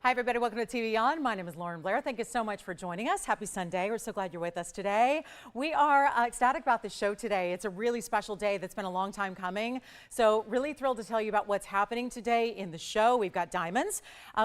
Hi, everybody. Welcome to TVON. My name is Blair. Thank you so much for joining us. Happy Sunday. We're so glad you're with us today. We are ecstatic about the show today. It's a really special day that's been a long time coming. So really thrilled to tell you about what's happening today in the show. We've got diamonds,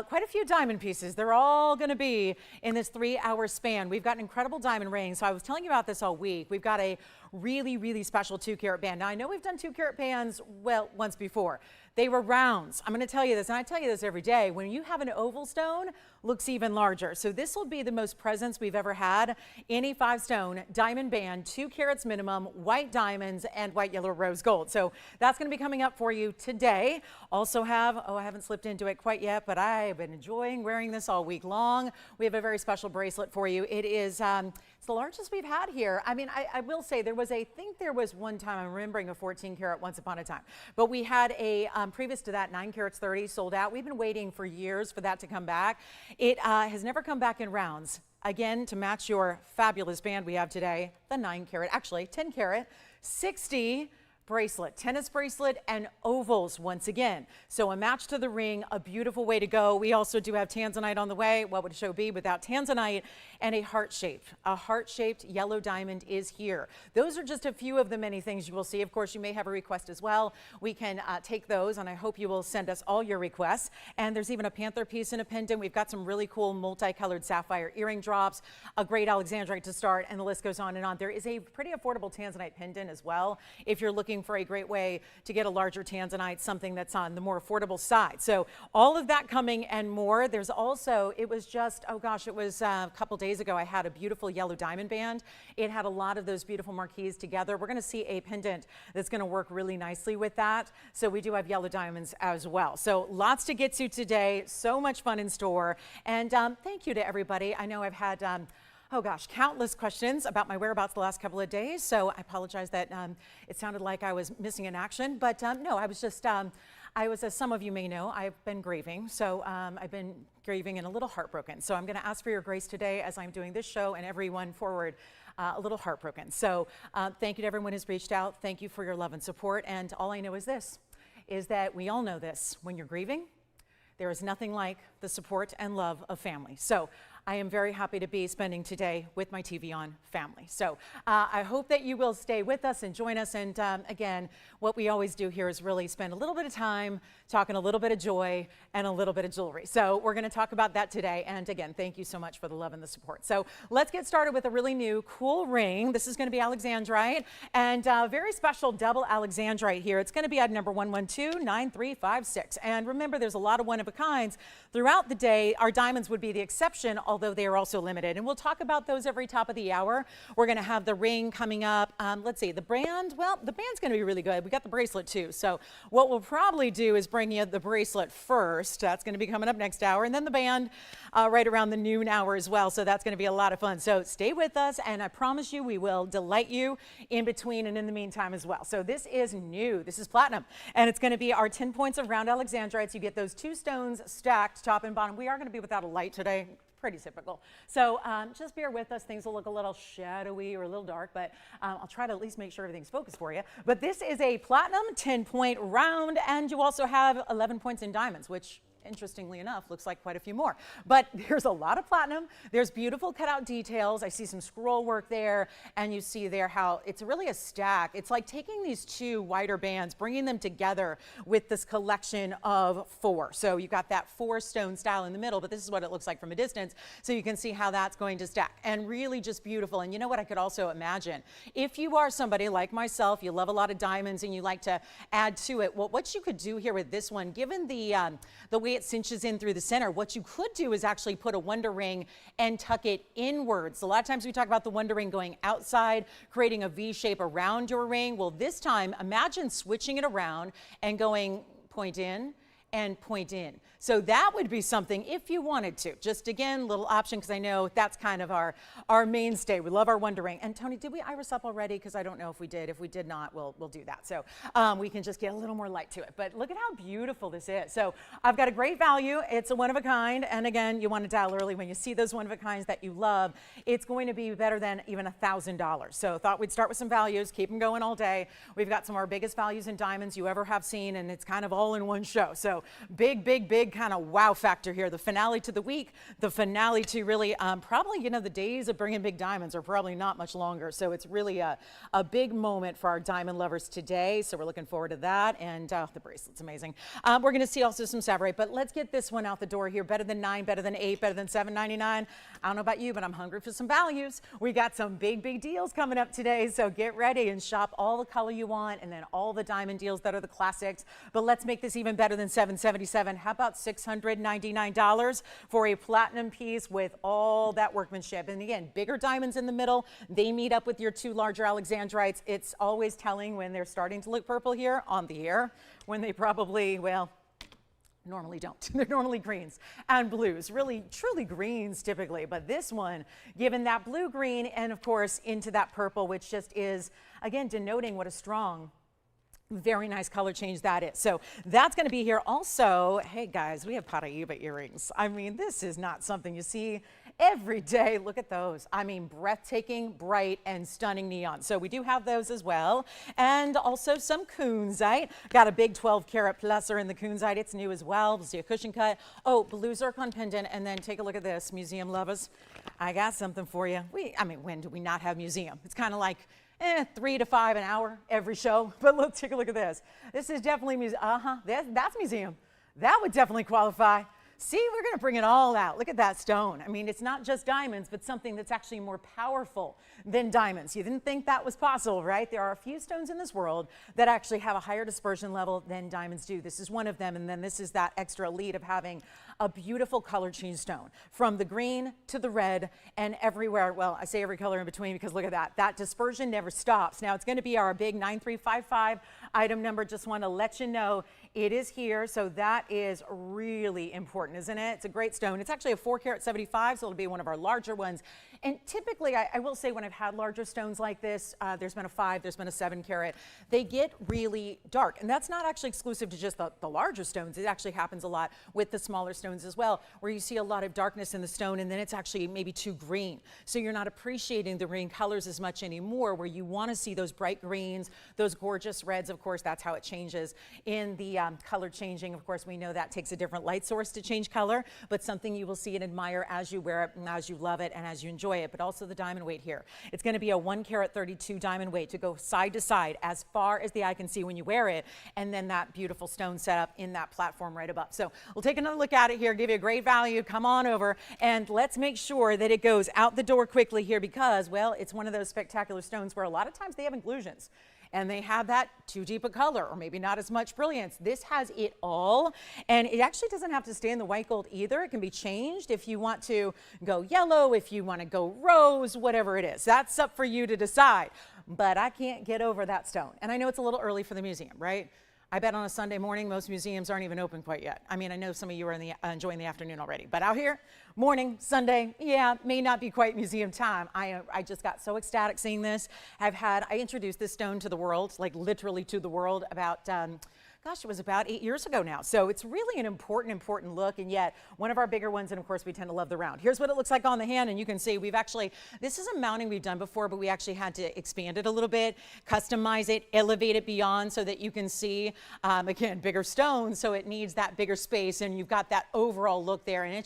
quite a few diamond pieces. They're all going to be in this 3-hour span. We've got an incredible diamond ring. So I was telling you about this all week. We've got a really special 2-carat band. Now I know we've done 2-carat bands, well, once before. They were rounds. I'm going to tell you this, and I tell you this every day. When you have an oval stone, looks even larger. So this will be the most presence we've ever had. Any 5-stone diamond band, 2 carats minimum, white diamonds, and white, yellow, rose gold. So that's going to be coming up for you today. Also have, I haven't slipped into it quite yet, but I've been enjoying wearing this all week long. We have a very special bracelet for you. It is, it's the largest we've had here. I mean, I will say there was I think there was one time, I'm remembering a 14 karat once upon a time, but we had a, previous to that, 9 carats 30 sold out. We've been waiting for years for that to come back. It has never come back in rounds. Again, to match your fabulous band we have today, the 9 carat, actually 10 carat, 60 bracelet, tennis bracelet, and ovals once again. So a match to the ring, a beautiful way to go. We also do have Tanzanite on the way. What would a show be without Tanzanite? And a heart-shaped yellow diamond is here. Those are just a few of the many things you will see. Of course, you may have a request as well. We can take those, and I hope you will send us all your requests. And there's even a panther piece and a pendant. We've got some really cool multicolored sapphire earring drops, a great Alexandrite to start, and the list goes on and on. There is a pretty affordable Tanzanite pendant as well if you're looking for a great way to get a larger Tanzanite, something that's on the more affordable side. So all of that coming and more. There's also, it was just, oh gosh, it was a couple days ago, I had a beautiful yellow diamond band. It had a lot of those beautiful marquees together. We're going to see a pendant that's going to work really nicely with that. So we do have yellow diamonds as well. So lots to get to today. So much fun in store. And thank you to everybody. I know I've had oh gosh, countless questions about my whereabouts the last couple of days. So I apologize that it sounded like I was missing in action, but no, I was just, as some of you may know, I've been grieving. So I've been grieving and a little heartbroken. So I'm going to ask for your grace today as I'm doing this show and everyone forward a little heartbroken. So thank you to everyone who's reached out. Thank you for your love and support. And all I know is this, is that we all know this. When you're grieving, there is nothing like the support and love of family. So I am very happy to be spending today with my TVON family. So I hope that you will stay with us and join us. And again, what we always do here is really spend a little bit of time talking a little bit of joy and a little bit of jewelry. So we're going to talk about that today. And again, thank you so much for the love and the support. So let's get started with a really new, cool ring. This is going to be Alexandrite, and very special double Alexandrite here. It's going to be at number 1129356. And remember, there's a lot of one-of-a-kinds throughout the day. Our diamonds would be the exception, although they are also limited. And we'll talk about those every top of the hour. We're going to have the ring coming up. Let's see, the band, well, the band's going to be really good. We got the bracelet too. So what we'll probably do is bring you the bracelet first. That's going to be coming up next hour. And then the band right around the noon hour as well. So that's going to be a lot of fun. So stay with us, and I promise you we will delight you in between and in the meantime as well. So this is new. This is platinum. And it's going to be our 10 points of round Alexandrites. You get those 2 stones stacked top and bottom. We are going to be without a light today. Pretty typical. So just bear with us. Things will look a little shadowy or a little dark, but I'll try to at least make sure everything's focused for you. But this is a platinum 10-point round, and you also have 11 points in diamonds, which interestingly enough, looks like quite a few more. But there's a lot of platinum. There's beautiful cutout details. I see some scroll work there, and you see there how it's really a stack. It's like taking these 2 wider bands, bringing them together with this collection of 4. So you got that 4-stone style in the middle, but this is what it looks like from a distance. So you can see how that's going to stack, and really just beautiful. And you know what I could also imagine? If you are somebody like myself, you love a lot of diamonds and you like to add to it, well, what you could do here with this one, given the way it cinches in through the center, what you could do is actually put a wonder ring and tuck it inwards. A lot of times we talk about the wonder ring going outside, creating a V shape around your ring. Well, this time, imagine switching it around and going point in and point in. So that would be something if you wanted to. Just again, little option, because I know that's kind of our mainstay. We love our wonder ring. And Tony, did we iris up already? Because I don't know if we did. If we did not, we'll do that. So we can just get a little more light to it. But look at how beautiful this is. So I've got a great value. It's a one of a kind. And again, you want to dial early when you see those one of a kinds that you love. It's going to be better than even $1,000. So thought we'd start with some values, keep them going all day. We've got some of our biggest values in diamonds you ever have seen, and it's kind of all in one show. So So big kind of wow factor here. The finale to the week, the finale to really probably, you know, the days of bringing big diamonds are probably not much longer. So it's really a big moment for our diamond lovers today. So we're looking forward to that. And the bracelet's amazing. We're going to see also some Tsavorite, but let's get this one out the door here. Better than $9, better than $8, better than $7.99. I don't know about you, but I'm hungry for some values. We got some big deals coming up today. So get ready and shop all the color you want, and then all the diamond deals that are the classics. But let's make this even better than $777. How about $699 for a platinum piece with all that workmanship? And again, bigger diamonds in the middle. They meet up with your two larger Alexandrites. It's always telling when they're starting to look purple here on the ear, when they probably, well, normally don't. They're normally greens and blues, really truly greens typically, but this one given that blue green and of course into that purple, which just is again denoting what a strong, very nice color change that is. So that's going to be here. Also, hey guys, we have Paraíba earrings. I mean, this is not something you see every day. Look at those. I mean, breathtaking, bright, and stunning neon. So we do have those as well. And also some Kunizite. Got a big 12 karat pluser in the Kunizite. It's new as well. We'll see a cushion cut. Oh, blue zircon pendant. And then take a look at this, museum lovers. I got something for you. I mean, when do we not have museum? It's kind of like 3 to 5 an hour every show. But let's take a look at this. This is definitely museum. That's museum. That would definitely qualify. See, we're going to bring it all out. Look at that stone. I mean, it's not just diamonds, but something that's actually more powerful than diamonds. You didn't think that was possible, right? There are a few stones in this world that actually have a higher dispersion level than diamonds do. This is one of them, and then this is that extra elite of having a beautiful color change stone from the green to the red and everywhere. Well, I say every color in between because look at that. That dispersion never stops. Now, it's going to be our big 9355 item number. Just want to let you know it is here. So that is really important, isn't it? It's a great stone. It's actually a 4 karat 75, so it'll be one of our larger ones. And typically, I will say when I've had larger stones like this, there's been a 5, there's been a 7 karat, they get really dark. And that's not actually exclusive to just the larger stones. It actually happens a lot with the smaller stones as well, where you see a lot of darkness in the stone and then it's actually maybe too green. So you're not appreciating the green colors as much anymore, where you want to see those bright greens, those gorgeous reds. Of course, that's how it changes in the color changing. Of course, we know that takes a different light source to change color, but something you will see and admire as you wear it and as you love it and as you enjoy it. But also the diamond weight here. It's going to be a 1 karat 32 diamond weight to go side to side as far as the eye can see when you wear it, and then that beautiful stone set up in that platform right above. So we'll take another look at it here, give you a great value. Come on over and let's make sure that it goes out the door quickly here because, well, it's one of those spectacular stones where a lot of times they have inclusions and they have that too deep a color or maybe not as much brilliance. This has it all, and it actually doesn't have to stay in the white gold either. It can be changed if you want to go yellow, if you want to go rose, whatever it is. That's up for you to decide, but I can't get over that stone. And I know it's a little early for the museum, right? I bet on a Sunday morning, most museums aren't even open quite yet. I mean, I know some of you are enjoying the afternoon already, but out here, morning, Sunday, yeah, may not be quite museum time. I just got so ecstatic seeing this. I introduced this stone to the world, like literally to the world about, gosh, it was about 8 years ago now. So it's really an important look, and yet one of our bigger ones, and of course we tend to love the round. Here's what it looks like on the hand, and you can see this is a mounting we've done before, but we actually had to expand it a little bit, customize it, elevate it beyond so that you can see, again, bigger stones, so it needs that bigger space, and you've got that overall look there, and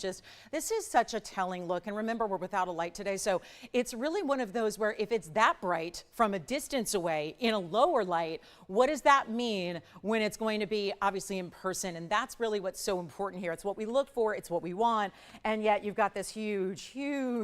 this is such a telling look. And remember, we're without a light today, so it's really one of those where if it's that bright from a distance away in a lower light, what does that mean when it's going to be obviously in person? And that's really what's so important here. It's what we look for, it's what we want, and yet you've got this huge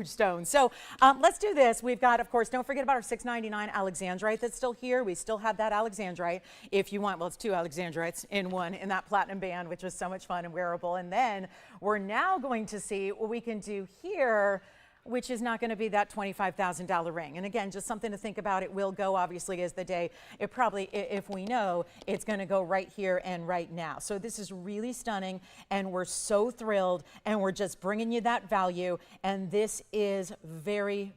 stone. So let's do this. We've got, of course, don't forget about our $6.99 Alexandrite that's still here. We still have that Alexandrite if you want. Well, it's 2 Alexandrites in one in that platinum band, which was so much fun and wearable. And then we're now going to see what we can do here, which is not going to be that $25,000 ring. And again, just something to think about. It will go, obviously, as the day. It probably, if we know, it's going to go right here and right now. So this is really stunning, and we're so thrilled, and we're just bringing you that value. And this is very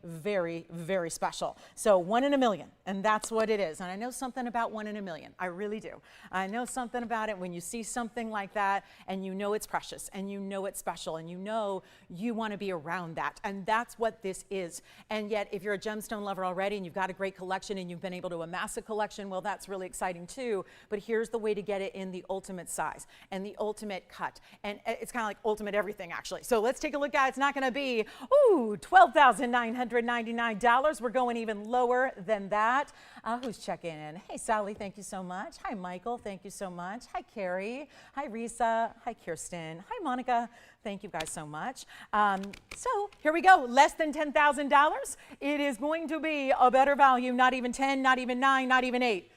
special. So 1 in a million. And that's what it is. And I know something about 1 in a million. I really do. I know something about it when you see something like that and you know it's precious and you know it's special and you know you want to be around that. And that's what this is. And yet, if you're a gemstone lover already and you've got a great collection and you've been able to amass a collection, well, that's really exciting too. But here's the way to get it in the ultimate size and the ultimate cut. And it's kind of like ultimate everything, actually. So let's take a look at it. It's not going to be, ooh, $12,999. We're going even lower than that. Who's checking in? Hey, Sally, thank you so much. Hi, Michael, thank you so much. Hi, Carrie. Hi, Risa. Hi, Kirsten. Hi, Monica. Thank you guys so much. So here we go. Less than $10,000. It is going to be a better value. Not even 10, not even 9, not even 8.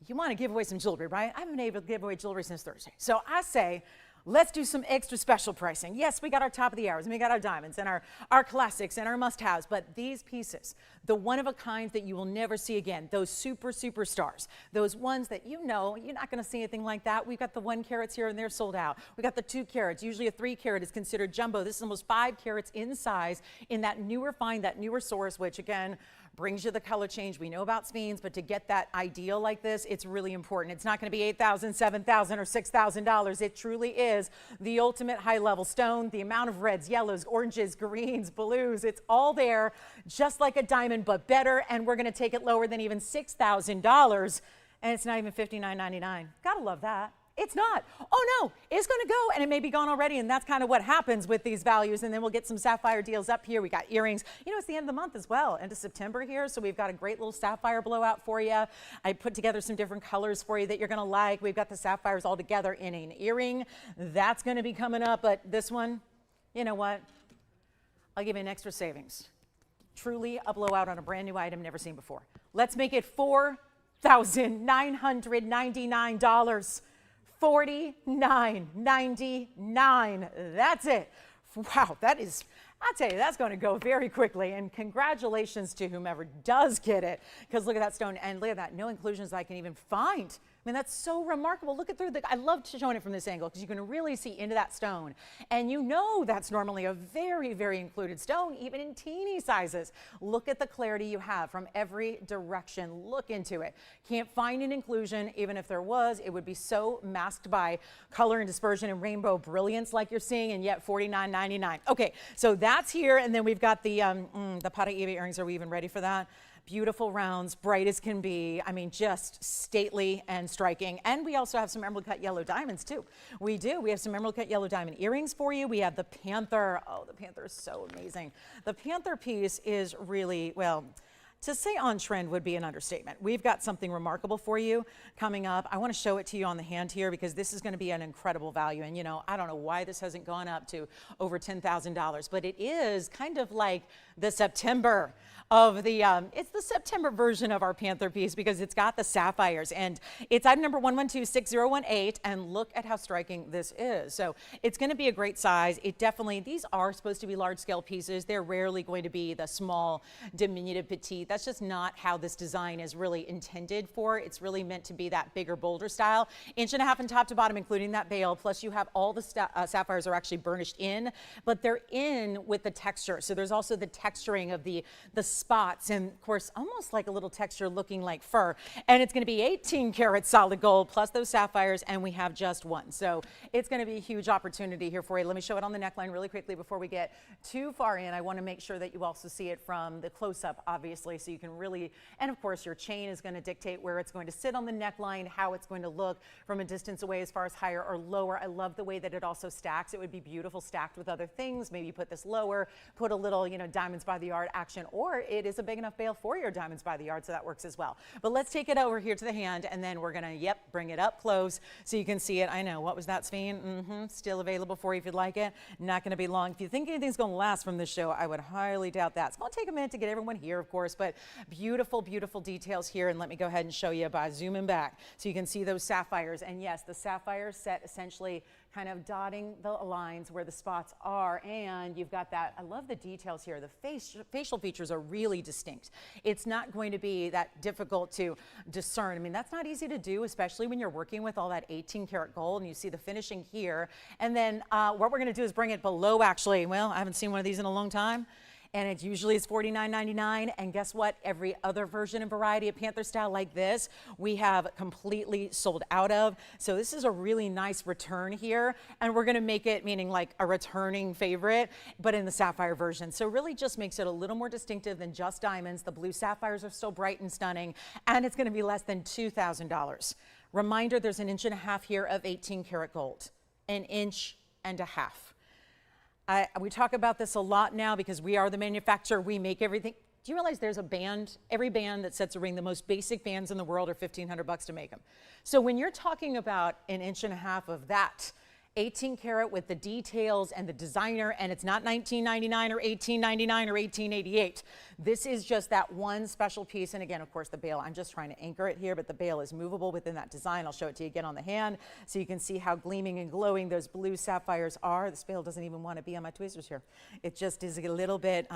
You want to give away some jewelry, right? I haven't been able to give away jewelry since Thursday. So I say, let's do some extra special pricing. Yes, we got our top of the hours, and we got our diamonds and our classics and our must-haves, but these pieces, the one-of-a-kinds that you will never see again, those superstars, those ones that you know, you're not going to see anything like that. We've got the 1 carats here and they're sold out. We got the 2 carats. Usually a 3 carat is considered jumbo. This is almost 5 carats in size in that newer find, that newer source, which again, brings you the color change. We know about Sphenes, but to get that ideal like this, it's really important. It's not going to be $8,000, $7,000, or $6,000. It truly is the ultimate high-level stone. The amount of reds, yellows, oranges, greens, blues, it's all there, just like a diamond, but better. And we're going to take it lower than even $6,000, and it's not even $59.99. Gotta love that. It's not. Oh no, it's going to go, and it may be gone already, and that's kind of what happens with these values. And then we'll get some sapphire deals up here. We got earrings. You know, it's the end of the month as well, end of September here, so we've got a great little sapphire blowout for you. I put together some different colors for you that you're going to like. We've got the sapphires all together in an earring. That's going to be coming up, but this one, you know what? I'll give you an extra savings. Truly a blowout on a brand new item never seen before. Let's make it $4,999. $49.99. That's it. Wow, that is, I'll tell you, that's going to go very quickly. And congratulations to whomever does get it. Because look at that stone, and look at that, no inclusions I can even find. I mean, that's so remarkable. Look it through I love showing it from this angle because you can really see into that stone. And you know that's normally a very, very included stone, even in teeny sizes. Look at the clarity you have from every direction. Look into it. Can't find an inclusion. Even if there was, it would be so masked by color and dispersion and rainbow brilliance like you're seeing, and yet $49.99. Okay, so that's here. And then we've got the Pata Eva earrings. Are we even ready for that? Beautiful rounds, bright as can be. I mean, just stately and striking. And we also have some emerald cut yellow diamonds too. We do. We have some emerald cut yellow diamond earrings for you. We have the panther. Oh, the panther is so amazing. The panther piece is really, well, to say on trend would be an understatement. We've got something remarkable for you coming up. I want to show it to you on the hand here because this is going to be an incredible value. And you know, I don't know why this hasn't gone up to over $10,000, but it is kind of like the September of the, it's the September version of our panther piece because it's got the sapphires, and it's item number 1126018, and look at how striking this is. So it's going to be a great size. It definitely, these are supposed to be large scale pieces. They're rarely going to be the small, diminutive, petite. That's just not how this design is really intended for. It's really meant to be that bigger, bolder style. 1.5 inches from top to bottom, including that bail. Plus you have all the sapphires are actually burnished in, but they're in with the texture. So there's also the texturing of the spots, and of course almost like a little texture looking like fur. And it's going to be 18 karat solid gold plus those sapphires, and we have just one. So it's going to be a huge opportunity here for you. Let me show it on the neckline really quickly before we get too far in. I want to make sure that you also see it from the close-up, obviously, so you can really, and of course your chain is going to dictate where it's going to sit on the neckline, how it's going to look from a distance away as far as higher or lower. I love the way that it also stacks. It would be beautiful stacked with other things. Maybe put this lower, put a little, you know, diamonds by the yard action, or it is a big enough bail for your diamonds by the yard, so that works as well. But let's take it over here to the hand, and then we're gonna, bring it up close so you can see it. I know, what was that, Sphene? Still available for you if you'd like it. Not gonna be long. If you think anything's gonna last from this show, I would highly doubt that. It's gonna take a minute to get everyone here, of course, but beautiful, beautiful details here. And let me go ahead and show you by zooming back so you can see those sapphires. And yes, the sapphires set essentially kind of dotting the lines where the spots are, and you've got that. I love the details here. The facial features are really distinct. It's not going to be that difficult to discern. I mean, that's not easy to do, especially when you're working with all that 18 karat gold, and you see the finishing here. And then what we're going to do is bring it below, actually. Well, I haven't seen one of these in a long time. and it usually is $49.99. And guess what? Every other version and variety of panther style like this, we have completely sold out of. So this is a really nice return here, and we're gonna make it, meaning like a returning favorite, but in the sapphire version. So really just makes it a little more distinctive than just diamonds. The blue sapphires are still bright and stunning, and it's gonna be less than $2,000. Reminder, there's 1.5 inches here of 18 karat gold, 1.5 inches. We talk about this a lot now because we are the manufacturer, we make everything. Do you realize there's a band, every band that sets a ring, the most basic bands in the world are $1,500 to make them. So when you're talking about 1.5 inches of that, 18 karat with the details and the designer, and it's not $19.99 or $18.99 or $18.88. This is just that one special piece. And again, of course, the bail, I'm just trying to anchor it here, but the bail is movable within that design. I'll show it to you again on the hand so you can see how gleaming and glowing those blue sapphires are. This bail doesn't even want to be on my tweezers here. It just is a little bit,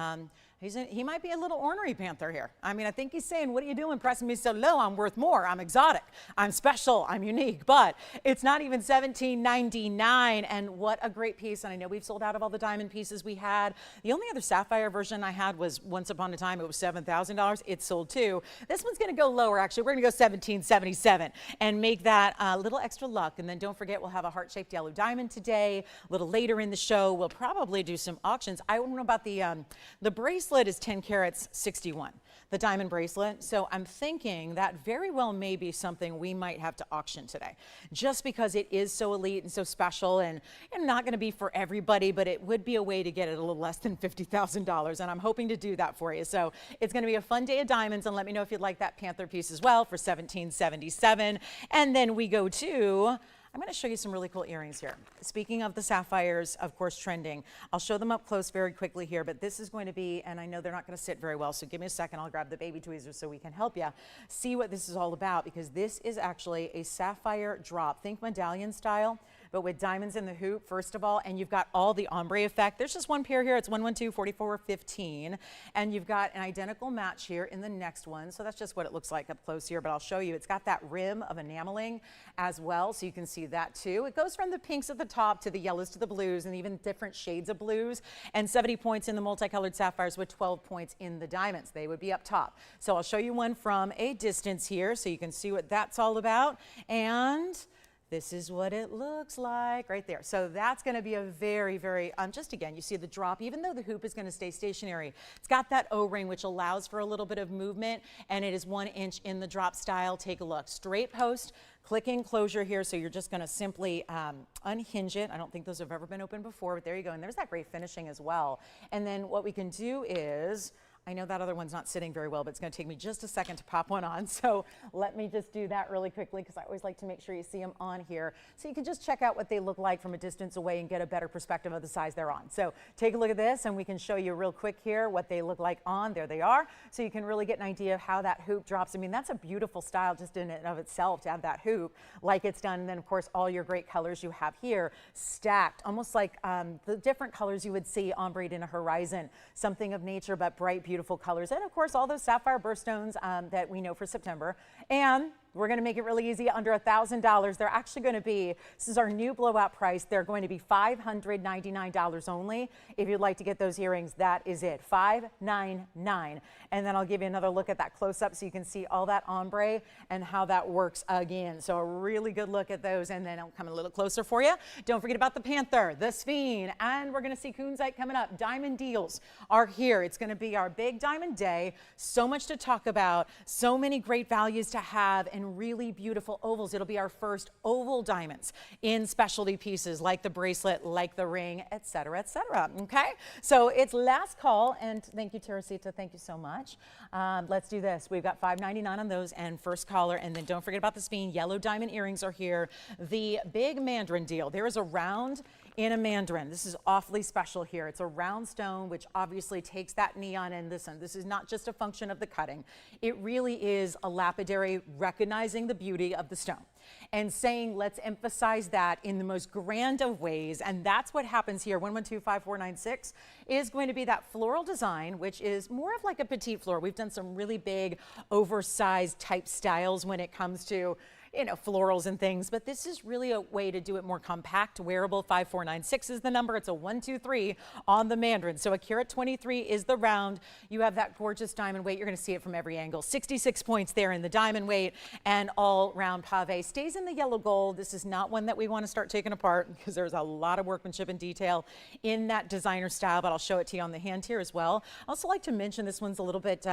he might be a little ornery panther here. I mean, I think he's saying, what are you doing pressing me so low? I'm worth more. I'm exotic. I'm special. I'm unique. But it's not even $17.99. And what a great piece. And I know we've sold out of all the diamond pieces we had. The only other sapphire version I had was once upon a time. It was $7,000. It's sold too. This one's going to go lower, actually. We're going to go $17.77 and make that a little extra luck. And then don't forget, we'll have a heart-shaped yellow diamond today. A little later in the show, we'll probably do some auctions. I don't know about the bracelet is 10 carats 61, the diamond bracelet. So I'm thinking that very well may be something we might have to auction today, just because it is so elite and so special and not going to be for everybody, but it would be a way to get it a little less than $50,000. And I'm hoping to do that for you. So it's going to be a fun day of diamonds, and let me know if you'd like that panther piece as well for $17.77. And then we go to, I'm going to show you some really cool earrings here. Speaking of the sapphires, of course, trending. I'll show them up close very quickly here, but this is going to be, and I know they're not going to sit very well, so give me a second. I'll grab the baby tweezers so we can help you see what this is all about, because this is actually a sapphire drop. Think medallion style, but with diamonds in the hoop, first of all, and you've got all the ombre effect. There's just one pair here. It's 112, 44, 15, and you've got an identical match here in the next one. So that's just what it looks like up close here, but I'll show you. It's got that rim of enameling as well, so you can see that too. It goes from the pinks at the top to the yellows to the blues, and even different shades of blues, and 70 points in the multicolored sapphires with 12 points in the diamonds. They would be up top. So I'll show you one from a distance here so you can see what that's all about. And this is what it looks like right there. So that's going to be a very, very, just again, you see the drop, even though the hoop is going to stay stationary. It's got that O-ring, which allows for a little bit of movement, and it is 1 inch in the drop style. Take a look. Straight post, click in closure here. So you're just going to simply unhinge it. I don't think those have ever been opened before, but there you go. And there's that great finishing as well. And then what we can do is, I know that other one's not sitting very well, but it's going to take me just a second to pop one on. So let me just do that really quickly, because I always like to make sure you see them on here. So you can just check out what they look like from a distance away and get a better perspective of the size they're on. So take a look at this, and we can show you real quick here what they look like on. There they are. So you can really get an idea of how that hoop drops. I mean, that's a beautiful style just in and of itself to have that hoop like it's done. And then, of course, all your great colors you have here stacked, almost like the different colors you would see ombreed in a horizon, something of nature, but bright, beautiful colors. And of course, all those sapphire birthstones that we know for September. And we're going to make it really easy, under $1,000. They're actually going to be, this is our new blowout price. They're going to be $599 only. If you'd like to get those earrings, that is it, $599. And then I'll give you another look at that close up so you can see all that ombre and how that works again. So a really good look at those, and then I'll come a little closer for you. Don't forget about the panther, the Sphene, and we're going to see Kunizite coming up. Diamond deals are here. It's going to be our big diamond day. So much to talk about, so many great values to have, and really beautiful ovals. It'll be our first oval diamonds in specialty pieces like the bracelet, like the ring, etc., etc. Okay, so it's last call, and thank you, Teresita. Thank you so much. Let's do this. We've got $5.99 on those, and first caller, and then don't forget about the Sphene. Yellow diamond earrings are here. The big Mandarin deal. There is a round in a Mandarin. This is awfully special here. It's a round stone, which obviously takes that neon, and listen, this is not just a function of the cutting. It really is a lapidary recognizing the beauty of the stone and saying, let's emphasize that in the most grand of ways. And that's what happens here. 1125496 is going to be that floral design, which is more of like a petite floral. We've done some really big, oversized type styles when it comes to, you know, florals and things, but this is really a way to do it more compact, wearable. 5496 is the number. It's a 123 on the Mandarin. So a carat 23 is the round. You have that gorgeous diamond weight. You're going to see it from every angle. 66 points there in the diamond weight, and all round pave. Stays in the yellow gold. This is not one that we want to start taking apart because there's a lot of workmanship and detail in that designer style, but I'll show it to you on the hand here as well. I also like to mention this one's a little bit,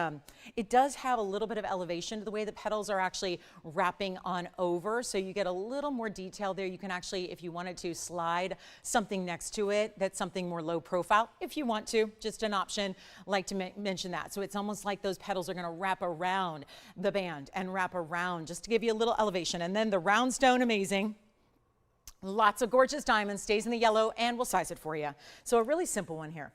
it does have a little bit of elevation to the way the petals are actually wrapping on over, so you get a little more detail there. You can actually, if you wanted to, slide something next to it that's something more low profile if you want to, just an option. Like to mention that. So it's almost like those petals are going to wrap around the band and wrap around just to give you a little elevation. And then the round stone, amazing. Lots of gorgeous diamonds, stays in the yellow, and we'll size it for you. So a really simple one here.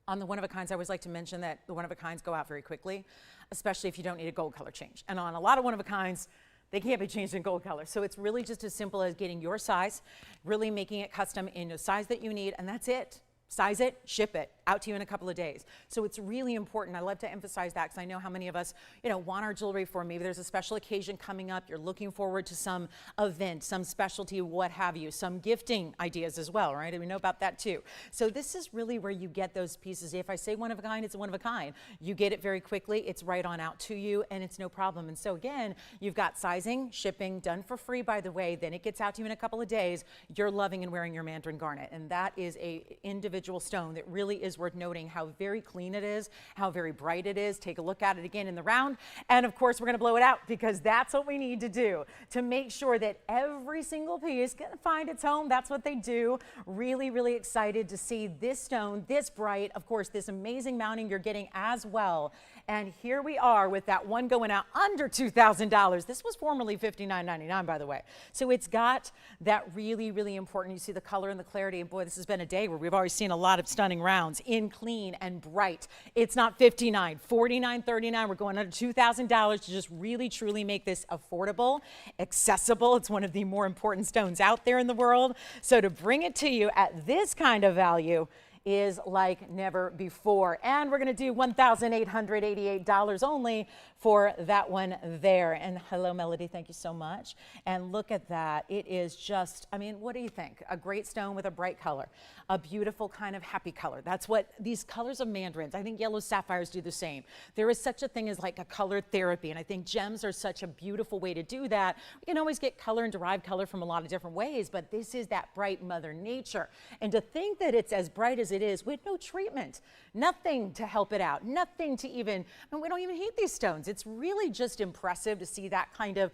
On the one-of-a-kinds, I always like to mention that the one-of-a-kinds go out very quickly, especially if you don't need a gold color change. And on a lot of one-of-a-kinds, they can't be changed in gold color. So it's really just as simple as getting your size, really making it custom in the size that you need, and that's it. Size it, ship it out to you in a couple of days. So it's really important. I love to emphasize that because I know how many of us, you know, want our jewelry for maybe there's a special occasion coming up. You're looking forward to some event, some specialty, what have you, some gifting ideas as well, right? And we know about that too. So this is really where you get those pieces. If I say one of a kind, it's a one of a kind. You get it very quickly. It's right on out to you, and it's no problem. And so again, you've got sizing, shipping, done for free, by the way. Then it gets out to you in a couple of days. You're loving and wearing your Mandarin garnet, and that is a individual stone that really is worth noting how very clean it is, how very bright it is. Take a look at it again in the round. And of course, we're going to blow it out because that's what we need to do to make sure that every single piece can find its home. That's what they do. Really, really excited to see this stone, this bright, of course, this amazing mounting you're getting as well. And here we are with that one going out under $2,000. This was formerly $59.99, by the way. So it's got that really, really important. You see the color and the clarity. And boy, this has been a day where we've already seen a lot of stunning rounds in clean and bright. It's not $59, $49, $39. We're going under $2,000 to just really, truly make this affordable, accessible. It's one of the more important stones out there in the world. So to bring it to you at this kind of value is like never before. And we're going to do $1,888 only for that one there. And hello, Melody, thank you so much. And look at that. It is just, I mean, what do you think? A great stone with a bright color, a beautiful kind of happy color. That's what these colors of Mandarins, I think yellow sapphires do the same. There is such a thing as like a color therapy, and I think gems are such a beautiful way to do that. We can always get color and derive color from a lot of different ways, but this is that bright Mother Nature. And to think that it's as bright as it is with no treatment, nothing to help it out, nothing to even, and we don't even heat these stones. It's really just impressive to see that kind of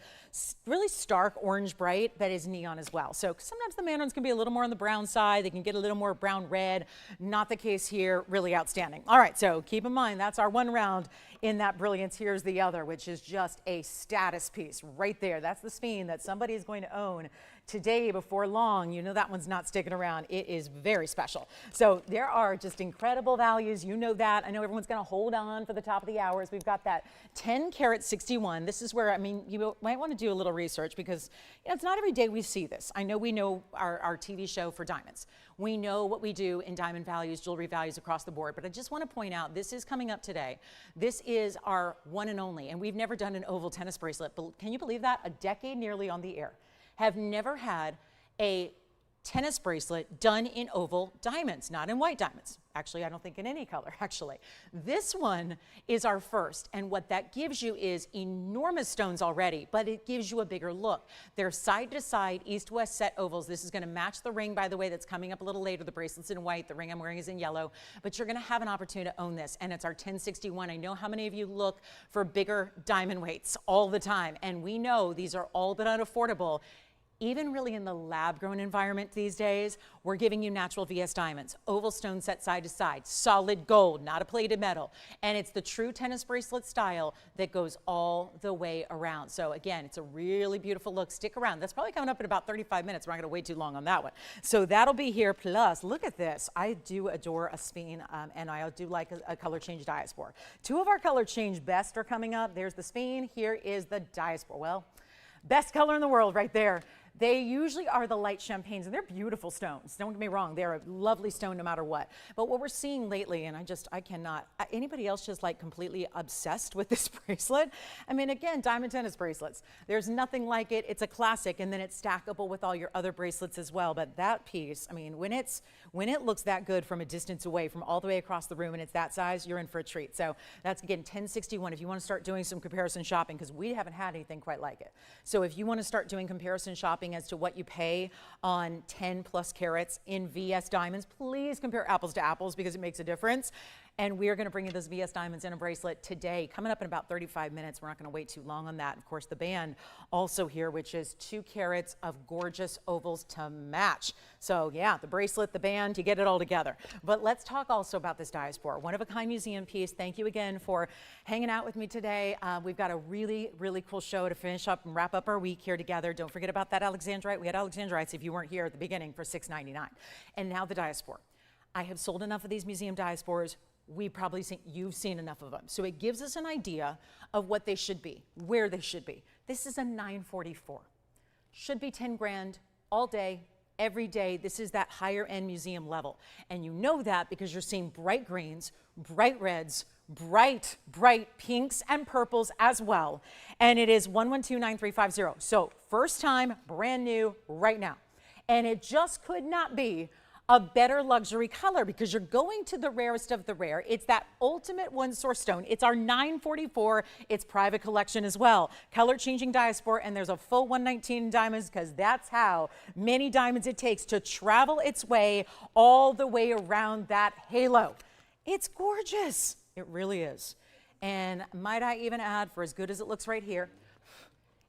really stark orange bright that is neon as well. So sometimes the Mandarins can be a little more on the brown side. They can get a little more brown red. Not the case here. Really outstanding. All right, so keep in mind that's our one round in that brilliance. Here's the other, which is just a status piece right there. That's the Sphene that somebody is going to own today before long. You know that one's not sticking around. It is very special. So there are just incredible values. You know that. I know everyone's going to hold on for the top of the hours. We've got that 10 karat 61. This is where, I mean, you might want to do a little research because you know, it's not every day we see this. I know we know our TV show for diamonds. We know what we do in diamond values, jewelry values across the board, but I just want to point out this is coming up today. This is our one and only, and we've never done an oval tennis bracelet, but can you believe that? A decade nearly on the air. Have never had a tennis bracelet done in oval diamonds, not in white diamonds. Actually, I don't think in any color, actually. This one is our first, and what that gives you is enormous stones already, but it gives you a bigger look. They're side-to-side, east-west set ovals. This is going to match the ring, by the way, that's coming up a little later. The bracelet's in white, the ring I'm wearing is in yellow, but you're going to have an opportunity to own this, and it's our 1061. I know how many of you look for bigger diamond weights all the time, and we know these are all but unaffordable. Even really in the lab-grown environment these days, we're giving you natural VS diamonds, oval stones set side to side, solid gold, not a plated metal. And it's the true tennis bracelet style that goes all the way around. So again, it's a really beautiful look. Stick around. That's probably coming up in about 35 minutes. We're not going to wait too long on that one. So that'll be here. Plus, look at this. I do adore a Sphene, and I do like a color change diaspore. Two of our color change best are coming up. There's the Sphene. Here is the diaspore. Well, best color in the world right there. They usually are the light champagnes, and they're beautiful stones. Don't get me wrong, they're a lovely stone no matter what. But what we're seeing lately, and I cannot, anybody else just like completely obsessed with this bracelet? I mean, again, diamond tennis bracelets. There's nothing like it. It's a classic, and then it's stackable with all your other bracelets as well. But that piece, I mean, when it looks that good from a distance away, from all the way across the room, and it's that size, you're in for a treat. So that's, again, 1061 if you want to start doing some comparison shopping, because we haven't had anything quite like it. So if you want to start doing comparison shopping as to what you pay on 10 plus carats in VS diamonds, please compare apples to apples, because it makes a difference. And we are going to bring you those VS diamonds in a bracelet today, coming up in about 35 minutes. We're not going to wait too long on that. Of course, the band also here, which is 2 carats of gorgeous ovals to match. So yeah, the bracelet, the band, you get it all together. But let's talk also about this diaspore, one of a kind museum piece. Thank you again for hanging out with me today. We've got a really, really cool show to finish up and wrap up our week here together. Don't forget about that Alexandrite. We had Alexandrites, if you weren't here at the beginning, for $6.99. And now the diaspore. I have sold enough of these museum diaspores. You've seen enough of them. So it gives us an idea of what they should be, where they should be. This is a 944. Should be 10 grand all day, every day. This is that higher end museum level. And you know that because you're seeing bright greens, bright reds, bright pinks and purples as well. And it is 1129350. So first time, brand new, right now. And it just could not be a better luxury color, because you're going to the rarest of the rare. It's that ultimate one source stone. It's our 944. It's private collection as well. Color changing diaspore, and there's a full 119 diamonds, because that's how many diamonds it takes to travel its way all the way around that halo. It's gorgeous. It really is. And might I even add, for as good as it looks right here,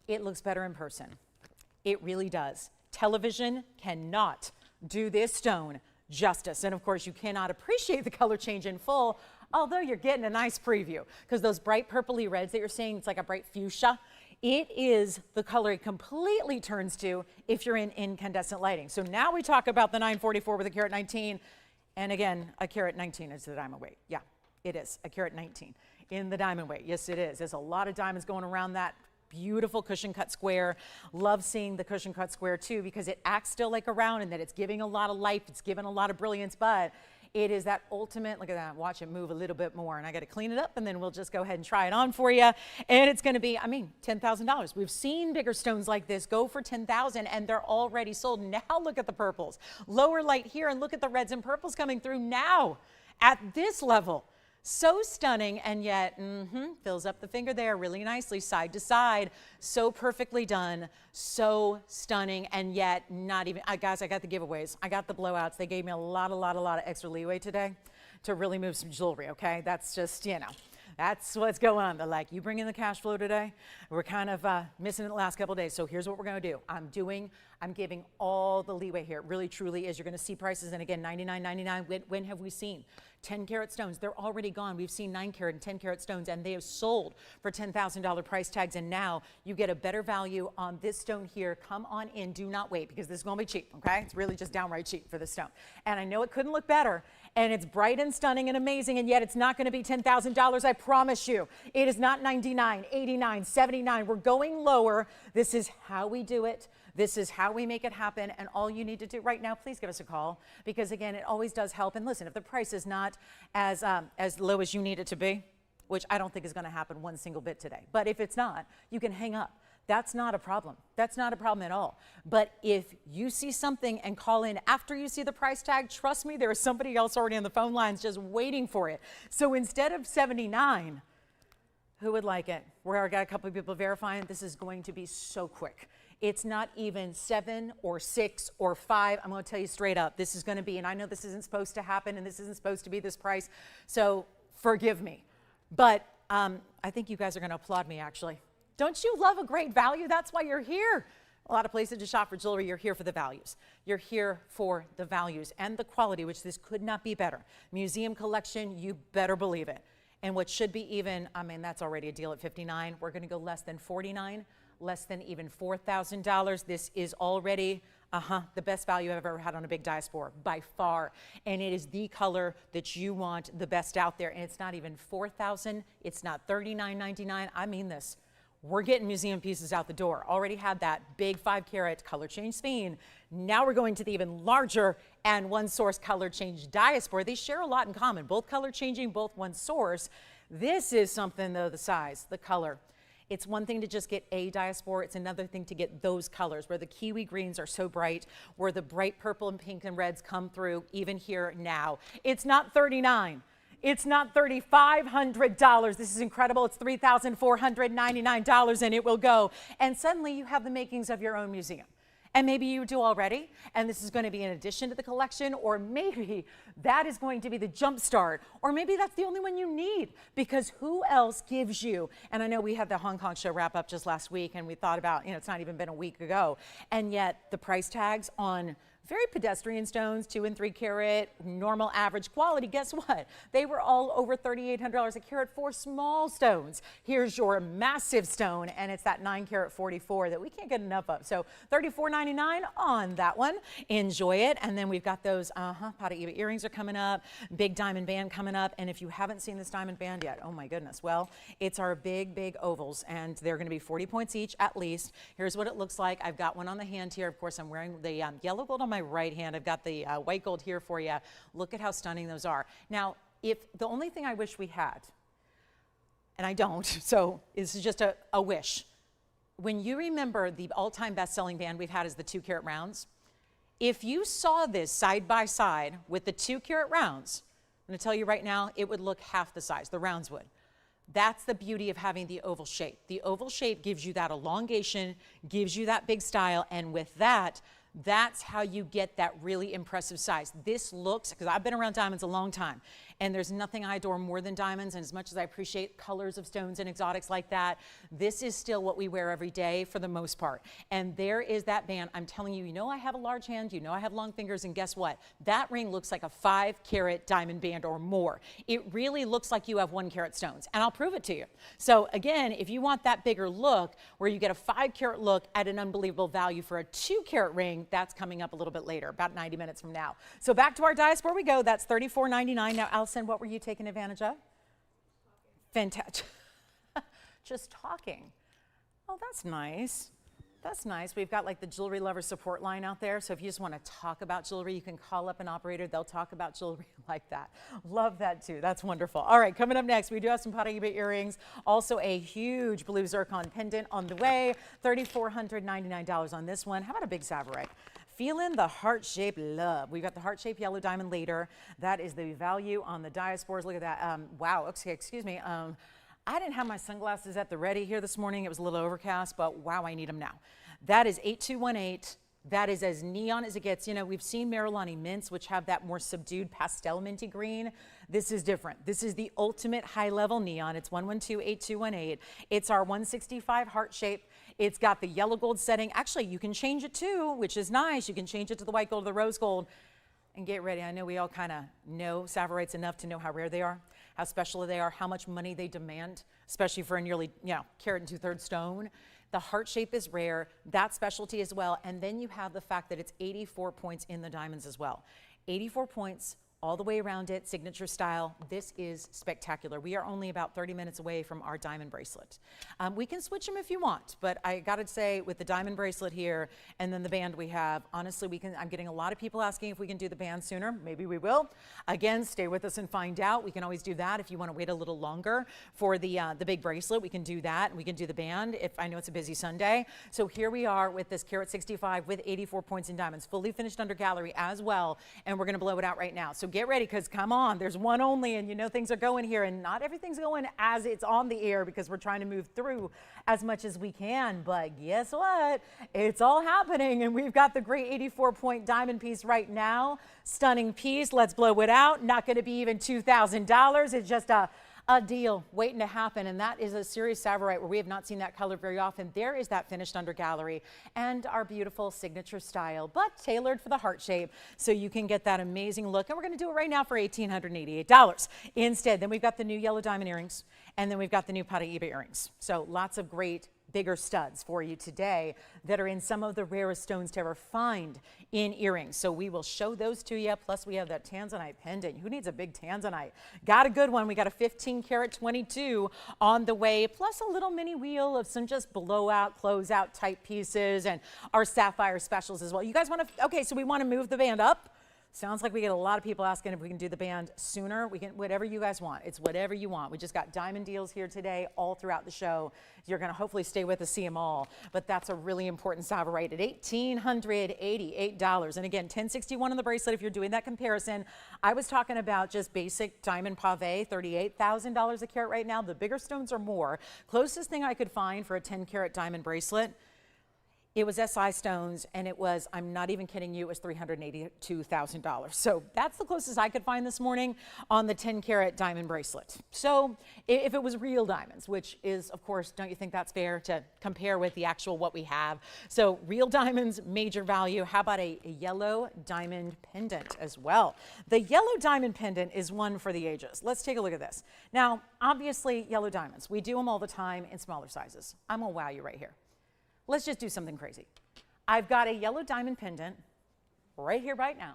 it looks better in person. It really does. Television cannot do this stone justice. And of course, you cannot appreciate the color change in full, although you're getting a nice preview, because those bright purpley reds that you're seeing, it's like a bright fuchsia. It is the color it completely turns to if you're in incandescent lighting. So now we talk about the 944 with a carat 19. And again, a carat 19 is the diamond weight. Yeah, it is a carat 19 in the diamond weight. Yes, it is. There's a lot of diamonds going around that beautiful cushion cut square. Love seeing the cushion cut square too, because it acts still like a round, and that it's giving a lot of life, it's giving a lot of brilliance, but it is that ultimate, look at that, watch it move a little bit more. And I got to clean it up, and then we'll just go ahead and try it on for you. And it's going to be, I mean, $10,000. We've seen bigger stones like this go for $10,000, and they're already sold. Now look at the purples. Lower light here, and look at the reds and purples coming through now at this level. So stunning, and yet, fills up the finger there really nicely, side to side. So perfectly done, so stunning, and yet not even, guys, I got the giveaways. I got the blowouts. They gave me a lot of extra leeway today to really move some jewelry, okay? That's just, you know, that's what's going on. They're like, you bring in the cash flow today? We're kind of missing it the last couple of days, so here's what we're going to do. I'm giving all the leeway here. It really, truly is. You're going to see prices, and again, $99.99. When have we seen 10 carat stones? They're already gone. We've seen 9 carat and 10 carat stones, and they have sold for $10,000 price tags, and now you get a better value on this stone here. Come on in. Do not wait, because this is going to be cheap, okay? It's really just downright cheap for this stone. And I know it couldn't look better, and it's bright and stunning and amazing, and yet it's not going to be $10,000, I promise you. It is not $99, $89, $79. We're going lower. This is how we do it. This is how we make it happen, and all you need to do right now, please give us a call, because again, it always does help. And listen, if the price is not as low as you need it to be, which I don't think is going to happen one single bit today, but if it's not, you can hang up. That's not a problem. That's not a problem at all. But if you see something and call in after you see the price tag, trust me, there is somebody else already on the phone lines just waiting for it. So instead of $79, who would like it? I got a couple of people verifying. This is going to be so quick. It's not even 7 or 6 or 5. I'm going to tell you straight up, this is going to be, and I know this isn't supposed to happen, and this isn't supposed to be this price, so forgive me. But I think you guys are going to applaud me, actually. Don't you love a great value? That's why you're here. A lot of places to shop for jewelry, you're here for the values. You're here for the values and the quality, which this could not be better. Museum collection, you better believe it. And what should be even, I mean, that's already a deal at $59. We're going to go less than $49. Less than even $4,000. This is already the best value I've ever had on a big diaspora, by far. And it is the color that you want, the best out there. And it's not even $4,000. It's not $39.99. I mean this. we're getting museum pieces out the door. Already had that big 5 carat color change Sphene. Now we're going to the even larger and one source color change diaspore. They share a lot in common, both color changing, both one source. This is something though, the size, the color. It's one thing to just get a diaspore. It's another thing to get those colors where the kiwi greens are so bright, where the bright purple and pink and reds come through even here now. It's not $39. It's not $3,500. This is incredible. It's $3,499 and it will go. And suddenly you have the makings of your own museum. And maybe you do already, and this is going to be in addition to the collection, or maybe that is going to be the jump start, or maybe that's the only one you need, because who else gives you, and I know we had the Hong Kong show wrap up just last week, and we thought about, it's not even been a week ago, and yet the price tags on very pedestrian stones, 2 and 3 carat, normal average quality, guess what? They were all over $3,800 a carat for small stones. Here's your massive stone, and it's that 9 carat 44 that we can't get enough of. So $34.99 on that one. Enjoy it. And then we've got those Paraíba earrings are coming up, big diamond band coming up. And if you haven't seen this diamond band yet, oh my goodness, well, it's our big, big ovals, and they're going to be 40 points each at least. Here's what it looks like. I've got one on the hand here. Of course, I'm wearing the yellow gold on my right hand. I've got the white gold here for you. Look at how stunning those are. Now, if the only thing I wish we had, and I don't, so this is just a wish. When you remember the all-time best-selling band we've had is the 2 carat rounds, if you saw this side by side with the 2 carat rounds, I'm going to tell you right now, it would look half the size, the rounds would. That's the beauty of having the oval shape. The oval shape gives you that elongation, gives you that big style, and with that, that's how you get that really impressive size. This looks, because I've been around diamonds a long time, and there's nothing I adore more than diamonds, and as much as I appreciate colors of stones and exotics like that, this is still what we wear every day for the most part. And there is that band. I'm telling you, I have a large hand, I have long fingers, and guess what? That ring looks like a 5 carat diamond band or more. It really looks like you have 1 carat stones, and I'll prove it to you. So again, if you want that bigger look, where you get a 5 carat look at an unbelievable value for a 2 carat ring, that's coming up a little bit later, about 90 minutes from now. So back to our diaspore we go. That's $34.99. Now, Allison, what were you taking advantage of? Fantastic. Just talking. Oh, that's nice. That's nice. We've got like the jewelry lover support line out there. So if you just want to talk about jewelry, you can call up an operator. They'll talk about jewelry like that. Love that too. That's wonderful. All right, coming up next, we do have some Paraíba earrings. Also a huge blue zircon pendant on the way. $3,499 on this one. How about a big Tsavorite? Feeling the heart-shaped love. We've got the heart-shaped yellow diamond later. That is the value on the diaspores. Look at that. Wow. Okay, excuse me. I didn't have my sunglasses at the ready here this morning. It was a little overcast, but wow, I need them now. That is 8218. That is as neon as it gets. We've seen Marilani mints, which have that more subdued pastel minty green. This is different. This is the ultimate high-level neon. It's 1128218. It's our 165 heart shape. It's got the yellow gold setting. Actually, you can change it too, which is nice. You can change it to the white gold or the rose gold. And get ready. I know we all kind of know Tsavorite's enough to know how rare they are, how special they are, how much money they demand, especially for a nearly, carat and 2/3 stone. The heart shape is rare, that specialty as well. And then you have the fact that it's 84 points in the diamonds as well. 84 points all the way around it, signature style. This is spectacular. We are only about 30 minutes away from our diamond bracelet. We can switch them if you want, but I gotta say with the diamond bracelet here and then the band we have, honestly, I'm getting a lot of people asking if we can do the band sooner. Maybe we will. Again, stay with us and find out. We can always do that if you wanna wait a little longer for the big bracelet. We can do that, and we can do the band if I know it's a busy Sunday. So here we are with this carat 65 with 84 points in diamonds, fully finished under gallery as well, and we're gonna blow it out right now. So get ready, because come on, there's one only, and things are going here, and not everything's going as it's on the air because we're trying to move through as much as we can, but guess what? It's all happening, and we've got the great 84-point diamond piece right now. Stunning piece. Let's blow it out. Not going to be even $2,000. It's just a deal waiting to happen, and that is a serious Tsavorite where we have not seen that color very often. There is that finished under gallery and our beautiful signature style, but tailored for the heart shape, so you can get that amazing look. And we're going to do it right now for $1,888 instead. Then we've got the new yellow diamond earrings, and then we've got the new Paraíba earrings. So lots of great bigger studs for you today that are in some of the rarest stones to ever find in earrings. So we will show those to you. Plus we have that Tanzanite pendant. Who needs a big Tanzanite? Got a good one. We got a 15 karat 22 on the way, plus a little mini wheel of some just blowout, closeout type pieces, and our Sapphire specials as well. You guys want to, okay, so we want to move the band up. Sounds like we get a lot of people asking if we can do the band sooner. We can, whatever you guys want. It's whatever you want. We just got diamond deals here today all throughout the show. You're going to hopefully stay with us, see them all. But that's a really important Tsavorite at $1,888. And again, $1,061 on the bracelet if you're doing that comparison. I was talking about just basic diamond pave, $38,000 a carat right now. The bigger stones are more. Closest thing I could find for a 10 karat diamond bracelet, it was SI stones, and it was, I'm not even kidding you, it was $382,000. So that's the closest I could find this morning on the 10 karat diamond bracelet. So if it was real diamonds, which is, of course, don't you think that's fair to compare with the actual what we have? So real diamonds, major value. How about a yellow diamond pendant as well? The yellow diamond pendant is one for the ages. Let's take a look at this. Now, obviously, yellow diamonds, we do them all the time in smaller sizes. I'm gonna wow you right here. Let's just do something crazy. I've got a yellow diamond pendant right here, right now.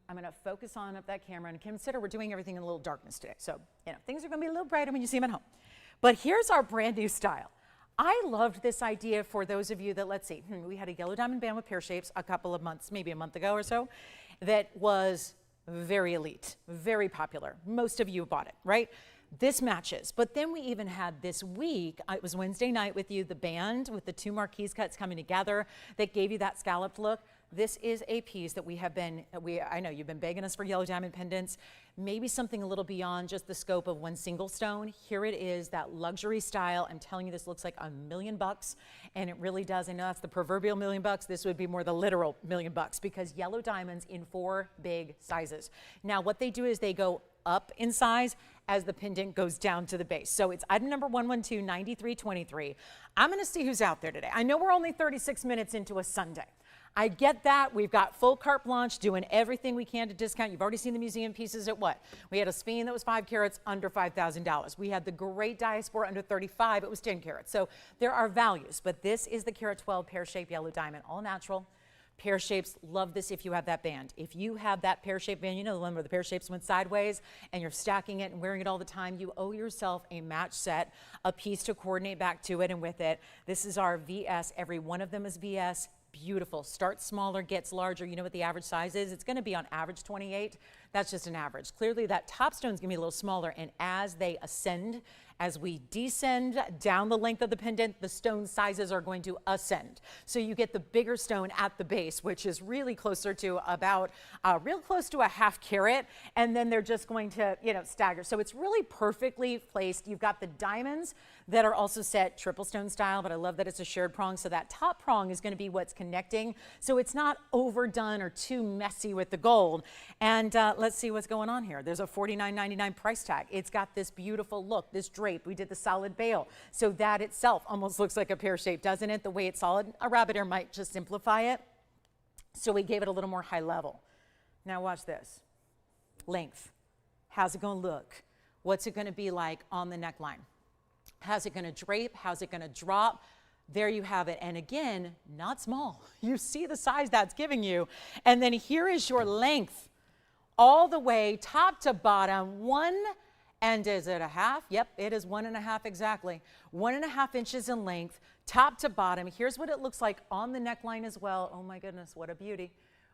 I'm going to focus on up that camera and consider we're doing everything in a little darkness today. So, you know, things are going to be a little brighter when you see them at home. But here's our brand new style. I loved this idea for those of you that, let's see, we had a yellow diamond band with pear shapes a couple of months, maybe a month ago or so, that was very elite, very popular. Most of you bought it, right? This matches. But then we even had this week, it was Wednesday night with you, the band with the two marquise cuts coming together that gave you that scalloped look. This is a piece that we have been, I know you've been begging us for yellow diamond pendants, maybe something a little beyond just the scope of one single stone. Here it is, that luxury style. I'm telling you, this looks like $1 million, and it really does. I know that's the proverbial $1 million. This would be more the literal $1 million because yellow diamonds in 4 big sizes. Now, what they do is they go up in size as the pendant goes down to the base. So it's item number 112-9323. I'm going to see who's out there today. I know we're only 36 minutes into a Sunday. I get that. We've got full carte blanche, doing everything we can to discount. You've already seen the museum pieces at what? We had a Sphene that was 5 carats under $5,000. We had the great diaspore under 35. It was 10 carats. So there are values, but this is the carat 12 pear-shaped yellow diamond, all natural. Pear shapes, love this if you have that band. If you have that pear-shaped band, you know the one where the pear shapes went sideways and you're stacking it and wearing it all the time, you owe yourself a match set, a piece to coordinate back to it and with it. This is our VS. Every one of them is VS. Beautiful. Starts smaller, gets larger. You know what the average size is? It's going to be on average 28. That's just an average. Clearly that top stone's going to be a little smaller, and as they ascend, as we descend down the length of the pendant, the stone sizes are going to ascend. So you get the bigger stone at the base, which is really closer to about, real close to a ½ carat, and then they're just going to, you know, stagger. So it's really perfectly placed. You've got the diamonds that are also set triple stone style, but I love that it's a shared prong. So that top prong is going to be what's connecting. So it's not overdone or too messy with the gold. And let's see what's going on here. There's a $49.99 price tag. It's got this beautiful look, this drape. We did the solid bail. So that itself almost looks like a pear shape, doesn't it? The way it's solid. A rabbit ear might just simplify it. So we gave it a little more high level. Now watch this. Length. How's it going to look? What's it going to be like on the neckline? How's it going to drape? How's it going to drop? There you have it. And again, not small. You see the size that's giving you. And then here is your length all the way top to bottom. And is it a half? Yep, it is 1.5 exactly. 1.5 inches in length, top to bottom. Here's what it looks like on the neckline as well. Oh my goodness, what a beauty.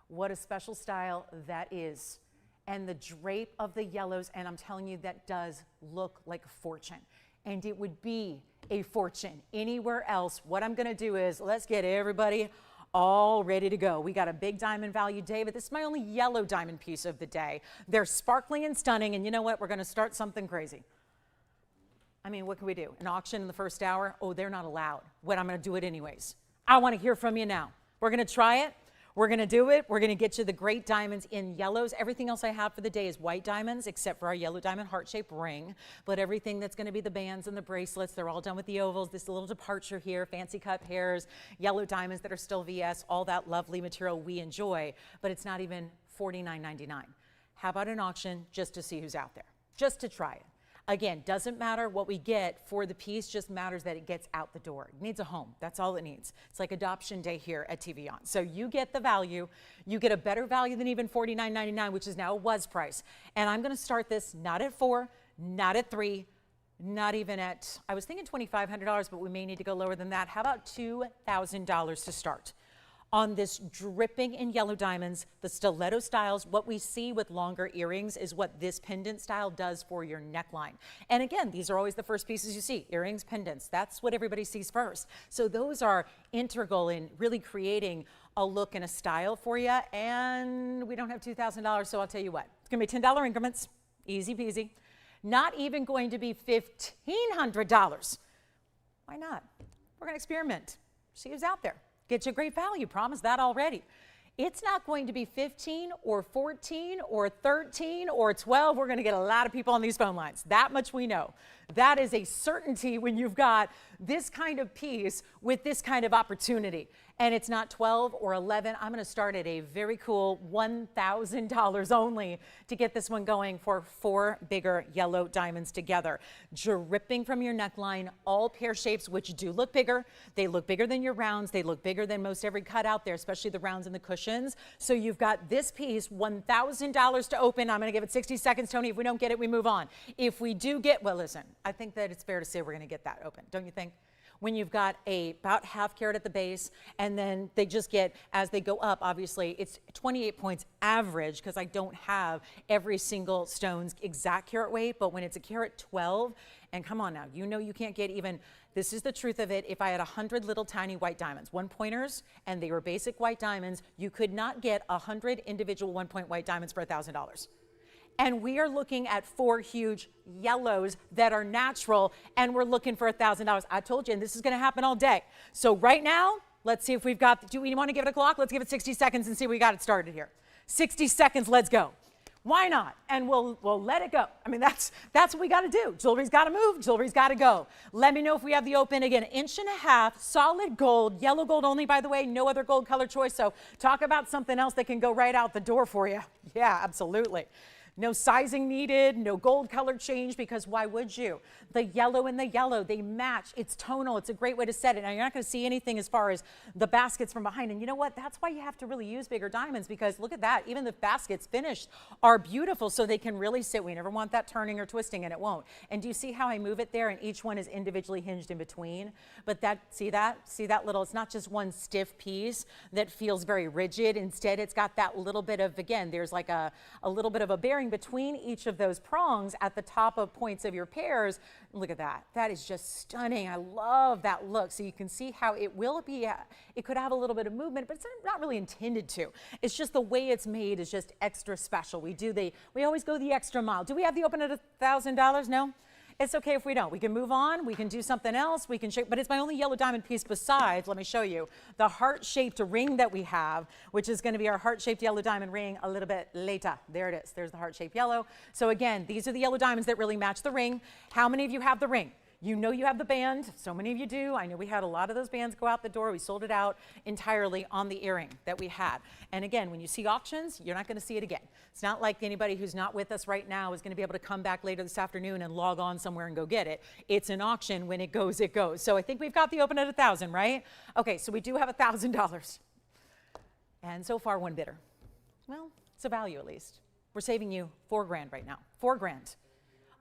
What a special style that is. And the drape of the yellows, and I'm telling you, that does look like a fortune. And it would be a fortune anywhere else. What I'm gonna do is, let's get everybody all ready to go. We got a big diamond value day, but this is my only yellow diamond piece of the day. They're sparkling and stunning, and you know what? We're gonna start something crazy. I mean, what can we do? An auction in the first hour? Oh, they're not allowed. But I'm gonna do it anyways. I wanna hear from you now. We're gonna try it. We're gonna do it. We're gonna get you the great diamonds in yellows. Everything else I have for the day is white diamonds, except for our yellow diamond heart-shaped ring. But everything that's gonna be the bands and the bracelets, they're all done with the ovals. This little departure here, fancy cut pairs, yellow diamonds that are still VS, all that lovely material we enjoy, but it's not even $49.99. How about an auction just to see who's out there, just to try it? Again, doesn't matter what we get for the piece, just matters that it gets out the door. It needs a home. That's all it needs. It's like adoption day here at TVON. So you get the value. You get a better value than even $49.99, which is now a was price. And I'm going to start this not at $4, not at $3, not even at, I was thinking $2,500, but we may need to go lower than that. How about $2,000 to start? On this dripping in yellow diamonds, the stiletto styles, what we see with longer earrings is what this pendant style does for your neckline. And again, these are always the first pieces you see, earrings, pendants. That's what everybody sees first. So those are integral in really creating a look and a style for you. And we don't have $2,000, so I'll tell you what, it's gonna be $10 increments, easy peasy. Not even going to be $1,500. Why not? We're gonna experiment, see who's out there. Get you a great value, promise that already. It's not going to be 15 or 14 or 13 or 12. We're going to get a lot of people on these phone lines. That much we know. That is a certainty when you've got this kind of piece with this kind of opportunity. And it's not 12 or 11. I'm going to start at a very cool $1,000 only to get this one going for 4 bigger yellow diamonds together. Dripping from your neckline, all pear shapes, which do look bigger. They look bigger than your rounds. They look bigger than most every cut out there, especially the rounds and the cushions. So you've got this piece, $1,000 to open. I'm going to give it 60 seconds, Tony. If we don't get it, we move on. If we do get, well, listen, I think that it's fair to say we're going to get that open, don't you think? When you've got about ½ carat at the base, and then they just get, as they go up, obviously, it's 28 points average, because I don't have every single stone's exact carat weight, but when it's a carat 12, and come on now, you know you can't get even, this is the truth of it, if I had 100 little tiny white diamonds, 1 pointers, and they were basic white diamonds, you could not get 100 individual 1 point white diamonds for $1,000. And we are looking at 4 huge yellows that are natural, and we're looking for $1,000. I told you, and this is going to happen all day. So right now, let's see if we've got, do we want to give it a clock? Let's give it 60 seconds and see if we got it started here. 60 seconds, let's go. Why not? And we'll let it go. I mean, that's what we got to do. Jewelry's got to move. Jewelry's got to go. Let me know if we have the open. Again, 1.5 inches, solid gold, yellow gold only, by the way, no other gold color choice. So talk about something else that can go right out the door for you. Yeah, absolutely. No sizing needed, no gold color change, because why would you? The yellow and the yellow, they match. It's tonal. It's a great way to set it. Now, you're not going to see anything as far as the baskets from behind. And you know what? That's why you have to really use bigger diamonds, because look at that. Even the baskets finished are beautiful, so they can really sit. We never want that turning or twisting, and it won't. And do you see how I move it there? And each one is individually hinged in between. But that, see that little, it's not just one stiff piece that feels very rigid. Instead, it's got that little bit of, again, there's like a little bit of a bearing between each of those prongs at the top of points of your pairs. Look at that. That is just stunning. I love that look. So you can see how it will be, it could have a little bit of movement, but it's not really intended to. It's just the way it's made is just extra special. We always go the extra mile. Do we have the open at $1,000? No? It's okay if we don't. We can move on. We can do something else. We can shape, but it's my only yellow diamond piece besides, let me show you, the heart-shaped ring that we have, which is going to be our heart-shaped yellow diamond ring a little bit later. There it is. There's the heart-shaped yellow. So again, these are the yellow diamonds that really match the ring. How many of you have the ring? You know you have the band. So many of you do. I know we had a lot of those bands go out the door. We sold it out entirely on the earring that we had. And again, when you see auctions, you're not going to see it again. It's not like anybody who's not with us right now is going to be able to come back later this afternoon and log on somewhere and go get it. It's an auction. When it goes, it goes. So I think we've got the open at $1,000, right? Okay, so we do have $1,000. And so far, one bidder. Well, it's a value at least. We're saving you $4 grand right now. $4 grand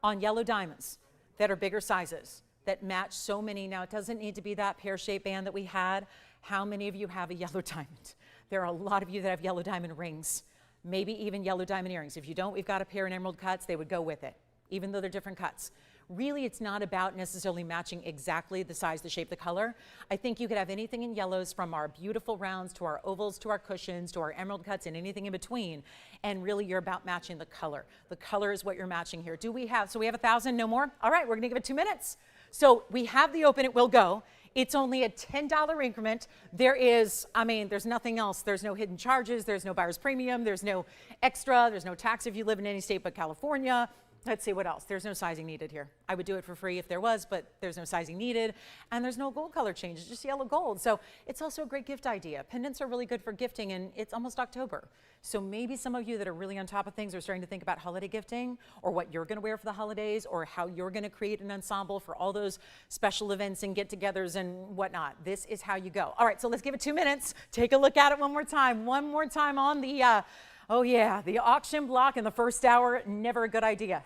on yellow diamonds that are bigger sizes, that match so many. Now, it doesn't need to be that pear-shaped band that we had. How many of you have a yellow diamond? There are a lot of you that have yellow diamond rings, maybe even yellow diamond earrings. If you don't, we've got a pair in emerald cuts. They would go with it, even though they're different cuts. Really, it's not about necessarily matching exactly the size, the shape, the color. I think you could have anything in yellows, from our beautiful rounds to our ovals to our cushions to our emerald cuts and anything in between. And really, you're about matching the color. The color is what you're matching here. So we have 1,000, no more? All right, we're going to give it 2 minutes. So we have the open, it will go. It's only a $10 increment. There's nothing else. There's no hidden charges. There's no buyer's premium. There's no extra. There's no tax if you live in any state but California. Let's see what else. There's no sizing needed here. I would do it for free if there was, but there's no sizing needed. And there's no gold color change, it's just yellow gold. So it's also a great gift idea. Pendants are really good for gifting, and it's almost October. So maybe some of you that are really on top of things are starting to think about holiday gifting, or what you're gonna wear for the holidays, or how you're gonna create an ensemble for all those special events and get-togethers and whatnot. This is how you go. All right, so let's give it 2 minutes. Take a look at it one more time. One more time on the, oh yeah, the auction block in the first hour, never a good idea.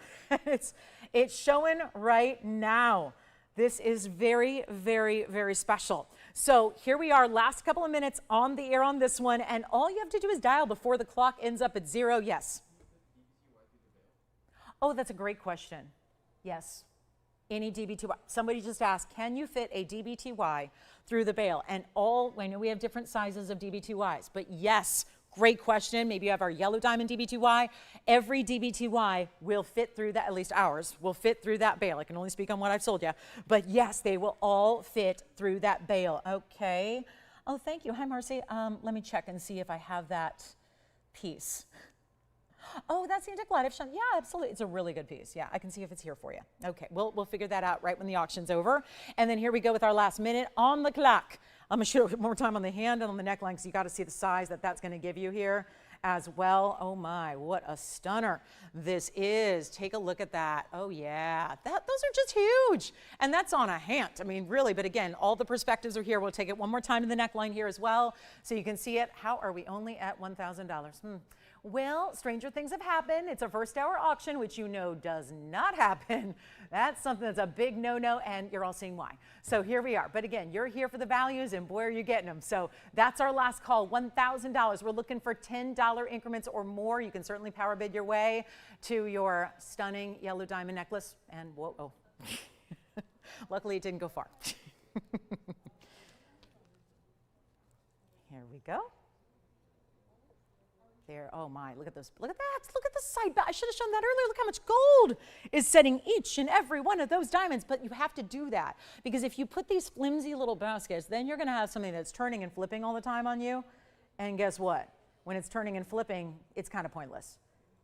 It's showing right now. This is very, very, very special. So here we are, last couple of minutes on the air on this one, and all you have to do is dial before the clock ends up at 0. Yes. Oh, that's a great question. Yes. Any DBTY. Somebody just asked, can you fit a DBTY through the bail? And I know we have different sizes of DBTYs, but yes, great question. Maybe you have our yellow diamond DBTY. Every DBTY will fit through that, at least ours, will fit through that bail. I can only speak on what I've sold you. But yes, they will all fit through that bail. Okay. Oh, thank you. Hi, Marcy. Let me check and see if I have that piece. Oh, that's the Indicolite. Yeah, absolutely. It's a really good piece. Yeah, I can see if it's here for you. Okay, we'll figure that out right when the auction's over. And then here we go with our last minute on the clock. I'm going to show it one more time on the hand and on the neckline, because you got to see the size that's going to give you here as well. Oh my, what a stunner this is. Take a look at that. Oh yeah, those are just huge. And that's on a hand. I mean, really, but again, all the perspectives are here. We'll take it one more time to the neckline here as well, so you can see it. How are we only at $1,000? Well, stranger things have happened. It's a first hour auction, which you know does not happen. That's something that's a big no-no, and you're all seeing why. So here we are. But again, you're here for the values, and boy, are you getting them. So that's our last call, $1,000. We're looking for $10 increments or more. You can certainly power bid your way to your stunning yellow diamond necklace. And whoa, oh. Luckily, it didn't go far. Here we go. There, oh my, look at this. Look at that. Look at the side. I should have shown that earlier. Look how much gold is setting each and every one of those diamonds. But you have to do that, because if you put these flimsy little baskets, then you're going to have something that's turning and flipping all the time on you. And guess what? When it's turning and flipping, it's kind of pointless.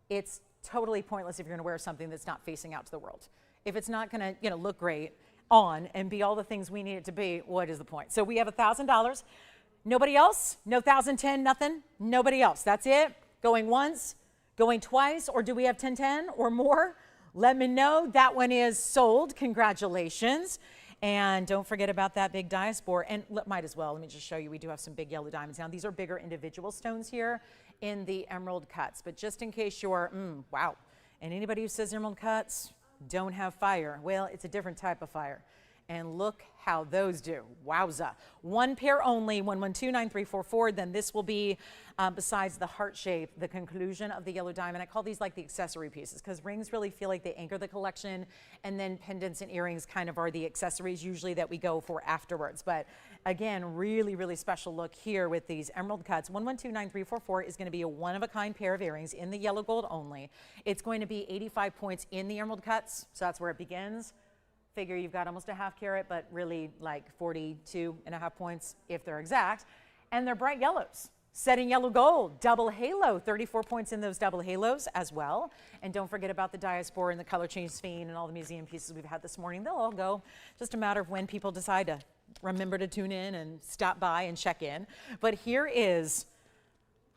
It's totally pointless if you're going to wear something that's not facing out to the world. If it's not going to, look great on and be all the things we need it to be, what is the point? So we have $1,000. Nobody else? No 1,010, nothing? Nobody else. That's it? Going once? Going twice? Or do we have 1010 or more? Let me know. That one is sold. Congratulations. And don't forget about that big diaspore. And might as well, let me just show you, we do have some big yellow diamonds. Now, these are bigger individual stones here in the emerald cuts. But just in case you're, wow. And anybody who says emerald cuts don't have fire, well, it's a different type of fire. And look how those do. Wowza. One pair only, 1129344. Then this will be, besides the heart shape, the conclusion of the yellow diamond. I call these like the accessory pieces, because rings really feel like they anchor the collection, and then pendants and earrings kind of are the accessories usually that we go for afterwards. But again, really, really special look here with these emerald cuts. 1129344 is going to be a one-of-a-kind pair of earrings in the yellow gold only. It's going to be 85 points in the emerald cuts, so that's where it begins. Figure you've got almost a half carat, but really like 42.5 points if they're exact. And they're bright yellows, setting yellow gold, double halo, 34 points in those double halos as well. And don't forget about the diaspore and the color change Sphene and all the museum pieces we've had this morning. They'll all go. Just a matter of when people decide to remember to tune in and stop by and check in. But here is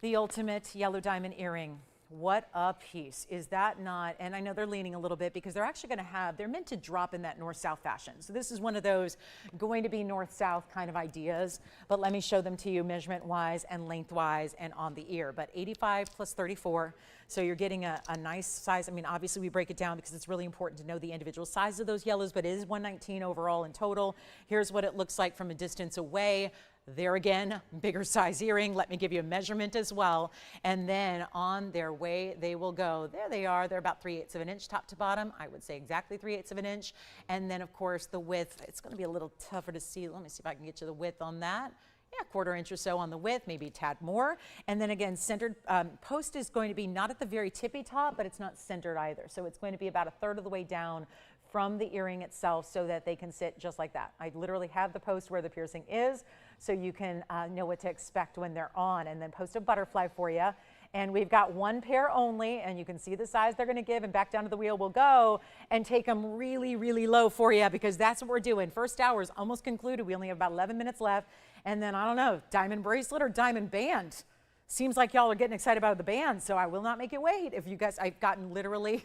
the ultimate yellow diamond earring. What a piece. Is that not? And I know they're leaning a little bit, because they're actually going to they're meant to drop in that north-south fashion. So this is one of those going to be north-south kind of ideas. But let me show them to you measurement-wise and length-wise and on the ear. But 85 plus 34. So you're getting a nice size. I mean, obviously we break it down because it's really important to know the individual size of those yellows, but it is 119 overall in total. Here's what it looks like from a distance away. There again, bigger size earring. Let me give you a measurement as well. And then on their way, they will go. There they are. They're about 3/8 of an inch top to bottom. I would say exactly 3/8 of an inch. And then, of course, the width. It's going to be a little tougher to see. Let me see if I can get you the width on that. Yeah, 1/4 inch or so on the width, maybe a tad more. And then again, centered post is going to be not at the very tippy top, but it's not centered either. So it's going to be about 1/3 of the way down from the earring itself, so that they can sit just like that. I literally have the post where the piercing is, so you can know what to expect when they're on, and then post a butterfly for you. And we've got one pair only, and you can see the size they're going to give, and back down to the wheel we'll go and take them really, really low for you, because that's what we're doing. First hour is almost concluded. We only have about 11 minutes left. And then, I don't know, diamond bracelet or diamond band. Seems like y'all are getting excited about the band, so I will not make it wait. If you guys, I've gotten literally,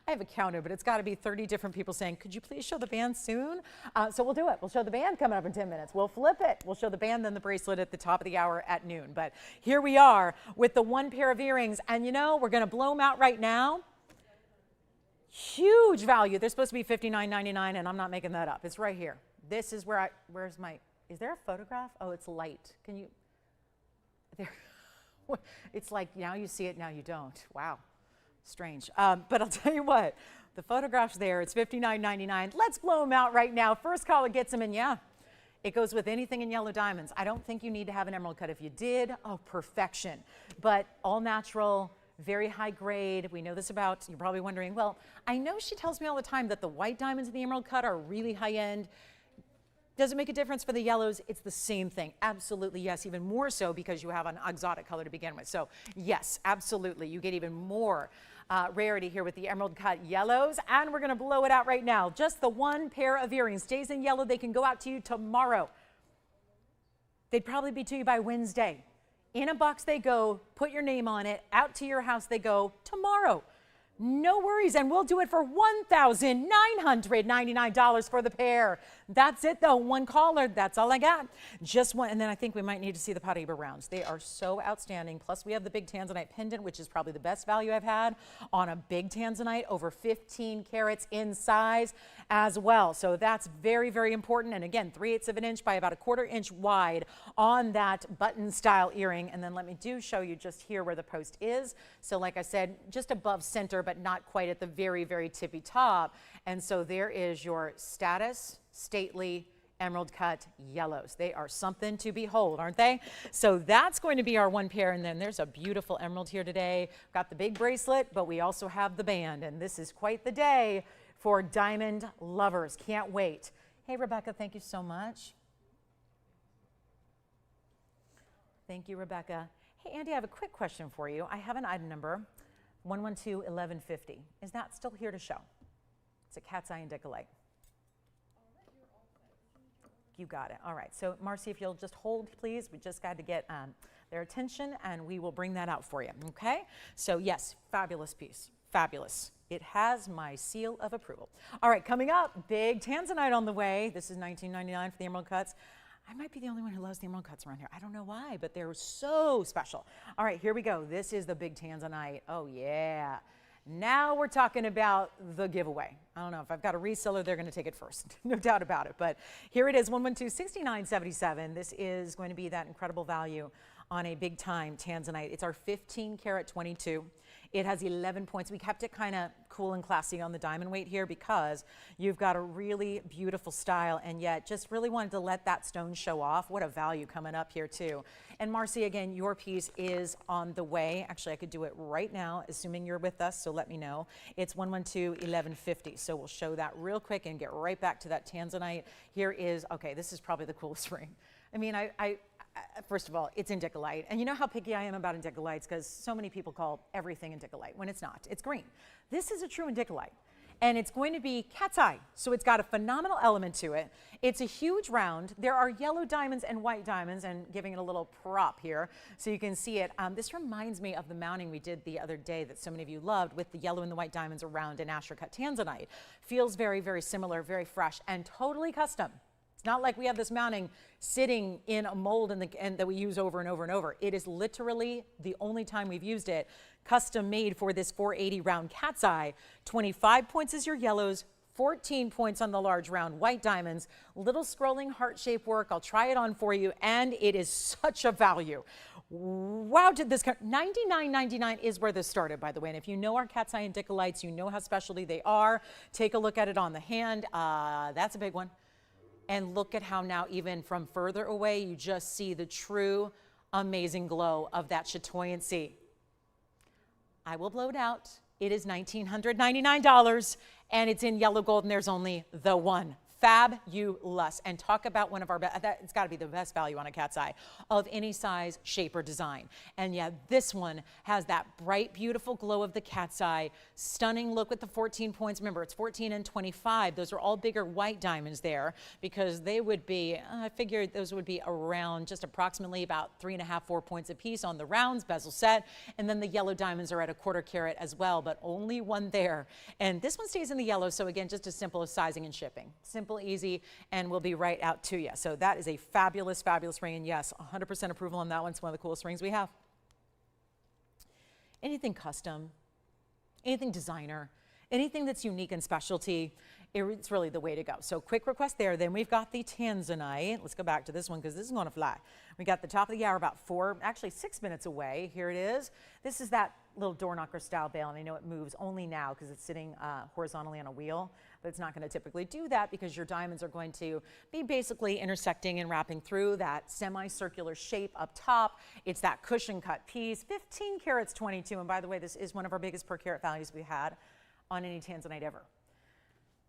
I haven't counted, but it's got to be 30 different people saying, could you please show the band soon? So we'll do it. We'll show the band coming up in 10 minutes. We'll flip it. We'll show the band, then the bracelet at the top of the hour at noon. But here we are with the one pair of earrings. And you know, we're going to blow them out right now. Huge value. They're supposed to be $59.99, and I'm not making that up. It's right here. This is where where's my, is there a photograph? Oh, it's light. Can you, there. It's like now you see it, now you don't. Wow. Strange. But I'll tell you what, the photograph's there. It's $59.99. Let's blow them out right now. First caller gets them, and yeah, it goes with anything in yellow diamonds. I don't think you need to have an emerald cut. If you did, oh, perfection. But all natural, very high grade. We know this about, you're probably wondering, well, I know she tells me all the time that the white diamonds in the emerald cut are really high end. Does it make a difference for the yellows? It's the same thing. Absolutely, yes, even more so because you have an exotic color to begin with. So yes, absolutely, you get even more rarity here with the emerald cut yellows, and we're gonna blow it out right now. Just the one pair of earrings stays in yellow. They can go out to you tomorrow. They'd probably be to you by Wednesday. In a box they go, put your name on it, out to your house they go tomorrow. No worries, and we'll do it for $1,999 for the pair. That's it though, one caller, that's all I got. Just one, and then I think we might need to see the Paraiba rounds. They are so outstanding. Plus we have the big Tanzanite pendant, which is probably the best value I've had on a big Tanzanite, over 15 carats in size as well. So that's very, very important. And again, 3/8 of an inch by about a 1/4 inch wide on that button style earring. And then let me show you just here where the post is. So like I said, just above center, but not quite at the very, very tippy top. And so there is your status, stately, emerald cut yellows. They are something to behold, aren't they? So that's going to be our one pair. And then there's a beautiful emerald here today. Got the big bracelet, but we also have the band. And this is quite the day for diamond lovers. Can't wait. Hey, Rebecca, thank you so much. Thank you, Rebecca. Hey, Andy, I have a quick question for you. I have an item number, 112-1150. Is that still here to show? It's a cat's eye Indicolite. You got it. All right. So, Marcy, if you'll just hold, please. We just got to get their attention, and we will bring that out for you. Okay? So, yes, fabulous piece. Fabulous. It has my seal of approval. All right, coming up, big Tanzanite on the way. This is $19.99 for the emerald cuts. I might be the only one who loves the emerald cuts around here. I don't know why, but they're so special. All right, here we go. This is the big Tanzanite. Oh, yeah. Now we're talking about the giveaway. I don't know, if I've got a reseller, they're going to take it first. No doubt about it. But here it is, 112-6977. This is going to be that incredible value on a big time Tanzanite. It's our 15 karat 22. It has 11 points. We kept it kind of cool and classy on the diamond weight here because you've got a really beautiful style, and yet just really wanted to let that stone show off. What a value coming up here too. And Marcy, again, your piece is on the way. Actually, I could do it right now, assuming you're with us, so let me know. It's 112-1150. So we'll show that real quick and get right back to that Tanzanite. Here is, okay, this is probably the coolest ring. I mean, first of all, it's Indicolite. And you know how picky I am about Indicolites because so many people call everything Indicolite when it's not. It's green. This is a true Indicolite. And it's going to be cat's eye. So it's got a phenomenal element to it. It's a huge round. There are yellow diamonds and white diamonds, and giving it a little prop here so you can see it. This reminds me of the mounting we did the other day that so many of you loved with the yellow and the white diamonds around an Asher cut Tanzanite. Feels very, very similar, very fresh, and totally custom. It's not like we have this mounting sitting in a mold and that we use over and over and over. It is literally the only time we've used it. Custom made for this 480 round cat's eye. 25 points is your yellows, 14 points on the large round white diamonds, little scrolling heart-shaped work. I'll try it on for you, and it is such a value. Wow, did this come? $99.99 is where this started, by the way. And if you know our cat's eye Indicolites, you know how specialty they are. Take a look at it on the hand. That's a big one. And look at how now, even from further away, you just see the true amazing glow of that chatoyancy. I will blow it out. It is $1,999, and it's in yellow gold, and there's only the one. Fabulous. And talk about one of our best, it's got to be the best value on a cat's eye of any size, shape, or design. And yeah, this one has that bright, beautiful glow of the cat's eye. Stunning look with the 14 points. Remember, it's 14 and 25. Those are all bigger white diamonds there because they would be, I figured those would be around just approximately about 3.5, 4 points a piece on the rounds, bezel set. And then the yellow diamonds are at a 1/4 carat as well, but only one there. And this one stays in the yellow. So again, just as simple as sizing and shipping. Simple, easy, and will be right out to you. So that is a fabulous, fabulous ring. And yes, 100% approval on that one. It's one of the coolest rings we have. Anything custom, anything designer, anything that's unique and specialty, it's really the way to go. So quick request there. Then we've got the Tanzanite. Let's go back to this one because this is going to fly. We got the top of the hour about 6 minutes away. Here it is. This is that little door knocker style bail, and I know it moves only now because it's sitting horizontally on a wheel, but it's not going to typically do that because your diamonds are going to be basically intersecting and wrapping through that semicircular shape up top. It's that cushion cut piece, 15 carats 22, and by the way, this is one of our biggest per carat values we've had on any Tanzanite ever.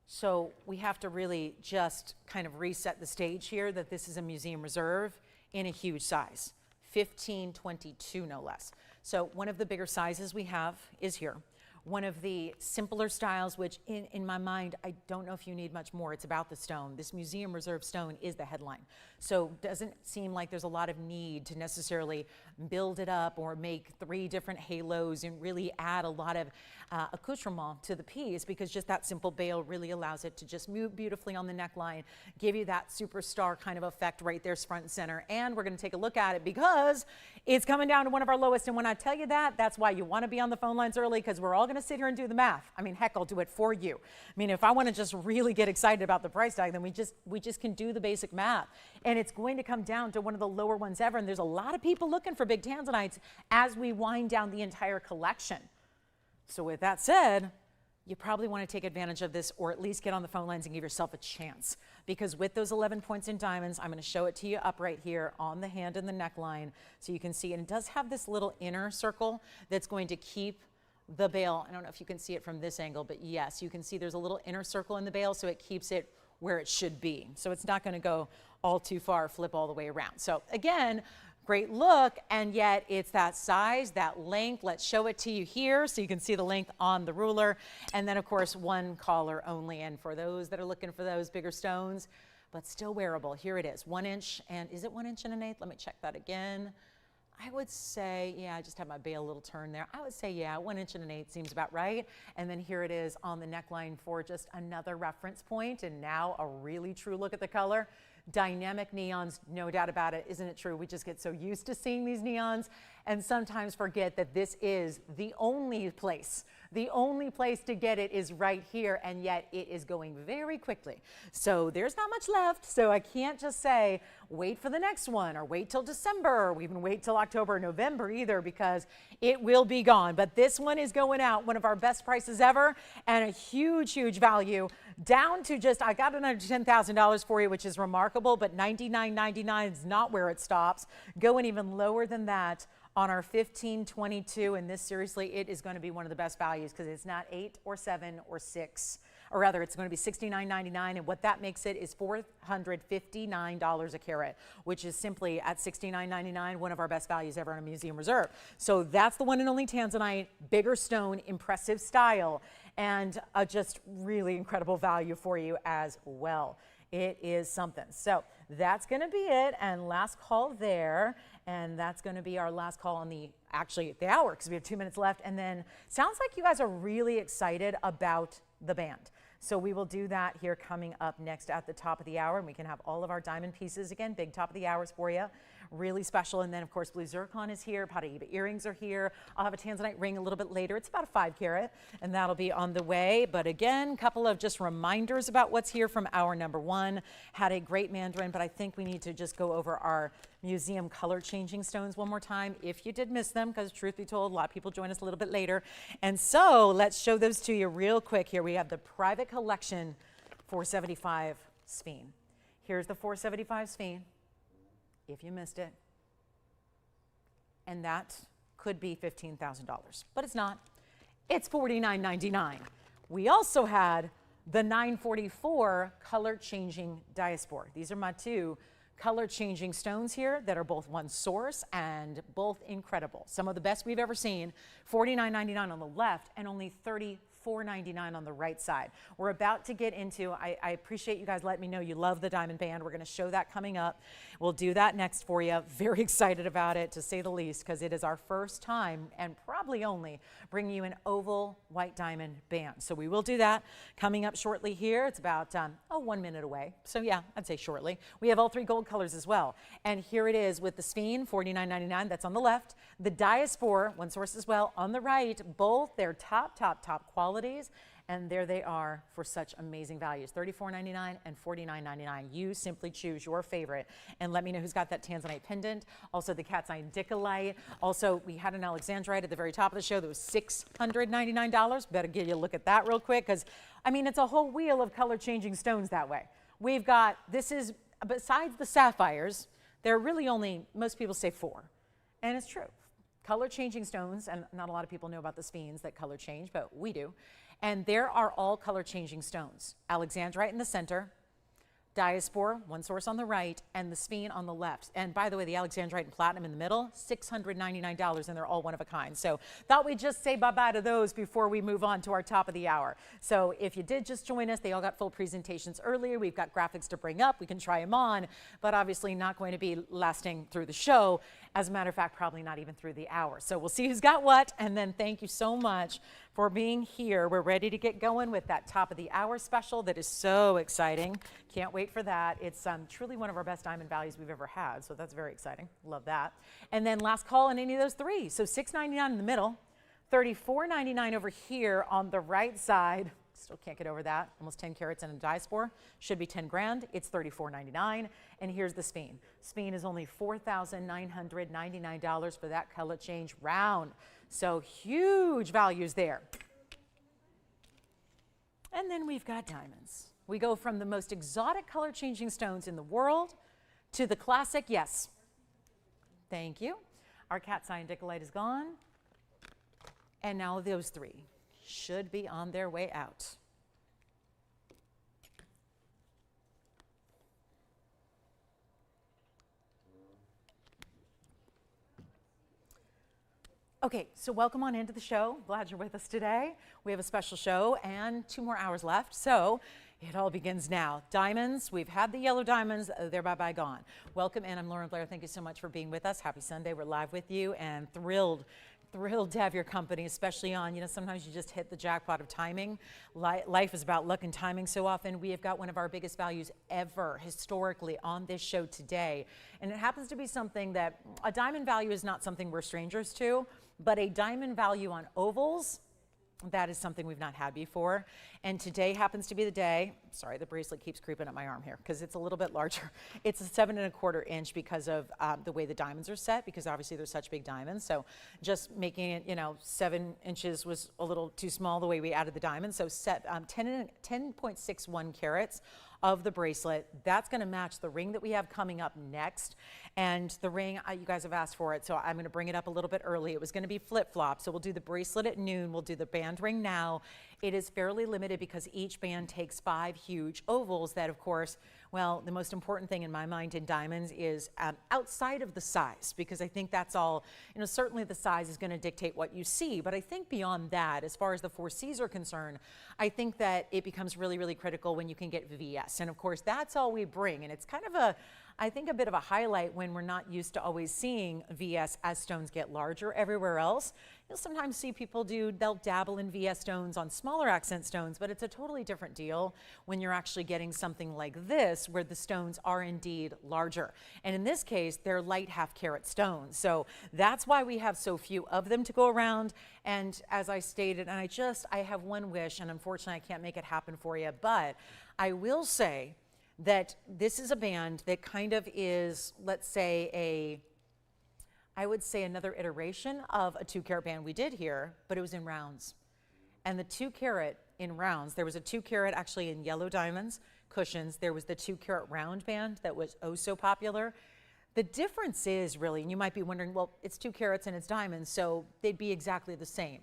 So we have to really just kind of reset the stage here that this is a museum reserve in a huge size, 1522 no less. So one of the bigger sizes we have is here. One of the simpler styles, which in my mind, I don't know if you need much more. It's about the stone. This museum reserve stone is the headline. So doesn't seem like there's a lot of need to necessarily build it up or make 3 different halos and really add a lot of accoutrement to the piece, because just that simple bail really allows it to just move beautifully on the neckline, give you that superstar kind of effect right there front and center. And we're going to take a look at it because it's coming down to one of our lowest. And when I tell you that, that's why you want to be on the phone lines early, because we're all going to sit here and do the math. I mean, heck, I'll do it for you. I mean, if I want to just really get excited about the price tag, then we just can do the basic math. And it's going to come down to one of the lower ones ever. And there's a lot of people looking for big Tanzanites as we wind down the entire collection. So with that said, you probably want to take advantage of this, or at least get on the phone lines and give yourself a chance. Because with those 11 points in diamonds, I'm going to show it to you up right here on the hand and the neckline so you can see. And it does have this little inner circle that's going to keep the bail. I don't know if you can see it from this angle, but yes, you can see there's a little inner circle in the bail, so it keeps it where it should be. So it's not going to go all too far, flip all the way around. So again, great look, and yet it's that size, that length. Let's show it to you here so you can see the length on the ruler. And then of course, one collar only. And for those that are looking for those bigger stones, but still wearable, here it is, 1 inch. And is it 1 inch and 1/8? Let me check that again. I would say, yeah, I just have my bail a little turn there. I would say, yeah, 1 inch and 1/8 seems about right. And then here it is on the neckline for just another reference point. And now a really true look at the color. Dynamic neons, no doubt about it. Isn't it true? We just get so used to seeing these neons and sometimes forget that this is the only place to get it is right here, and yet it is going very quickly. So there's not much left. So I can't just say, wait for the next one, or wait till December, or even wait till October or November either, because it will be gone. But this one is going out, one of our best prices ever, and a huge, huge value, down to just, I got another $10,000 for you, which is remarkable, but $99.99 is not where it stops. Going even lower than that on our 1522, and this, seriously, it is going to be one of the best values because it's not 8 or 7 or 6, or rather it's going to be $69.99, and what that makes it is $459 a carat, which is simply at $69.99 one of our best values ever in a museum reserve. So that's the one and only Tanzanite, bigger stone, impressive style, and a just really incredible value for you as well. It is something. So that's going to be it, and last call there, and that's going to be our last call on the hour, because we have 2 minutes left. And then sounds like you guys are really excited about the band. So we will do that here coming up next at the top of the hour, and we can have all of our diamond pieces again, big top of the hours for you. Really special. And then of course blue zircon is here, Paraíba earrings are here. I'll have a Tanzanite ring a little bit later. It's about a 5 carat, and that'll be on the way. But again, a couple of just reminders about what's here from hour number 1. Had a great Mandarin, but I think we need to just go over our museum color changing stones one more time if you did miss them, because truth be told, a lot of people join us a little bit later. And so let's show those to you real quick. Here we have the private collection 475 Sphene. Here's the 475 Sphene, if you missed it, and that could be $15,000, but it's not. It's $49.99. We also had the 944 color changing diaspore. These are my two color changing stones here that are both one source and both incredible. Some of the best we've ever seen. $49.99 on the left and only $34.99 on the right side. We're about to get into, I appreciate you guys letting me know you love the diamond band. We're going to show that coming up. We'll do that next for you. Very excited about it, to say the least, because it is our first time and probably only bringing you an oval white diamond band. So we will do that coming up shortly here. It's about 1 minute away. So yeah, I'd say shortly. We have all three gold colors as well. And here it is with the Sphene, $49.99. That's on the left. The diaspore, one source as well, on the right. Both their top qualities. And there they are for such amazing values, $34.99 and $49.99. You simply choose your favorite and let me know who's got that Tanzanite pendant. Also the cat's eye Indicolite. Also, we had an Alexandrite at the very top of the show that was $699. Better give you a look at that real quick, because I mean, it's a whole wheel of color changing stones that way. We've got, this is, besides the sapphires, there are really only, most people say 4. And it's true. Color changing stones, and not a lot of people know about the Sphenes that color change, but we do. And there are all color changing stones. Alexandrite in the center, diaspore, one source on the right, and the Sphene on the left. And by the way, the Alexandrite and platinum in the middle, $699, and they're all one of a kind. So thought we'd just say bye-bye to those before we move on to our top of the hour. So if you did just join us, they all got full presentations earlier. We've got graphics to bring up. We can try them on, but obviously not going to be lasting through the show. As a matter of fact, probably not even through the hour. So we'll see who's got what, and then thank you so much for being here. We're ready to get going with that top of the hour special that is so exciting. Can't wait for that. It's truly one of our best diamond values we've ever had, so that's very exciting. Love that. And then last call on any of those three. So $6.99 in the middle, $34.99 over here on the right side. Still can't get over that. Almost 10 carats in a diaspore. Should be 10 grand. It's $34.99. And here's the Sphene. Sphene is only $4,999 for that color change round. So huge values there. And then we've got diamonds. We go from the most exotic color changing stones in the world to the classic, yes. Thank you. Our cat's eye Indicolite is gone. And now those three should be on their way out. Okay, so welcome on into the show. Glad you're with us today. We have a special show and 2 more hours left, so it all begins now. Diamonds, we've had the yellow diamonds, they're bye-bye gone. Welcome in, I'm Lauren Blair. Thank you so much for being with us. Happy Sunday, we're live with you and thrilled to have your company, especially on, sometimes you just hit the jackpot of timing. Life is about luck and timing so often. We have got one of our biggest values ever historically on this show today. And it happens to be something that, a diamond value is not something we're strangers to, but a diamond value on ovals, that is something we've not had before. And today happens to be the day. Sorry, the bracelet keeps creeping up my arm here because it's a little bit larger. It's a 7 1/4 inch because of the way the diamonds are set, because obviously they're such big diamonds. So just making it, 7 inches was a little too small the way we added the diamonds. So set 10.61 carats of the bracelet. That's going to match the ring that we have coming up next. And the ring, you guys have asked for it, so I'm going to bring it up a little bit early. It was going to be flip-flop, so we'll do the bracelet at noon. We'll do the band ring now. It is fairly limited because each band takes 5 huge ovals that, of course, well, the most important thing in my mind in diamonds is outside of the size, because I think that's all, certainly the size is going to dictate what you see. But I think beyond that, as far as the 4 C's are concerned, I think that it becomes really, really critical when you can get VS. And of course, that's all we bring. And it's kind of I think a bit of a highlight when we're not used to always seeing VS as stones get larger everywhere else. You'll sometimes see people they'll dabble in VS stones on smaller accent stones, but it's a totally different deal when you're actually getting something like this, where the stones are indeed larger. And in this case, they're light half-carat stones. So that's why we have so few of them to go around. And as I stated, and I have one wish, and unfortunately I can't make it happen for you, but I will say that this is a band that kind of is, let's say, I would say another iteration of a 2-carat band we did here, but it was in rounds. And the 2-carat in rounds, there was a 2-carat actually in yellow diamonds, cushions. There was the 2-carat round band that was oh so popular. The difference is really, and you might be wondering, well, it's 2 carats and it's diamonds, so they'd be exactly the same.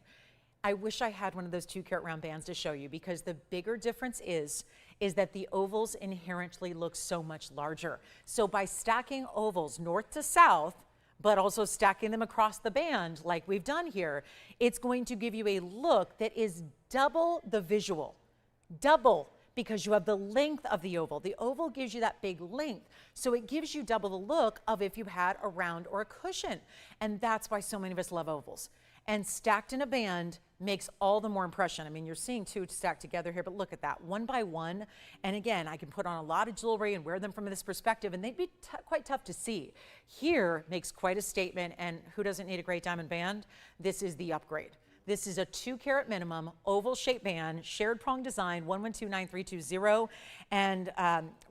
I wish I had one of those 2-carat round bands to show you, because the bigger difference is that the ovals inherently look so much larger. So by stacking ovals north to south, but also stacking them across the band like we've done here, it's going to give you a look that is double the visual. Double, because you have the length of the oval. The oval gives you that big length, so it gives you double the look of if you had a round or a cushion. And that's why so many of us love ovals. And stacked in a band makes all the more impression. I mean, you're seeing 2 stacked together here, but look at that, 1 by 1. And again, I can put on a lot of jewelry and wear them from this perspective, and they'd be quite tough to see. Here makes quite a statement, and who doesn't need a great diamond band? This is the upgrade. This is a 2-carat minimum oval shaped band, shared prong design, 11293220, and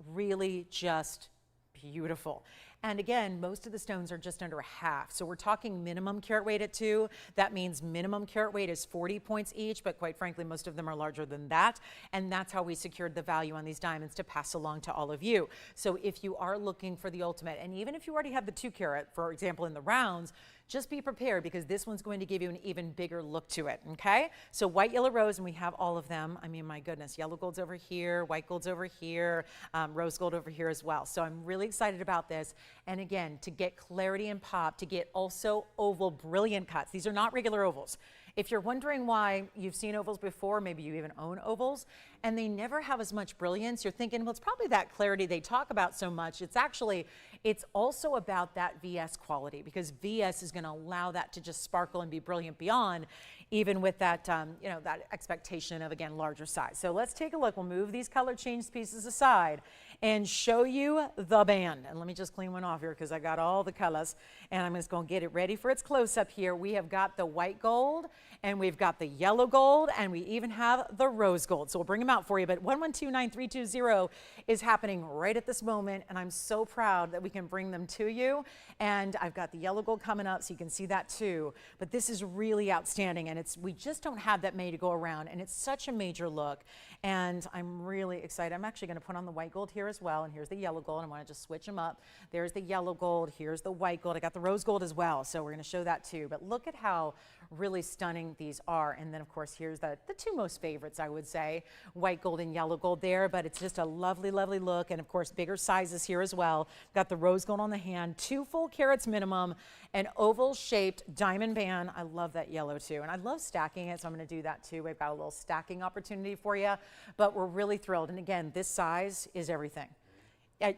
really just beautiful. And again, most of the stones are just under a half. So we're talking minimum carat weight at 2. That means minimum carat weight is 40 points each, but quite frankly, most of them are larger than that. And that's how we secured the value on these diamonds to pass along to all of you. So if you are looking for the ultimate, and even if you already have the 2-carat, for example, in the rounds, just be prepared, because this one's going to give you an even bigger look to it, okay? So white, yellow, rose, and we have all of them. I mean, my goodness, yellow gold's over here, white gold's over here, rose gold over here as well. So I'm really excited about this. And again, to get clarity and pop, to get also oval brilliant cuts. These are not regular ovals. If you're wondering why you've seen ovals before, maybe you even own ovals, and they never have as much brilliance, you're thinking, well, it's probably that clarity they talk about so much. It's also about that VS quality, because VS is going to allow that to just sparkle and be brilliant beyond, even with that, that expectation of, again, larger size. So let's take a look. We'll move these color change pieces aside and show you the band. And let me just clean one off here, because I got all the colors, and I'm just going to get it ready for its close-up here. We have got the white gold, and we've got the yellow gold, and we even have the rose gold. So we'll bring them out for you, but 11293220 is happening right at this moment, and I'm so proud that we can bring them to you. And I've got the yellow gold coming up, so you can see that too. But this is really outstanding, and we just don't have that many to go around, and it's such a major look, and I'm really excited. I'm actually going to put on the white gold here as well, and here's the yellow gold. I want to just switch them up. There's the yellow gold, here's the white gold. I got the rose gold as well, so we're going to show that too. But look at how really stunning these are. And then of course here's the 2 most favorites, I would say, white gold and yellow gold there, but it's just a lovely, lovely look. And of course bigger sizes here as well. Got the rose gold on the hand, 2 full carats minimum, an oval shaped diamond band. I love that yellow too, and I love stacking it, so I'm going to do that too. We've got a little stacking opportunity for you, but we're really thrilled. And again, this size is everything. I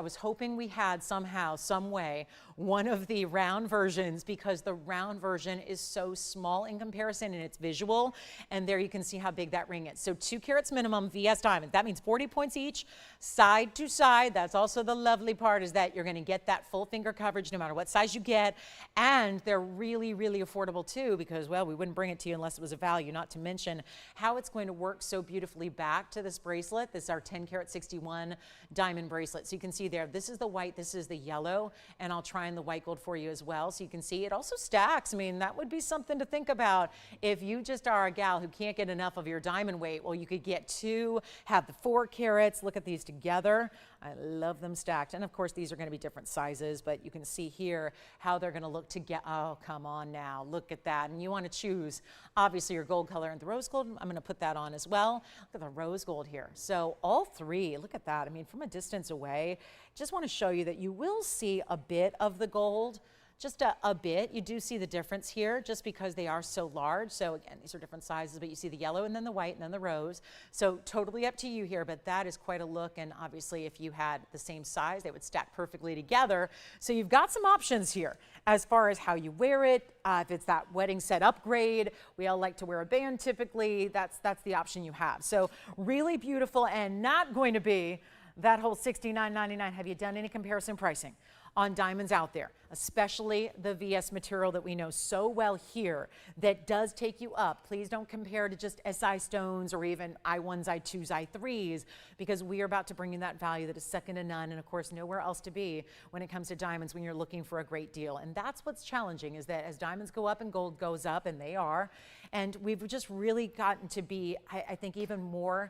was hoping we had somehow, some way, one of the round versions, because the round version is so small in comparison and it's visual. And there you can see how big that ring is. So 2 carats minimum VS diamond. That means 40 points each, side to side. That's also the lovely part, is that you're going to get that full finger coverage no matter what size you get. And they're really, really affordable too, because, well, we wouldn't bring it to you unless it was a value, not to mention how it's going to work so beautifully back to this bracelet. This is our 10 karat 61 diamond bracelet. So you can see there, this is the white, this is the yellow, and I'll try in the white gold for you as well. So you can see it also stacks. I mean, that would be something to think about if you just are a gal who can't get enough of your diamond weight. Well, you could get 2, have the 4 carats. Look at these together. I love them stacked. And of course, these are going to be different sizes, but you can see here how they're going to look together. Oh, come on now. Look at that. And you want to choose, obviously, your gold color and the rose gold. I'm going to put that on as well. Look at the rose gold here. So all 3, look at that. I mean, from a distance away, just want to show you that you will see a bit of the gold. Just a bit. You do see the difference here just because they are so large. So again, these are different sizes, but you see the yellow and then the white and then the rose. So totally up to you here, but that is quite a look. And obviously if you had the same size, they would stack perfectly together. So you've got some options here as far as how you wear it. If it's that wedding set upgrade, we all like to wear a band typically. That's the option you have. So really beautiful, and not going to be that whole $69.99. Have you done any comparison pricing on diamonds out there, especially the VS material that we know so well here that does take you up? Please don't compare to just SI stones or even I1s, I2s, I3s, because we are about to bring in that value that is second to none, and of course nowhere else to be when it comes to diamonds when you're looking for a great deal. And that's what's challenging, is that as diamonds go up and gold goes up, and they are, and we've just really gotten to be, I think, even more,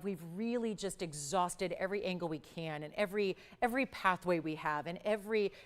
we've really just exhausted every angle we can, and every pathway we have, and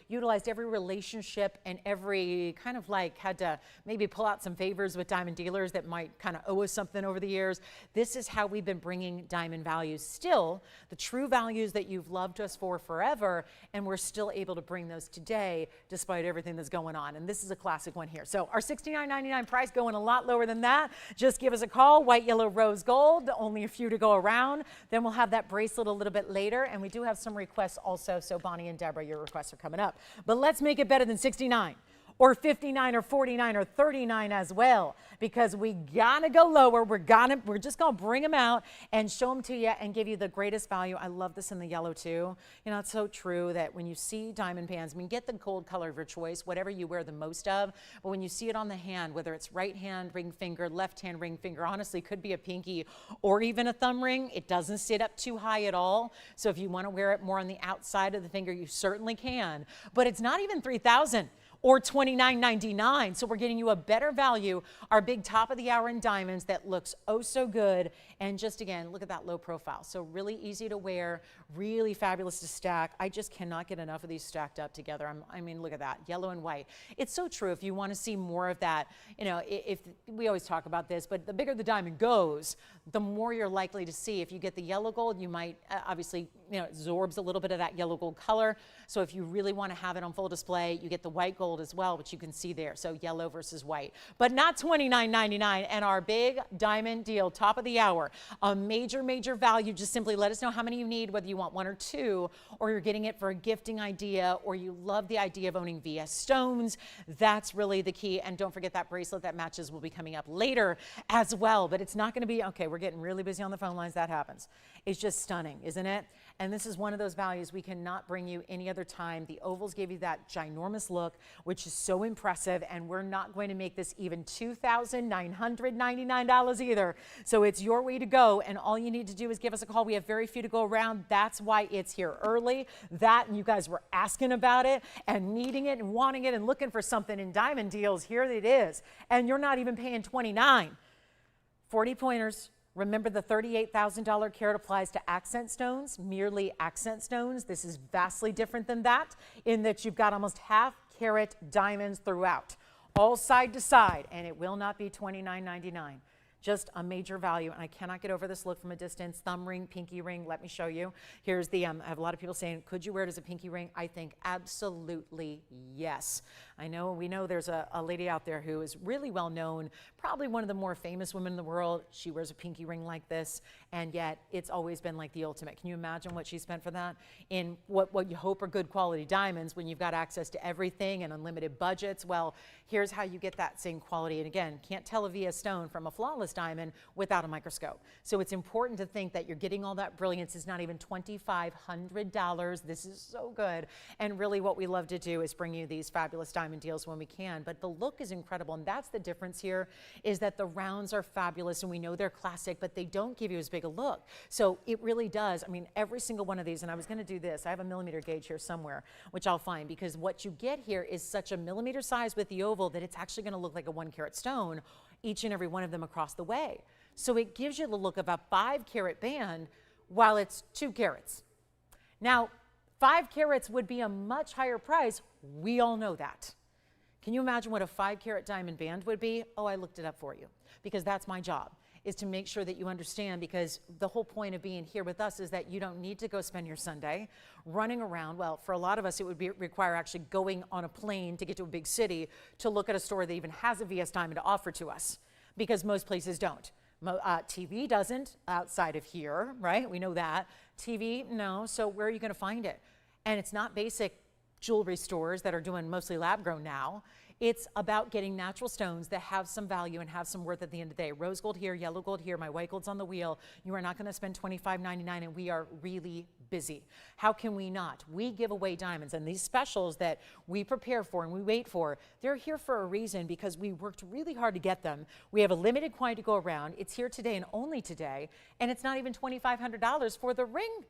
utilized every relationship and every kind of like had to maybe pull out some favors with diamond dealers that might kind of owe us something over the years. This is how we've been bringing diamond values, still the true values that you've loved us for forever, and we're still able to bring those today despite everything that's going on. And this is a classic one here. So our $69.99 price going a lot lower than that. Just give us a call. White, yellow, rose gold, only a few to go around. Then we'll have that bracelet a little bit later, and we do have some requests also. So Bonnie and Deborah, your requests are coming up. But let's make it better than 69 or 59 or 49 or 39 as well, because we gotta go lower. We're just gonna bring them out and show them to you and give you the greatest value. I love this in the yellow too. You know, it's so true that when you see diamond bands, I mean, get the gold color of your choice, whatever you wear the most of, but when you see it on the hand, whether it's right hand ring finger, left hand ring finger, honestly could be a pinky or even a thumb ring, it doesn't sit up too high at all. So if you wanna wear it more on the outside of the finger, you certainly can, but it's not even 3,000. Or $29.99. So we're getting you a better value. Our big top of the hour in diamonds that looks oh so good. And just again, look at that low profile. So really easy to wear, really fabulous to stack. I just cannot get enough of these stacked up together. I mean, look at that, yellow and white. It's so true. If you want to see more of that, you know, if we always talk about this, but the bigger the diamond goes, the more you're likely to see. If you get the yellow gold, you might obviously, you know, it absorbs a little bit of that yellow gold color. So if you really want to have it on full display, you get the white gold as well, which you can see there. So yellow versus white, but not $29.99. And our big diamond deal, top of the hour, a major value. Just simply let us know how many you need, whether you want one or two, or you're getting it for a gifting idea, or you love the idea of owning VS stones. That's really the key. And don't forget that bracelet that matches will be coming up later as well. But it's not going to be, okay, we're getting really busy on the phone lines. That happens. It's just stunning, isn't it? And this is one of those values we cannot bring you any other time. The ovals give you that ginormous look, which is so impressive, and we're not going to make this even $2,999 either. So it's your way to go, and all you need to do is give us a call. We have very few to go around. That's why it's here early. That, and you guys were asking about it and needing it and wanting it and looking for something in diamond deals. Here it is, and you're not even paying $29. 40 pointers. Remember, the $38,000 carat applies to accent stones, merely accent stones. This is vastly different than that, in that you've got almost half carat diamonds throughout, all side to side, and it will not be $29.99. Just a major value, and I cannot get over this look from a distance. Thumb ring, pinky ring, let me show you. Here's the, I have a lot of people saying, could you wear it as a pinky ring? I think absolutely yes. I know, we know there's a lady out there who is really well known, probably one of the more famous women in the world. She wears a pinky ring like this, and yet it's always been like the ultimate. Can you imagine what she spent for that? In what you hope are good quality diamonds when you've got access to everything and unlimited budgets. Well, here's how you get that same quality. And again, can't tell a VS stone from a flawless diamond without a microscope. So it's important to think that you're getting all that brilliance. Is not even $2,500. This is so good. And really what we love to do is bring you these fabulous diamond deals when we can. But the look is incredible, and that's the difference here, is that the rounds are fabulous, and we know they're classic, but they don't give you as big a look. So it really does. I mean, every single one of these, and I was going to do this. I have a millimeter gauge here somewhere, which I'll find, because what you get here is such a millimeter size with the oval that it's actually going to look like a 1 carat stone, each and every one of them across the way. So it gives you the look of a 5 carat band while it's 2 carats. Now, 5 carats would be a much higher price. We all know that. Can you imagine what a 5 carat diamond band would be? Oh, I looked it up for you, because that's my job, is to make sure that you understand, because the whole point of being here with us is that you don't need to go spend your Sunday running around. Well, for a lot of us, it would require actually going on a plane to get to a big city to look at a store that even has a VS diamond to offer to us, because most places don't. TV doesn't outside of here, right? We know that. TV, no. So where are you going to find it? And it's not basic jewelry stores that are doing mostly lab grown now. It's about getting natural stones that have some value and have some worth at the end of the day. Rose gold here, yellow gold here, my white gold's on the wheel. You are not going to spend $25.99, and we are really busy. How can we not? We give away diamonds, and these specials that we prepare for and we wait for, they're here for a reason, because we worked really hard to get them. We have a limited quantity to go around. It's here today and only today, and it's not even $2,500 for the ring.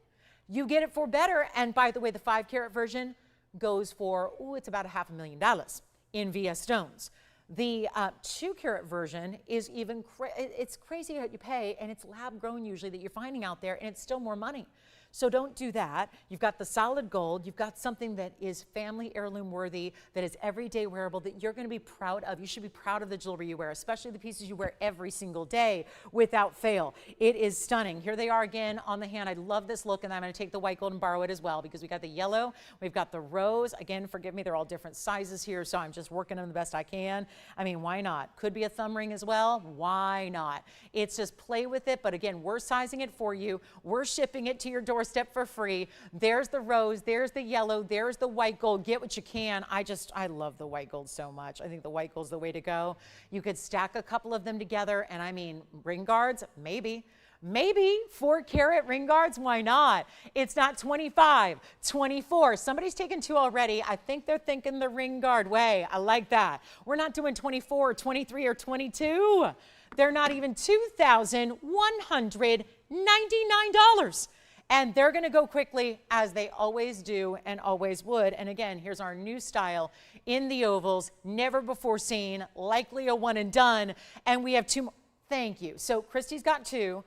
You get it for better, and by the way, the 5 carat version goes for, it's about $500,000 in VS stones. The 2 carat version is even, it's crazy what you pay, and it's lab grown usually that you're finding out there, and it's still more money. So don't do that. You've got the solid gold. You've got something that is family heirloom worthy, that is everyday wearable, that you're going to be proud of. You should be proud of the jewelry you wear, especially the pieces you wear every single day without fail. It is stunning. Here they are again on the hand. I love this look, and I'm going to take the white gold and borrow it as well, because we got the yellow, we've got the rose. Again, forgive me, they're all different sizes here, so I'm just working them the best I can. I mean, why not? Could be a thumb ring as well. Why not? It's just play with it, but again, we're sizing it for you. We're shipping it to your doorstep for free. There's the rose, there's the yellow, there's the white gold. Get what you can. I love the white gold so much. I think the white gold's the way to go. You could stack a couple of them together, and I mean, ring guards, maybe 4-carat ring guards, why not? It's not 25, 24. Somebody's taken 2 already. I think they're thinking the ring guard way. I like that. We're not doing 24, 23, or 22. They're not even $2,199. And they're going to go quickly, as they always do and always would. And again, here's our new style in the ovals, never before seen, likely a one and done. And we have 2 more. Thank you. So Christy's got 2,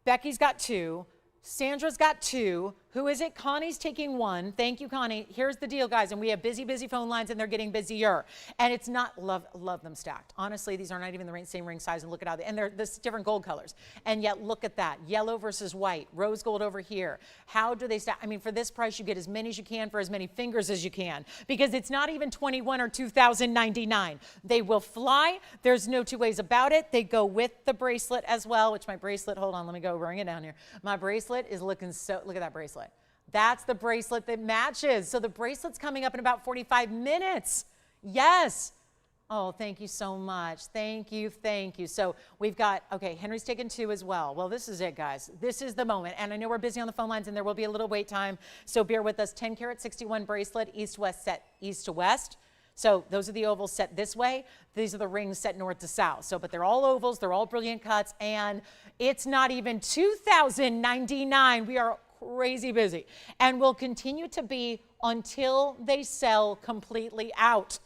Becky's got 2, Sandra's got 2. Who is it? Connie's taking 1. Thank you, Connie. Here's the deal, guys, and we have busy phone lines, and they're getting busier. And it's not, love them stacked. Honestly, these are not even the same ring size, and look at how and they're this different gold colors. And yet, look at that, yellow versus white, rose gold over here. How do they stack? I mean, for this price, you get as many as you can for as many fingers as you can, because it's not even 21 or 2,099. They will fly. There's no 2 ways about it. They go with the bracelet as well, which my bracelet, hold on, let me go bring it down here. My bracelet is looking so, look at that bracelet. That's the bracelet that matches. So the bracelet's coming up in about 45 minutes. Yes. Oh, thank you so much. Thank you. Thank you. So we've got, okay, Henry's taken 2 as well. Well, this is it, guys. This is the moment. And I know we're busy on the phone lines, and there will be a little wait time. So bear with us. 10-carat 61 bracelet, east-west set, east to west. So those are the ovals set this way. These are the rings set north to south. So, but they're all ovals. They're all brilliant cuts. And it's not even $2,099. We are crazy busy, and will continue to be until they sell completely out.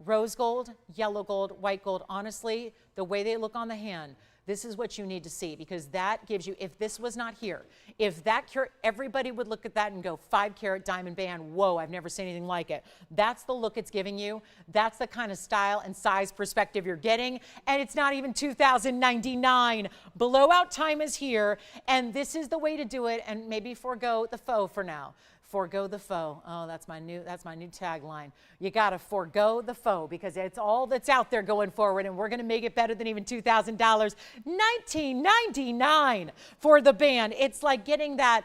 Rose gold, yellow gold, white gold. Honestly, the way they look on the hand, this is what you need to see, because that gives you, if this was not here, if that carat, everybody would look at that and go, 5-carat diamond band, whoa, I've never seen anything like it. That's the look it's giving you. That's the kind of style and size perspective you're getting. And it's not even $2,099. Blowout time is here, and this is the way to do it, and maybe forego the faux for now. Forgo the foe. Oh, that's my new tagline. You got to forgo the foe, because it's all that's out there going forward, and we're going to make it better than even $2,000. $19.99 for the band. It's like getting that,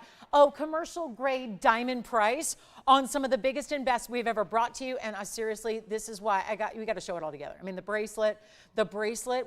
commercial grade diamond price on some of the biggest and best we've ever brought to you. And seriously, this is why we got to show it all together. I mean, the bracelet,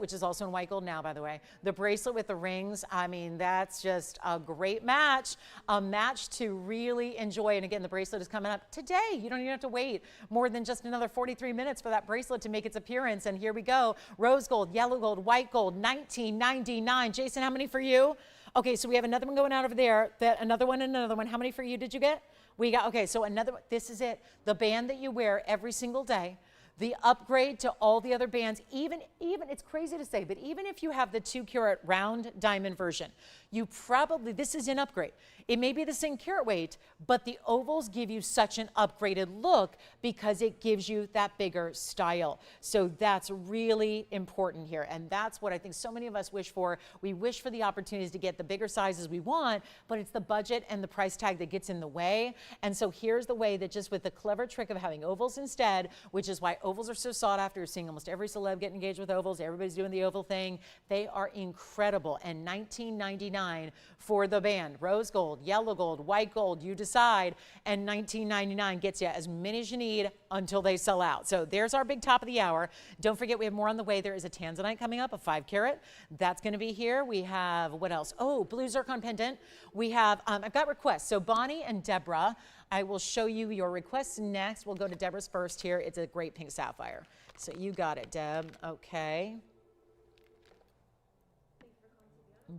which is also in white gold now, by the way, the bracelet with the rings, I mean, that's just a great match, a match to really enjoy. And again, the bracelet is coming up today. You don't even have to wait more than just another 43 minutes for that bracelet to make its appearance. And here we go. Rose gold, yellow gold, white gold, $19.99. Jason, how many for you? Okay, so we have another one going out over there, another one and another one. How many for you did you get? We got, okay, so another, this is it. The band that you wear every single day, the upgrade to all the other bands, even it's crazy to say, but even if you have the 2-carat round diamond version, you probably, this is an upgrade. It may be the same carat weight, but the ovals give you such an upgraded look because it gives you that bigger style. So that's really important here. And that's what I think so many of us wish for. We wish for the opportunities to get the bigger sizes we want, but it's the budget and the price tag that gets in the way. And so here's the way that, just with the clever trick of having ovals instead, which is why ovals are so sought after. You're seeing almost every celeb get engaged with ovals. Everybody's doing the oval thing. They are incredible. And $19.99 for the band. Rose gold, yellow gold, white gold, you decide. And $19.99 gets you as many as you need until they sell out. So there's our big top of the hour. Don't forget, we have more on the way. There is a Tanzanite coming up, a 5-carat. That's going to be here. We have, what else? Oh, blue zircon pendant. We have, I've got requests. So Bonnie and Deborah, I will show you your requests next. We'll go to Deborah's first here. It's a great pink sapphire. So you got it, Deb. Okay.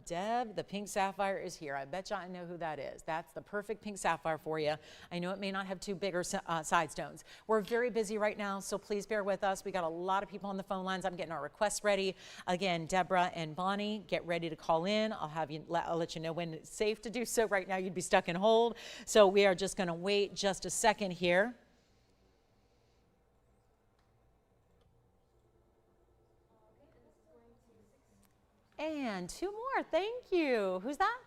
Deb, the pink sapphire is here. I bet you I know who that is. That's the perfect pink sapphire for you. I know it may not have two bigger side stones. We're very busy right now, so please bear with us. We got a lot of people on the phone lines. I'm getting our requests ready. Again, Deborah and Bonnie, get ready to call in. I'll let you know when it's safe to do so. Right now, you'd be stuck in hold. So we are just going to wait just a second here. And two more, thank you. Who's that?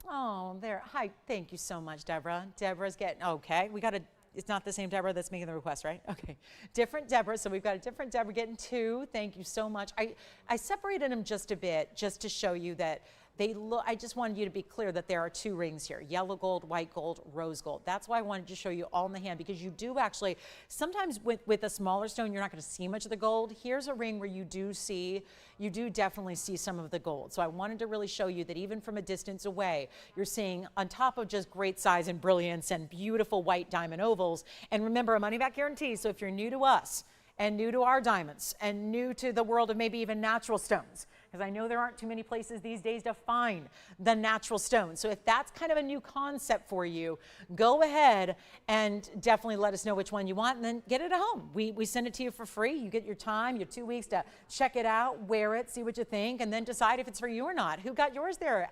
Oh, there. Hi, thank you so much, Deborah. Deborah's getting, okay, we got a, it's not the same Deborah that's making the request, right? Okay, different Deborah. So we've got a different Deborah getting two. Thank you so much. I separated them just a bit just to show you that they look, I just wanted you to be clear that there are two rings here, yellow gold, white gold, rose gold. That's why I wanted to show you all in the hand, because you do actually, sometimes with a smaller stone, you're not going to see much of the gold. Here's a ring where you do definitely see some of the gold. So I wanted to really show you that even from a distance away, you're seeing on top of just great size and brilliance and beautiful white diamond ovals. And remember, a money back guarantee. So if you're new to us and new to our diamonds and new to the world of maybe even natural stones, because I know there aren't too many places these days to find the natural stone. So if that's kind of a new concept for you, go ahead and definitely let us know which one you want and then get it at home. We send it to you for free. You get your time, your 2 weeks to check it out, wear it, see what you think, and then decide if it's for you or not. Who got yours there,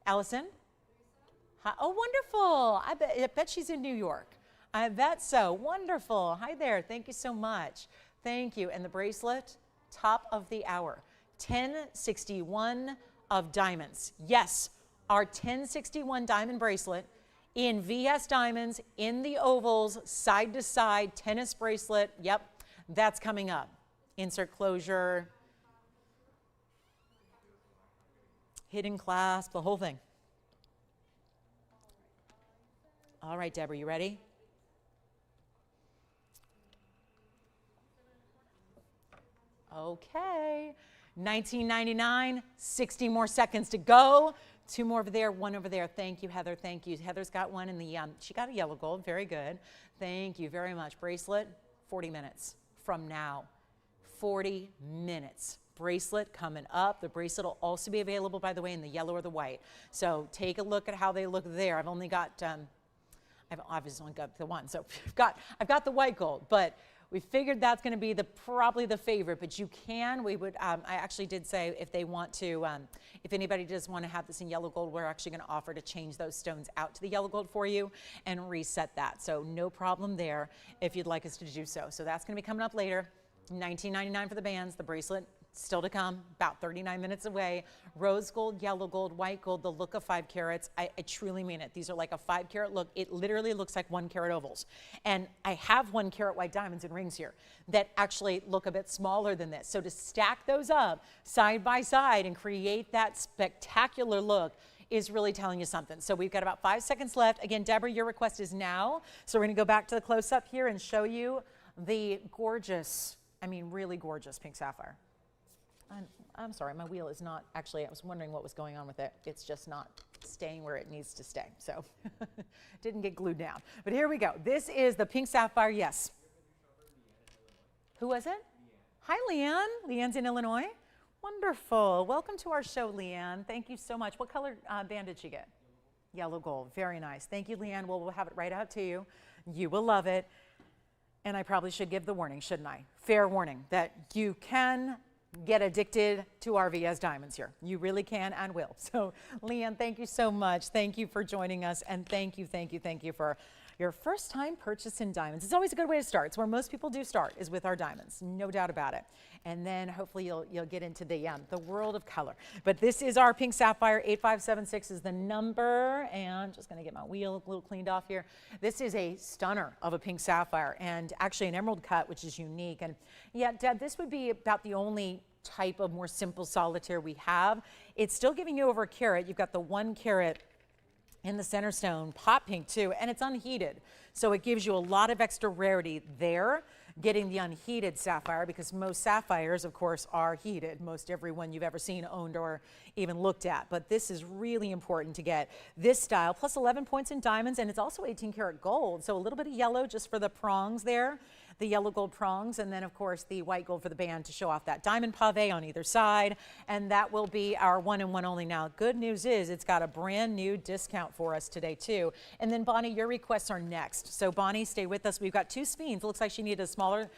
Allison? Hi, oh, wonderful. I bet she's in New York. I bet so. Wonderful. Hi there. Thank you so much. Thank you. And the bracelet, top of the hour. 1061 of diamonds. Yes, our 1061 diamond bracelet in VS diamonds, in the ovals, side to side, tennis bracelet. Yep, that's coming up. Insert closure, hidden clasp, the whole thing. All right, Deborah, you ready? Okay. 1999, 60 more seconds to go. Two more over there, one over there. Thank you, Heather. Thank you. Heather's got one in the, she got a yellow gold. Very good. Thank you very much. Bracelet, 40 minutes from now. 40 minutes. Bracelet coming up. The bracelet will also be available, by the way, in the yellow or the white. So take a look at how they look there. I've only got, I've obviously only got the one. So I've got the white gold, but we figured that's going to be probably the favorite, but you can, I actually did say if they want to, if anybody does want to have this in yellow gold, we're actually going to offer to change those stones out to the yellow gold for you and reset that. So no problem there if you'd like us to do so. So that's going to be coming up later. $19.99 for the bands, the bracelet still to come, about 39 minutes away. Rose gold, yellow gold, white gold, the look of 5 carats. I truly mean it. These are like a 5 carat look. It literally looks like 1 carat ovals. And I have 1 carat white diamonds and rings here that actually look a bit smaller than this. So to stack those up side by side and create that spectacular look is really telling you something. So we've got about 5 seconds left. Again, Deborah, your request is now. So we're gonna go back to the close up here and show you the gorgeous, I mean, really gorgeous pink sapphire. I'm sorry, my wheel is not, actually, I was wondering what was going on with it. It's just not staying where it needs to stay. So didn't get glued down. But here we go. This is the pink sapphire, yes. Who was it? Hi, Leanne. Leanne's in Illinois. Wonderful. Welcome to our show, Leanne. Thank you so much. What color band did she get? Yellow gold. Very nice. Thank you, Leanne. We'll have it right out to you. You will love it. And I probably should give the warning, shouldn't I? Fair warning that you can get addicted to our VS diamonds here. You really can and will. So, Leanne, thank you so much. Thank you for joining us, and thank you for your first time purchase in diamonds. It's always a good way to start. It's where most people do start, is with our diamonds, no doubt about it. And then hopefully you'll get into the world of color. But this is our pink sapphire. 8576 is the number, and just going to get my wheel a little cleaned off here. This is a stunner of a pink sapphire, and actually an emerald cut, which is unique. And yeah, Deb, this would be about the only type of more simple solitaire we have. It's still giving you over a carat. You've got the 1 carat in the center stone, pot pink too, and it's unheated. So it gives you a lot of extra rarity there, getting the unheated sapphire, because most sapphires, of course, are heated. Most everyone you've ever seen, owned, or even looked at. But this is really important to get this style, plus 11 points in diamonds, and it's also 18 karat gold. So a little bit of yellow just for the prongs there. the yellow gold prongs, and then of course the white gold for the band to show off that diamond pave on either side. And that will be our 1 and 1 only. Now, good news is it's got a brand new discount for us today too. And then Bonnie, your requests are next. So Bonnie, stay with us. We've got 2 Sphenes. Looks like she needed a smaller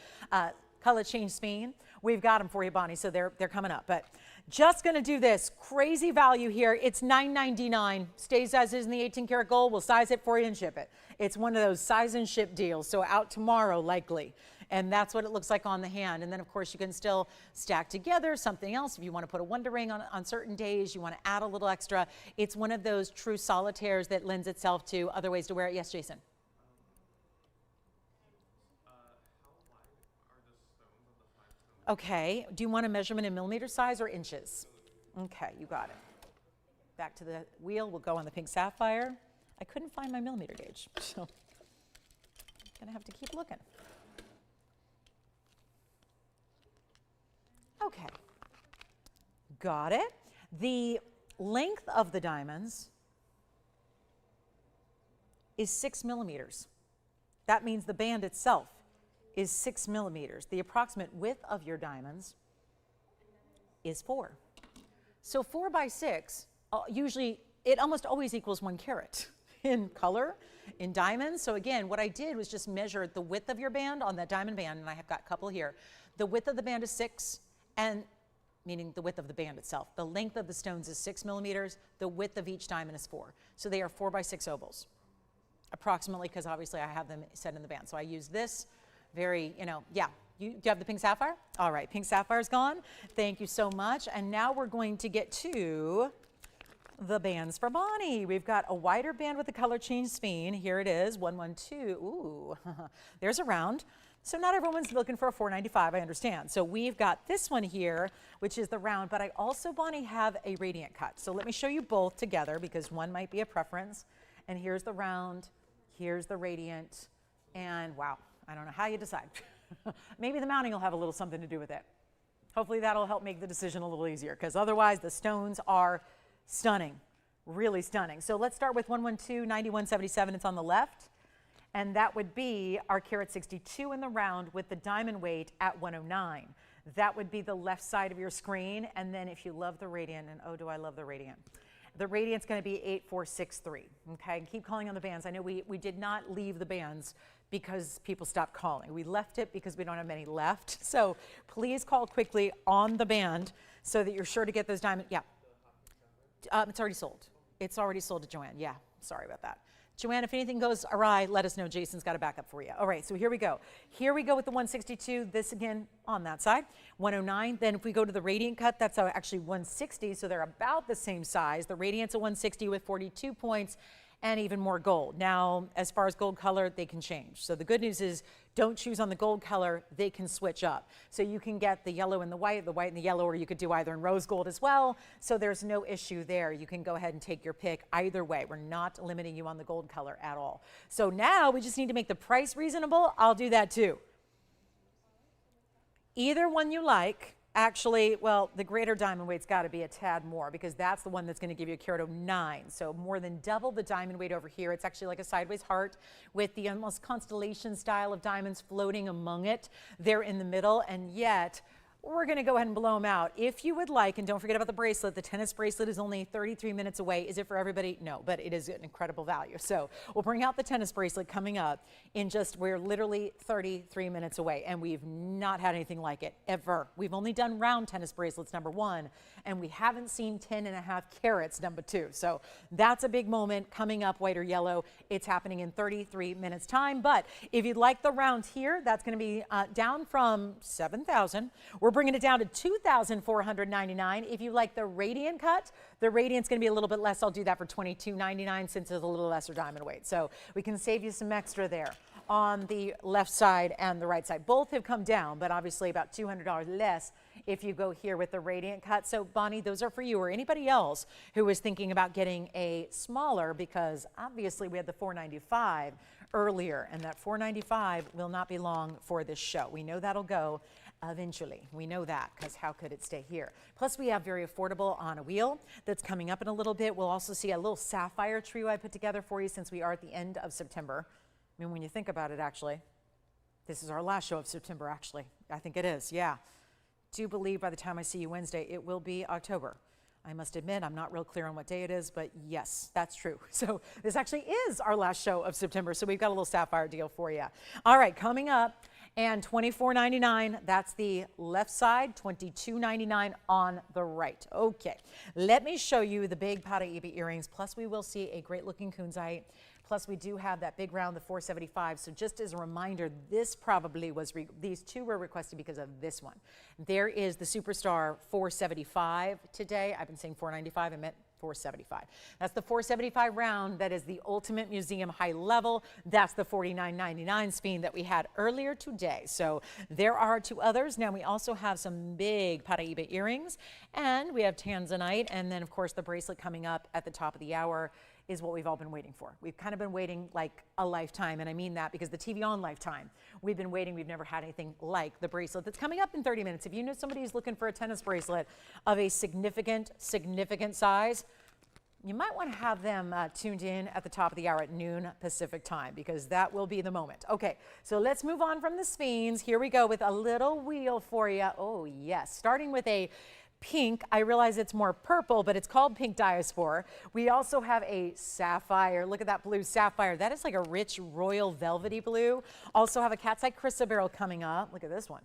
color change Sphene. We've got them for you, Bonnie, so they're coming up. But just gonna do this crazy value here. It's $9.99. Stays as is in the 18 karat gold. We'll size it for you and ship it. It's one of those size and ship deals, so out tomorrow likely. And that's what it looks like on the hand. And then of course you can still stack together something else if you want to put a wonder ring on certain days, you want to add a little extra. It's one of those true solitaires that lends itself to other ways to wear it. Yes, Jason? Okay, do you want a measurement in millimeter size or inches? Okay, you got it. Back to the wheel, we'll go on the pink sapphire. I couldn't find my millimeter gauge, so I'm gonna have to keep looking. Okay, got it. The length of the diamonds is 6 millimeters. That means the band itself is 6 millimeters. The approximate width of your diamonds is 4. So 4 by 6, usually it almost always equals 1 carat in color, in diamonds. So again, what I did was just measure the width of your band on that diamond band, and I have got a couple here. The width of the band is 6, and meaning the width of the band itself. The length of the stones is 6 millimeters. The width of each diamond is 4. So they are 4 by 6 ovals, approximately, because obviously I have them set in the band. So I use this. Very, yeah. Do you have the pink sapphire? All right, pink sapphire's gone. Thank you so much. And now we're going to get to the bands for Bonnie. We've got a wider band with the color change Sphene. Here it is, 112. Ooh, there's a round. So not everyone's looking for a 495, I understand. So we've got this one here, which is the round, but I also, Bonnie, have a radiant cut. So let me show you both together because one might be a preference. And here's the round, here's the radiant, and wow. I don't know how you decide. Maybe the mounting will have a little something to do with it. Hopefully that'll help make the decision a little easier because otherwise the stones are stunning, really stunning. So let's start with 112, 9177. It's on the left. And that would be our carat 62 in the round with the diamond weight at 109. That would be the left side of your screen. And then if you love the radiant, and oh, do I love the radiant. The radiant's going to be 8463. Okay, keep calling on the bands. I know we did not leave the bands because people stopped calling. We left it because we don't have many left. So please call quickly on the band so that you're sure to get those diamonds. Yeah, it's already sold. It's already sold to Joanne. Yeah, sorry about that. Joanne, if anything goes awry, let us know. Jason's got a backup for you. All right, so here we go. Here we go with the 162. This again on that side, 109. Then if we go to the radiant cut, that's actually 160. So they're about the same size. The radiant's a 160 with 42 points and even more gold. Now, as far as gold color, they can change. So the good news is don't choose on the gold color, they can switch up. So you can get the yellow and the white and the yellow, or you could do either in rose gold as well. So there's no issue there. You can go ahead and take your pick either way. We're not limiting you on the gold color at all. So now we just need to make the price reasonable. I'll do that too. Either one you like. Actually, well, the greater diamond weight's got to be a tad more because that's the one that's going to give you a carat 09. So more than double the diamond weight over here. It's actually like a sideways heart with the almost constellation style of diamonds floating among it. They're in the middle, and yet we're going to go ahead and blow them out. If you would like, and don't forget about the bracelet, the tennis bracelet is only 33 minutes away. Is it for everybody? No, but it is an incredible value. So we'll bring out the tennis bracelet coming up in we're literally 33 minutes away, and we've not had anything like it ever. We've only done round tennis bracelets, number one, and we haven't seen 10.5 carats, number two. So that's a big moment coming up, white or yellow. It's happening in 33 minutes time. But if you'd like the round here, that's going to be down from 7,000. We're bringing it down to 2,499. If you like the radiant cut, the radiant's going to be a little bit less. I'll do that for $22.99 since it's a little lesser diamond weight. So we can save you some extra there on the left side and the right side. Both have come down, but obviously about $200 less if you go here with the radiant cut. So Bonnie, those are for you or anybody else who was thinking about getting a smaller, because obviously we had the 495 earlier, and that 495 will not be long for this show. We know that'll go eventually. We know that, because how could it stay here? Plus we have very affordable on a wheel that's coming up in a little bit. We'll also see a little sapphire trio I put together for you since we are at the end of September. I mean, when you think about it, actually, This is our last show of September, actually. I think it is, yeah. Do believe by the time I see you Wednesday, it will be October. I must admit, I'm not real clear on what day it is, but yes, that's true. So this actually is our last show of September, so we've got a little Sapphire deal for you. All right, coming up, and $24.99, that's the left side, $22.99 on the right. Okay, let me show you the big Paraiba earrings, plus we will see a great looking Kunizite. Plus, we do have that big round, the 475. So just as a reminder, this probably was, these two were requested because of this one. There is the Superstar 475 today. I've been saying 495, I meant 475. That's the 475 round. That is the Ultimate Museum high level. That's the $49.99 Sphene that we had earlier today. So there are two others. Now we also have some big Paraiba earrings, and we have Tanzanite, and then of course the bracelet coming up at the top of the hour is what we've all been waiting for. We've kind of been waiting like a lifetime, and I mean that because the TVON lifetime. We've been waiting, we've never had anything like the bracelet that's coming up in 30 minutes. If you know somebody who's looking for a tennis bracelet of a significant size, you might want to have them tuned in at the top of the hour at noon Pacific time, because that will be the moment. Okay, so let's move on from the Sphenes. Here we go with a little wheel for you. Oh yes, starting with a pink. I realize it's more purple, but it's called pink diaspore. We also have a sapphire. Look at that blue sapphire. That is like a rich royal velvety blue. Also have a cat's eye chrysoberyl coming up. Look at this one.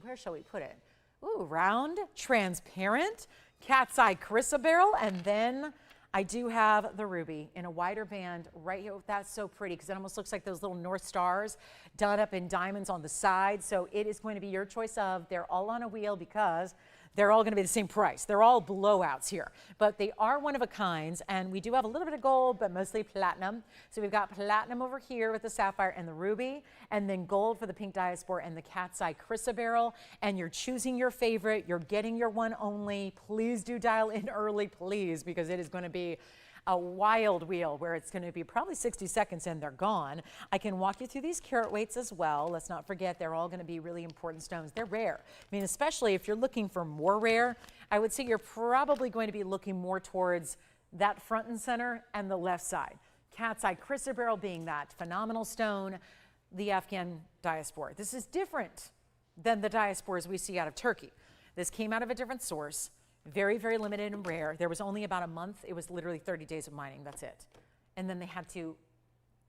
Where shall we put it? Ooh, round, transparent, cat's eye chrysoberyl, and then I do have the ruby in a wider band right here. That's so pretty because it almost looks like those little North Stars done up in diamonds on the side. So it is going to be your choice of, they're all on a wheel because they're all going to be the same price. They're all blowouts here, but they are one of a kinds, and we do have a little bit of gold, but mostly platinum. So we've got platinum over here with the sapphire and the ruby, and then gold for the pink diaspore and the cat's eye chrysoberyl, and you're choosing your favorite. You're getting your one only. Please do dial in early, please, because it is going to be a wild wheel where it's going to be probably 60 seconds and they're gone. I can walk you through these carat weights as well. Let's not forget they're all going to be really important stones. They're rare. I mean, especially if you're looking for more rare, I would say you're probably going to be looking more towards that front and center and the left side. Cat's eye chrysoberyl being that phenomenal stone, the Afghan diaspore. This is different than the diaspores we see out of Turkey. This came out of a different source. Very, very limited and rare. There was only about a month. It was literally 30 days of mining. That's it. And then they had to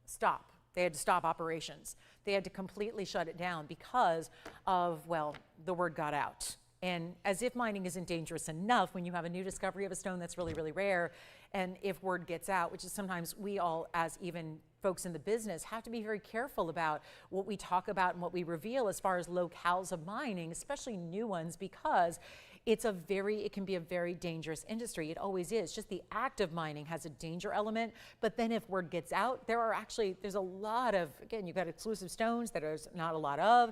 stop. They had to stop operations. They had to completely shut it down because of, well, the word got out. And as if mining isn't dangerous enough when you have a new discovery of a stone that's really, really rare, and if word gets out, which is sometimes we all, as even folks in the business, have to be very careful about what we talk about and what we reveal as far as locales of mining, especially new ones, because it can be a very dangerous industry. It always is. Just the act of mining has a danger element, but then if word gets out, there's a lot of, again, you've got exclusive stones that there's not a lot of.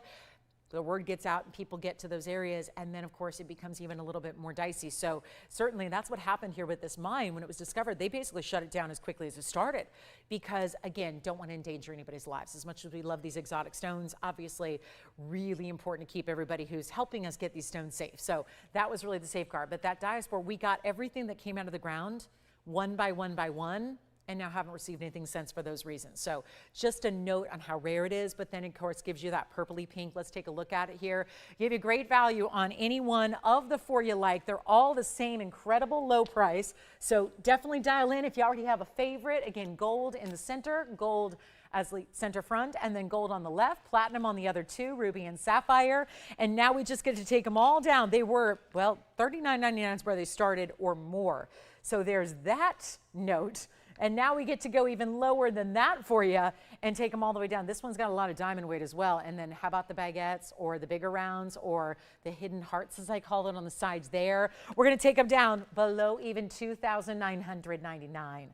The word gets out and people get to those areas, and then of course it becomes even a little bit more dicey. So certainly that's what happened here with this mine. When it was discovered, they basically shut it down as quickly as it started because, again, don't want to endanger anybody's lives. As much as we love these exotic stones, obviously really important to keep everybody who's helping us get these stones safe. So that was really the safeguard. But that diaspore, we got everything that came out of the ground one by one by one, and now haven't received anything since for those reasons. So just a note on how rare it is, but then of course gives you that purpley pink. Let's take a look at it here. Give you great value on any one of the four you like. They're all the same incredible low price. So definitely dial in if you already have a favorite. Again, gold in the center, gold as the center front, and then gold on the left, platinum on the other two, ruby and sapphire. And now we just get to take them all down. They were, well, $39.99 is where they started or more. So there's that note. And now we get to go even lower than that for you and take them all the way down. This one's got a lot of diamond weight as well. And then how about the baguettes or the bigger rounds or the hidden hearts, as I call it, on the sides there? We're going to take them down below even $2,999.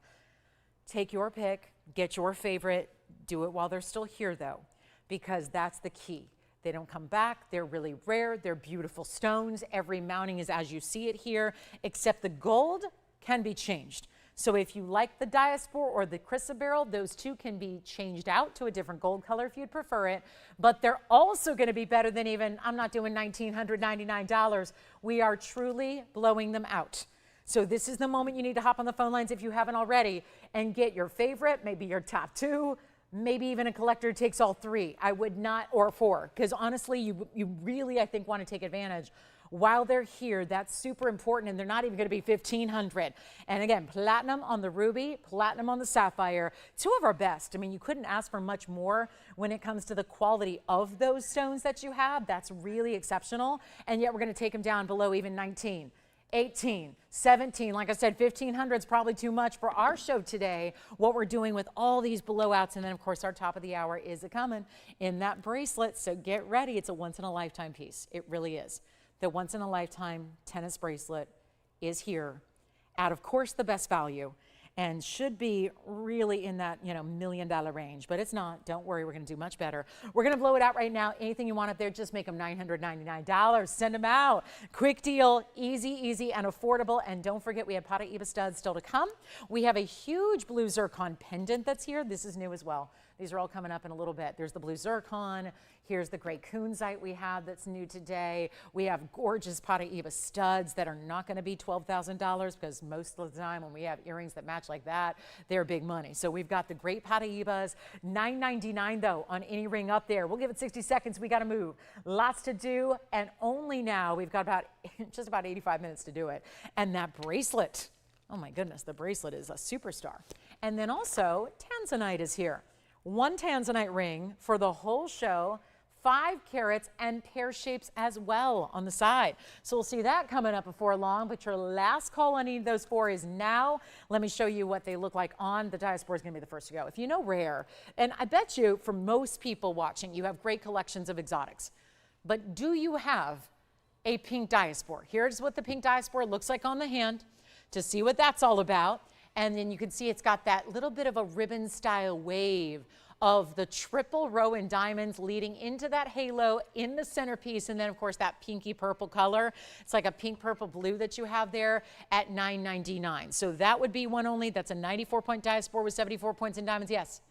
Take your pick, get your favorite. Do it while they're still here, though, because that's the key. They don't come back. They're really rare. They're beautiful stones. Every mounting is as you see it here, except the gold can be changed. So if you like the diaspore or the chrysoberyl, those two can be changed out to a different gold color if you'd prefer it. But they're also going to be better than even, I'm not doing $1,999. We are truly blowing them out. So this is the moment you need to hop on the phone lines if you haven't already and get your favorite, maybe your top two, maybe even a collector takes all 3. I would not, or 4, because honestly, you really, I think, want to take advantage while they're here. That's super important, and they're not even going to be $1,500. And again, platinum on the ruby, platinum on the sapphire, 2 of our best. I mean, you couldn't ask for much more when it comes to the quality of those stones that you have. That's really exceptional, and yet we're going to take them down below even 19. 18, 17, like I said, 1,500 is probably too much for our show today. What we're doing with all these blowouts, and then of course our top of the hour is coming in that bracelet. So get ready. It's a once in a lifetime piece. It really is. The once in a lifetime tennis bracelet is here at, of course, the best value, and should be really in that, $1 million range, but it's not. Don't worry, we're going to do much better. We're going to blow it out right now. Anything you want up there, just make them $999. Send them out. Quick deal, easy, and affordable. And don't forget, we have Paraíba studs still to come. We have a huge blue zircon pendant that's here. This is new as well. These are all coming up in a little bit. There's the blue zircon. Here's the gray Kunizite we have that's new today. We have gorgeous Paraíba studs that are not going to be $12,000, because most of the time when we have earrings that match like that, they're big money. So we've got the great Paraíbas. $999 though on any ring up there. We'll give it 60 seconds. We got to move. Lots to do, and only now we've got just about 85 minutes to do it. And that bracelet, oh my goodness, the bracelet is a superstar. And then also Tanzanite is here. 1 Tanzanite ring for the whole show, 5 carats and pear shapes as well on the side. So we'll see that coming up before long, but your last call on any of those 4 is now. Let me show you what they look like on. The diaspore is going to be the first to go. If you know rare, and I bet you for most people watching, you have great collections of exotics, but do you have a pink diaspore? Here's what the pink diaspore looks like on the hand to see what that's all about. And then you can see it's got that little bit of a ribbon style wave of the triple row in diamonds leading into that halo in the centerpiece. And then of course that pinky purple color. It's like a pink purple blue that you have there at $999. So that would be one only. That's a 94-point diaspore with 74 points in diamonds. Yes.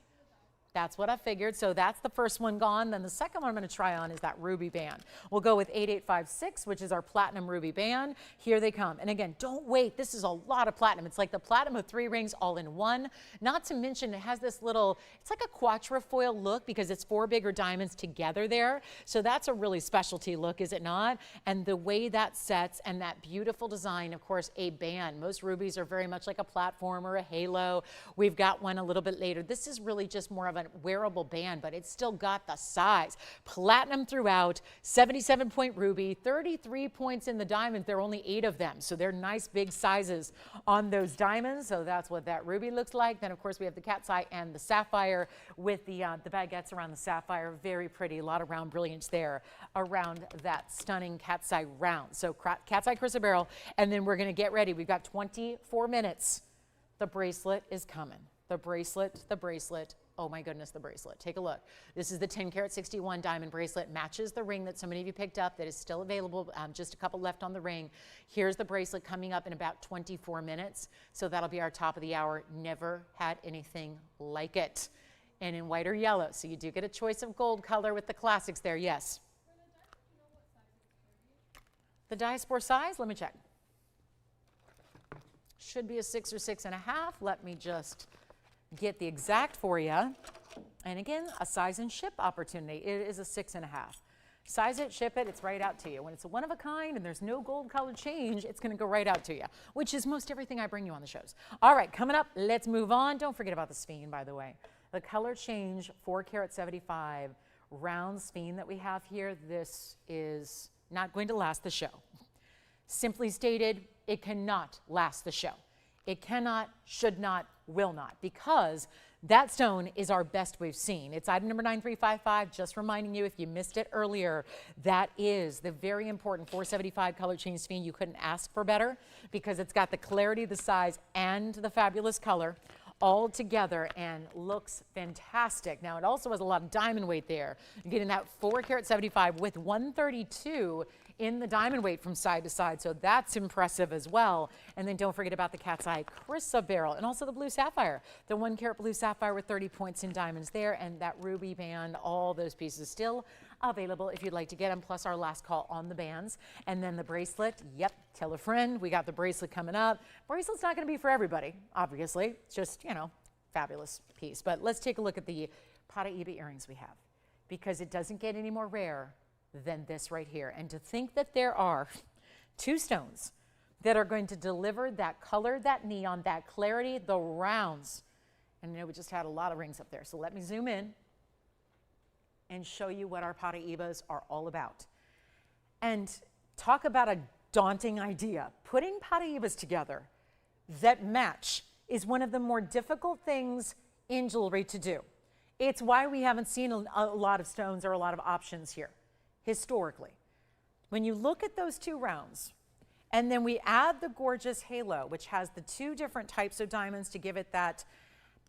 That's what I figured. So that's the first one gone. Then the second one I'm going to try on is that ruby band. We'll go with 8856, which is our platinum ruby band. Here they come. And again, don't wait. This is a lot of platinum. It's like the platinum of 3 rings all in one. Not to mention it has this little, it's like a quatrefoil look because it's 4 bigger diamonds together there. So that's a really specialty look, is it not? And the way that sets and that beautiful design, of course, a band. Most rubies are very much like a platform or a halo. We've got one a little bit later. This is really just more of a wearable band, but it's still got the size. Platinum throughout, 77-point ruby, 33 points in the diamonds. There are only 8 of them, so they're nice big sizes on those diamonds. So that's what that ruby looks like. Then of course we have the cat's eye and the sapphire with the baguettes around the sapphire. Very pretty, a lot of round brilliance there around that stunning cat's eye round. So cat's eye chrysoberyl, and then we're going to get ready. We've got 24 minutes. The bracelet is coming. The bracelet. Oh my goodness, the bracelet. Take a look. This is the 10 karat 61 diamond bracelet. Matches the ring that so many of you picked up that is still available. Just a couple left on the ring. Here's the bracelet coming up in about 24 minutes. So that'll be our top of the hour. Never had anything like it. And in white or yellow. So you do get a choice of gold color with the classics there. Yes. The diaspore size, let me check. Should be a 6 or 6.5. Let me just get the exact for you. And again, a size and ship opportunity. It is a 6.5. Size it, ship it, it's right out to you. When it's a one of a kind and there's no gold color change, it's going to go right out to you, which is most everything I bring you on the shows. All right, coming up, let's move on. Don't forget about the Sphene, by the way. The color change, 4 karat 75 round Sphene that we have here. This is not going to last the show. Simply stated, it cannot last the show. It cannot, should not, will not, because that stone is our best we've seen. It's item number 9355, just reminding you if you missed it earlier, that is the very important 475 color change Sphene. You couldn't ask for better because it's got the clarity, the size, and the fabulous color all together and looks fantastic. Now it also has a lot of diamond weight there. You're getting that 4 karat 75 with 132 in the diamond weight from side to side, so that's impressive as well. And then don't forget about the cat's eye chrysoberyl and also the blue sapphire, the 1 karat blue sapphire with 30 points in diamonds there, and that ruby band. All those pieces still available if you'd like to get them, plus our last call on the bands. And then the bracelet, yep, tell a friend, we got the bracelet coming up. Bracelet's not going to be for everybody, obviously. It's just, you know, fabulous piece. But let's take a look at the Paraíba earrings we have, because it doesn't get any more rare than this right here. And to think that there are 2 stones that are going to deliver that color, that neon, that clarity, the rounds. And you know, we just had a lot of rings up there. So let me zoom in and show you what our Paraíbas are all about. And talk about a daunting idea. Putting Paraíbas together that match is one of the more difficult things in jewelry to do. It's why we haven't seen a lot of stones or a lot of options here, historically. When you look at those 2 rounds, and then we add the gorgeous halo, which has the 2 different types of diamonds to give it that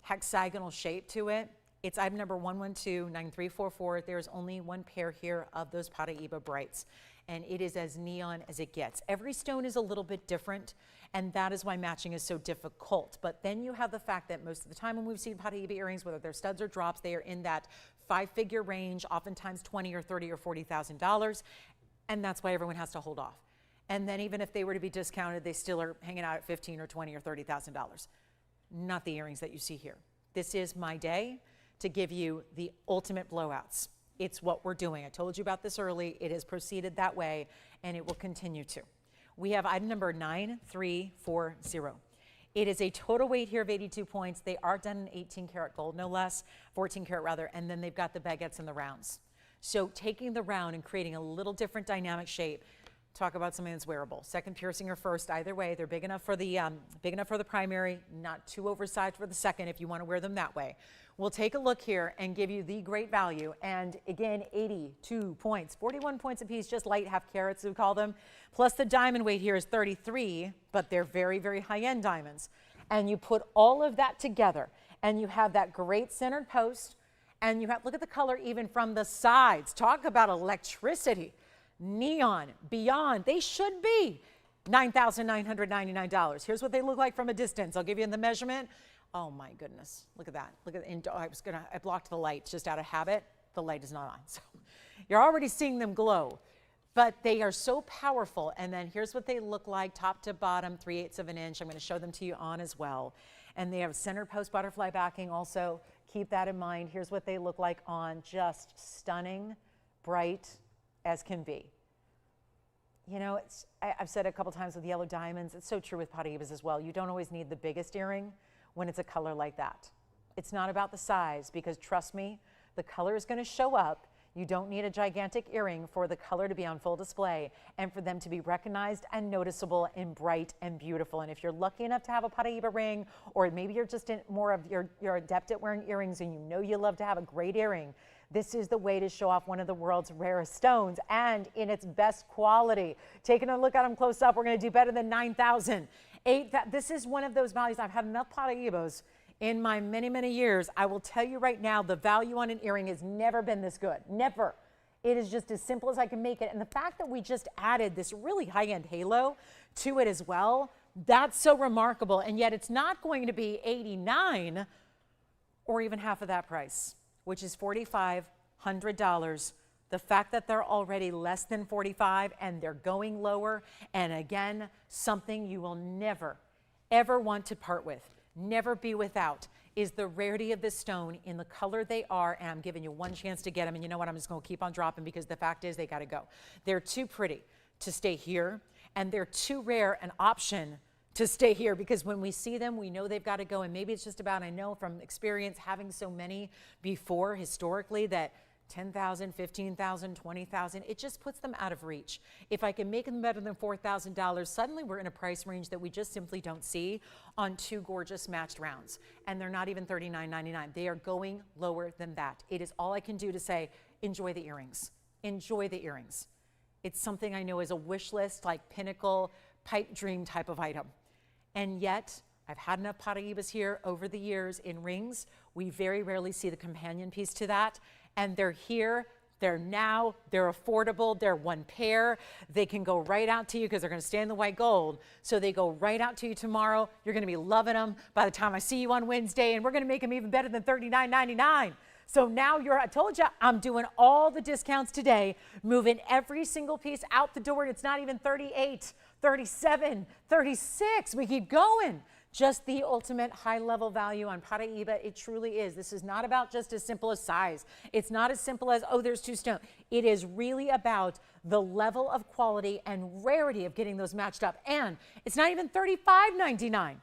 hexagonal shape to it. It's item number 1129344. There's only 1 pair here of those Paraíba brights, and it is as neon as it gets. Every stone is a little bit different, and that is why matching is so difficult. But then you have the fact that most of the time when we've seen Paraíba earrings, whether they're studs or drops, they are in that 5-figure range, oftentimes $20,000 or $30,000 or $40,000, and that's why everyone has to hold off. And then even if they were to be discounted, they still are hanging out at $15,000 or $20,000 or $30,000. Not the earrings that you see here. This is my day to give you the ultimate blowouts. It's what we're doing. I told you about this early. It has proceeded that way, and it will continue to. We have item number 9340. It is a total weight here of 82 points. They are done in 18 karat gold, no less, 14 karat rather, and then they've got the baguettes and the rounds. So taking the round and creating a little different dynamic shape. Talk about something that's wearable. Second piercing or first, either way, they're big enough for the primary, not too oversized for the second if you want to wear them that way. We'll take a look here and give you the great value. And again, 82 points, 41 points a piece, just light half carats we call them. Plus the diamond weight here is 33, but they're very, very high-end diamonds. And you put all of that together and you have that great centered post, and you have, look at the color even from the sides. Talk about electricity. Neon, beyond, they should be $9,999. Here's what they look like from a distance. I'll give you the measurement. Oh my goodness, look at that. Look at, I blocked the light just out of habit. The light is not on, so you're already seeing them glow. But they are so powerful. And then here's what they look like, top to bottom, 3/8 of an inch. I'm going to show them to you on as well. And they have center post butterfly backing also. Keep that in mind. Here's what they look like on, just stunning, bright as can be. You know, I've said a couple times with yellow diamonds, it's so true with Paraíbas as well. You don't always need the biggest earring when it's a color like that. It's not about the size, because trust me, the color is going to show up. You don't need a gigantic earring for the color to be on full display and for them to be recognized and noticeable and bright and beautiful. And if you're lucky enough to have a Paraíba ring, or maybe you're just more of you're adept at wearing earrings and you know you love to have a great earring, this is the way to show off one of the world's rarest stones and in its best quality. Taking a look at them close up, we're going to do better than 9,000. This is one of those values. I've had enough Paraíbas in my many, many years. I will tell you right now, the value on an earring has never been this good. Never. It is just as simple as I can make it. And the fact that we just added this really high-end halo to it as well, that's so remarkable. And yet it's not going to be $89 or even half of that price, which is $4,500. The fact that they're already less than 45 and they're going lower, and again, something you will never, ever want to part with, never be without, is the rarity of this stone in the color they are. And I'm giving you one chance to get them. And you know what? I'm just going to keep on dropping, because the fact is they got to go. They're too pretty to stay here, and they're too rare an option to stay here, because when we see them, we know they've got to go. And maybe it's just about, I know from experience having so many before historically, that 10,000, 15,000, 20,000, it just puts them out of reach. If I can make them better than $4,000, suddenly we're in a price range that we just simply don't see on 2 gorgeous matched rounds. And they're not even $39.99. They are going lower than that. It is all I can do to say, enjoy the earrings. Enjoy the earrings. It's something I know is a wish list, like pinnacle, pipe dream type of item. And yet, I've had enough Paraíbas here over the years in rings. We very rarely see the companion piece to that. And they're here, they're now, they're affordable, they're 1 pair. They can go right out to you because they're going to stay in the white gold. So they go right out to you tomorrow. You're going to be loving them by the time I see you on Wednesday, and we're going to make them even better than $39.99. So now I told you, I'm doing all the discounts today, moving every single piece out the door. It's not even 38, 37, 36. We keep going. Just the ultimate high-level value on Paraíba. It truly is. This is not about just as simple as size. It's not as simple as, oh, there's 2 stones. It is really about the level of quality and rarity of getting those matched up. And it's not even $35.99.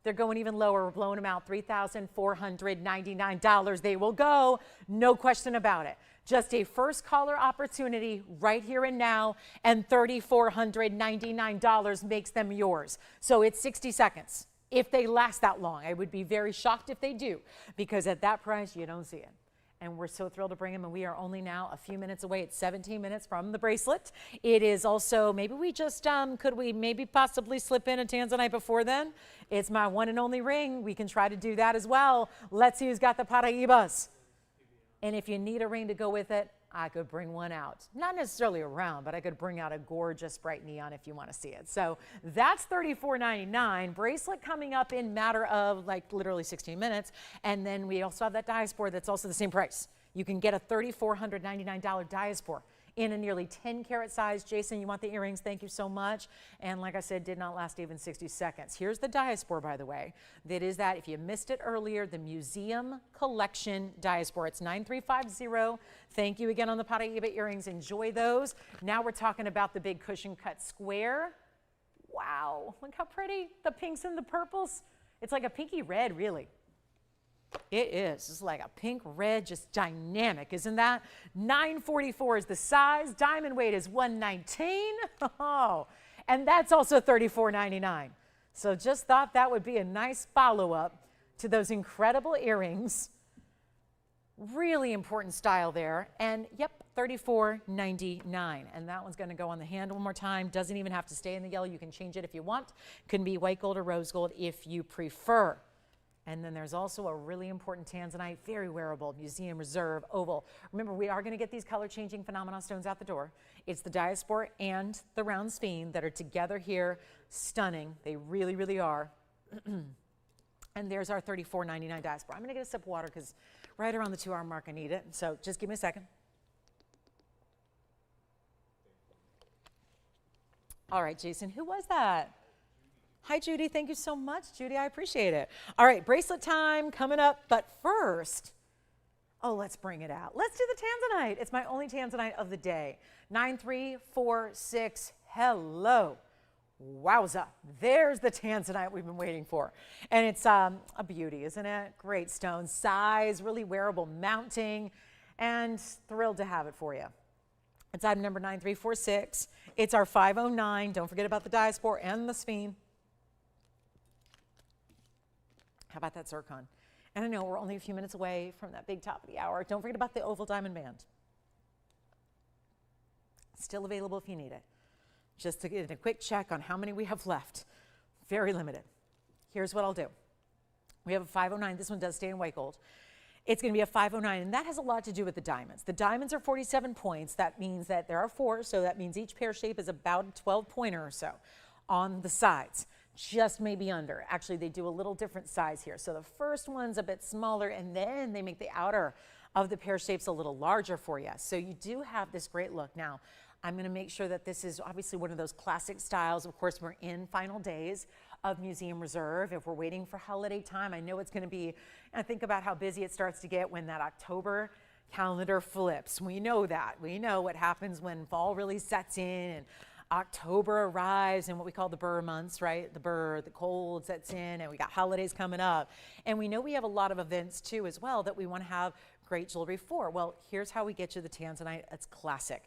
They're going even lower. We're blowing them out, $3,499. They will go, no question about it. Just a first caller opportunity right here and now, and $3,499 makes them yours. So it's 60 seconds. If they last that long, I would be very shocked if they do, because at that price, you don't see it. And we're so thrilled to bring them, and we are only now a few minutes away. It's 17 minutes from the bracelet. It is also, maybe we just, could we maybe possibly slip in a Tanzanite before then? It's my one and only ring. We can try to do that as well. Let's see who's got the Paraíbas. And if you need a ring to go with it, I could bring one out. Not necessarily a round, but I could bring out a gorgeous bright neon if you want to see it. So that's $34.99. Bracelet coming up in matter of like literally 16 minutes. And then we also have that diaspore that's also the same price. You can get a $3,499 diaspore in a nearly 10 carat size. Jason, you want the earrings? Thank you so much. And like I said, did not last even 60 seconds. Here's the diaspore, by the way. That is that, if you missed it earlier, the Museum Collection diaspore. It's 9350. Thank you again on the Paraíba earrings. Enjoy those. Now we're talking about the big cushion cut square. Wow, look how pretty. The pinks and the purples. It's like a pinky red, really. It is. It's like a pink red, just dynamic, isn't that? 944 is the size. Diamond weight is 119. Oh, and that's also $34.99. So just thought that would be a nice follow-up to those incredible earrings. Really important style there. And yep, $34.99. And that one's going to go on the hand one more time. Doesn't even have to stay in the yellow. You can change it if you want. Can be white gold or rose gold if you prefer. And then there's also a really important Tanzanite, very wearable, Museum Reserve Oval. Remember, we are going to get these color-changing phenomena stones out the door. It's the diaspore and the round Sphene that are together here. Stunning. They really, really are. And there's our $34.99 diaspora. I'm going to get a sip of water because right around the 2-hour mark I need it. So just give me a second. All right, Jason, who was that? Hi, Judy. Thank you so much, Judy. I appreciate it. All right, bracelet time coming up. But first, oh, let's bring it out. Let's do the Tanzanite. It's my only Tanzanite of the day. 9346. Hello. Wowza. There's the Tanzanite we've been waiting for. And it's a beauty, isn't it? Great stone. Size, really wearable mounting, and thrilled to have it for you. It's item number 9346. It's our 509. Don't forget about the diaspore and the Sphene. How about that zircon? And I know we're only a few minutes away from that big top of the hour. Don't forget about the oval diamond band. Still available if you need it. Just to get a quick check on how many we have left. Very limited. Here's what I'll do. We have a 509. This one does stay in white gold. It's going to be a 509, and that has a lot to do with the diamonds. The diamonds are 47 points. That means that there are 4, so that means each pear shape is about a 12-pointer or so on the sides. Just maybe under. Actually, they do a little different size here. So the first one's a bit smaller, and then they make the outer of the pear shapes a little larger for you. So you do have this great look. Now, I'm going to make sure that this is obviously one of those classic styles. Of course, we're in final days of Museum Reserve. If we're waiting for holiday time, I know it's going to be, and think about how busy it starts to get when that October calendar flips. We know that. We know what happens when fall really sets in and October arrives and what we call the burr months, right? The cold sets in, and we got holidays coming up. And we know we have a lot of events too as well that we want to have great jewelry for. Well, here's how we get you the Tanzanite. It's classic.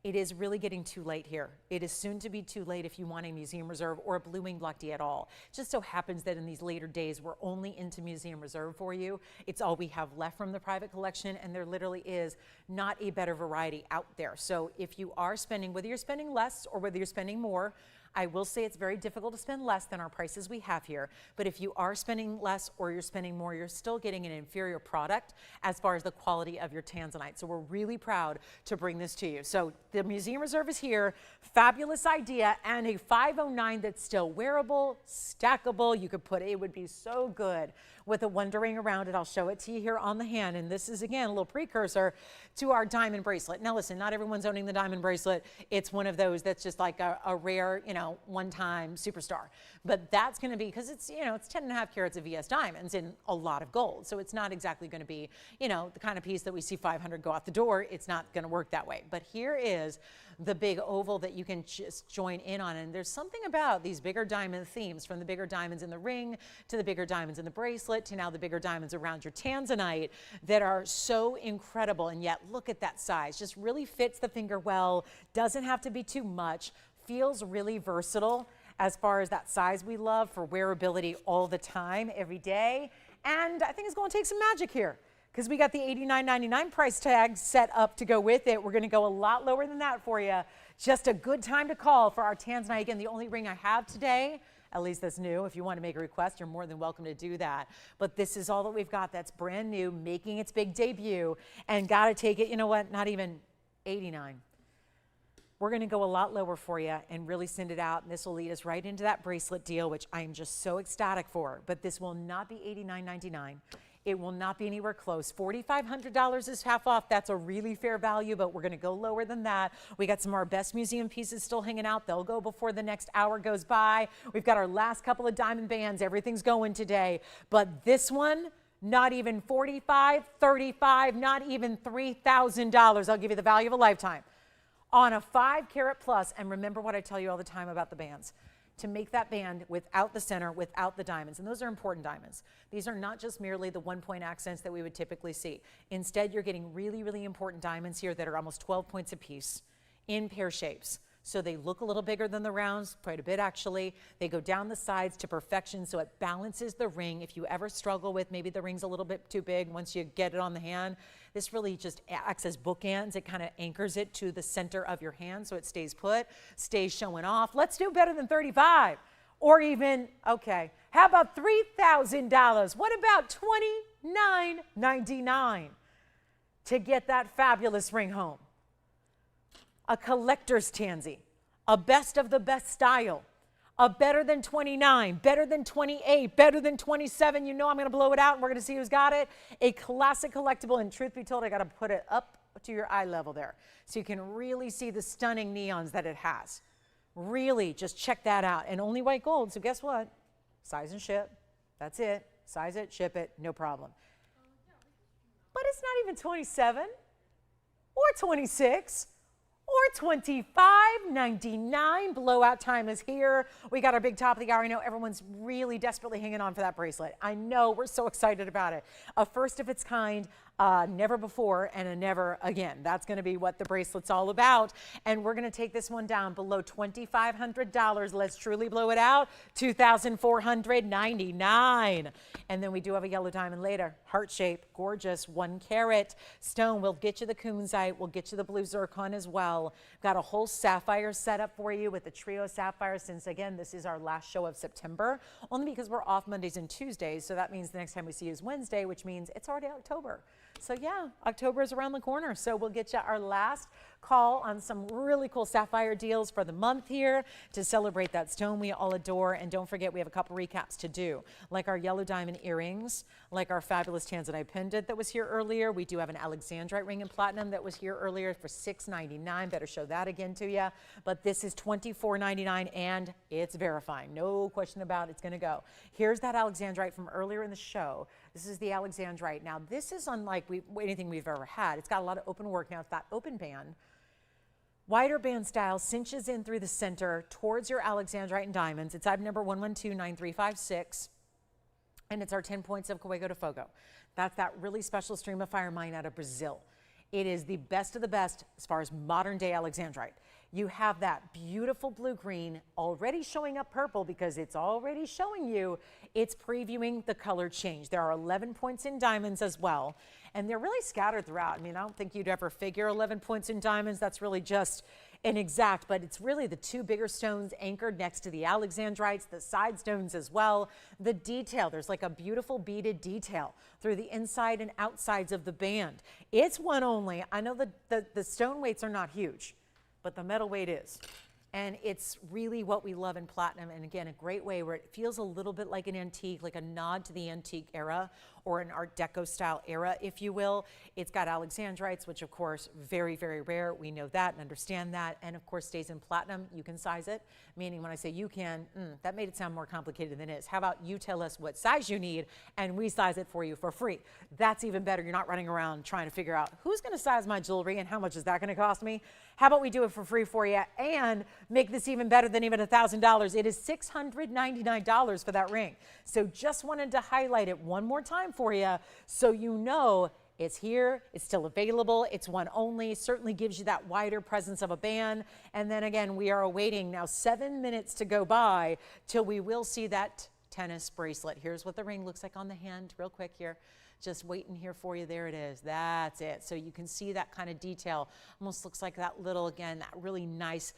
It is really getting too late here. It is soon to be too late if you want a Museum Reserve or a blue wing block D at all. It just so happens that in these later days, we're only into Museum Reserve for you. It's all we have left from the private collection, and there literally is not a better variety out there. So if you are spending, whether you're spending less or whether you're spending more, I will say it's very difficult to spend less than our prices we have here. But if you are spending less or you're spending more, you're still getting an inferior product as far as the quality of your Tanzanite. So we're really proud to bring this to you. So the Museum Reserve is here. Fabulous idea, and a 509 that's still wearable, stackable. You could put it would be so good with a wonder ring around it. I'll show it to you here on the hand. And this is, again, a little precursor to our diamond bracelet. Now, listen, not everyone's owning the diamond bracelet. It's one of those that's just like a rare, you know, know, one-time superstar. But that's going to be, because it's, you know, it's 10.5 carats of VS diamonds in a lot of gold. So it's not exactly going to be, you know, the kind of piece that we see 500 go out the door. It's not going to work that way. But here is the big oval that you can just join in on. And there's something about these bigger diamond themes, from the bigger diamonds in the ring to the bigger diamonds in the bracelet to now the bigger diamonds around your Tanzanite, that are so incredible. And yet look at that size, just really fits the finger well, doesn't have to be too much, feels really versatile as far as that size we love for wearability all the time, every day. And I think it's going to take some magic here, because we got the $89.99 price tag set up to go with it. We're going to go a lot lower than that for you. Just a good time to call for our Tanzanite. Again, the only ring I have today, at least that's new. If you want to make a request, you're more than welcome to do that. But this is all that we've got that's brand new, making its big debut, and got to take it, you know what, not even 89. We're going to go a lot lower for you and really send it out. And this will lead us right into that bracelet deal, which I am just so ecstatic for. But this will not be $89.99. It will not be anywhere close. $4,500 is half off. That's a really fair value, but we're going to go lower than that. We got some of our best museum pieces still hanging out. They'll go before the next hour goes by. We've got our last couple of diamond bands. Everything's going today. But this one, not even $45, $35, not even $3,000. I'll give you the value of a lifetime on a 5 carat plus. And remember what I tell you all the time about the bands. To make that band without the center, without the diamonds. And those are important diamonds. These are not just merely the 1-point accents that we would typically see. Instead, you're getting really, really important diamonds here that are almost 12 points apiece in pear shapes. So they look a little bigger than the rounds, quite a bit actually. They go down the sides to perfection, so it balances the ring. If you ever struggle with maybe the ring's a little bit too big once you get it on the hand, this really just acts as bookends. It kind of anchors it to the center of your hand so it stays put, stays showing off. Let's do better than 35, or even, okay, how about $3,000? What about $29.99 to get that fabulous ring home? A collector's tansy, a best of the best style, a better than 29, better than 28, better than 27. You know I'm going to blow it out, and we're going to see who's got it. A classic collectible, and truth be told, I got to put it up to your eye level there so you can really see the stunning neons that it has. Really, just check that out. And only white gold, so guess what? Size and ship. That's it. Size it, ship it, no problem. But it's not even 27 or 26. Or $25.99. Blowout time is here. We got our big top of the hour. I know everyone's really desperately hanging on for that bracelet. I know, we're so excited about it. A first of its kind, never before and a never again. That's going to be what the bracelet's all about. And we're going to take this one down below $2,500. Let's truly blow it out. $2,499. And then we do have a yellow diamond later. Heart shape, gorgeous, 1 carat stone. We'll get you the Kunizite. We'll get you the blue zircon as well. Got a whole sapphire set up for you with the trio sapphire, since again this is our last show of September, only because we're off Mondays and Tuesdays. So that means the next time we see you is Wednesday, which means it's already October. So yeah, October is around the corner. So we'll get you our last call on some really cool sapphire deals for the month here to celebrate that stone we all adore. And don't forget, we have a couple recaps to do, like our yellow diamond earrings, like our fabulous Tanzanite pendant that was here earlier. We do have an Alexandrite ring in platinum that was here earlier for $6.99. Better show that again to you. But this is $24.99 and it's verifying. No question about it's going to go. Here's that Alexandrite from earlier in the show. This is the Alexandrite. Now, this is unlike anything we've ever had. It's got a lot of open work. Now, it's that open band. Wider band style, cinches in through the center towards your Alexandrite and diamonds. It's item number 1129356. And it's our 10 points of Fuego de Fogo. That's that really special stream of fire mine out of Brazil. It is the best of the best as far as modern day Alexandrite. You have that beautiful blue-green already showing up purple because it's already showing you it's previewing the color change. There are 11 points in diamonds as well, and they're really scattered throughout. I mean, I don't think you'd ever figure 11 points in diamonds. That's really just an exact, but it's really the 2 bigger stones anchored next to the Alexandrites, the side stones as well. The detail, there's like a beautiful beaded detail through the inside and outsides of the band. It's one only. I know the stone weights are not huge, but the metal weight is. And it's really what we love in platinum. And again, a great way where it feels a little bit like an antique, like a nod to the antique era or an Art Deco style era, if you will. It's got Alexandrites, which of course, very, very rare. We know that and understand that. And of course, stays in platinum. You can size it, meaning when I say you can, that made it sound more complicated than it is. How about you tell us what size you need and we size it for you for free? That's even better. You're not running around trying to figure out who's going to size my jewelry and how much is that going to cost me? How about we do it for free for you and make this even better than even $1,000? It is $699 for that ring. So just wanted to highlight it one more time for you so you know it's here, it's still available, it's one only, certainly gives you that wider presence of a band. And then again, we are awaiting now 7 minutes to go by till we will see that tennis bracelet. Here's what the ring looks like on the hand real quick here. Just waiting here for you. There it is. That's it. So you can see that kind of detail. Almost looks like that little, again, that really nice,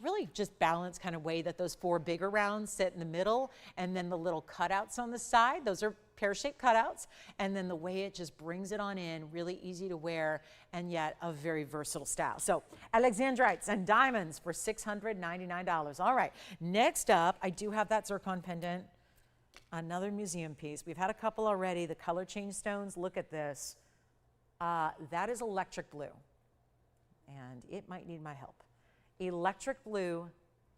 really just balanced kind of way that those 4 bigger rounds sit in the middle, and then the little cutouts on the side. Those are pear-shaped cutouts. And then the way it just brings it on in, really easy to wear, and yet a very versatile style. So Alexandrites and diamonds for $699. All right. Next up, I do have that zircon pendant. Another museum piece. We've had a couple already. The color change stones. Look at this. That is electric blue. And it might need my help. Electric blue,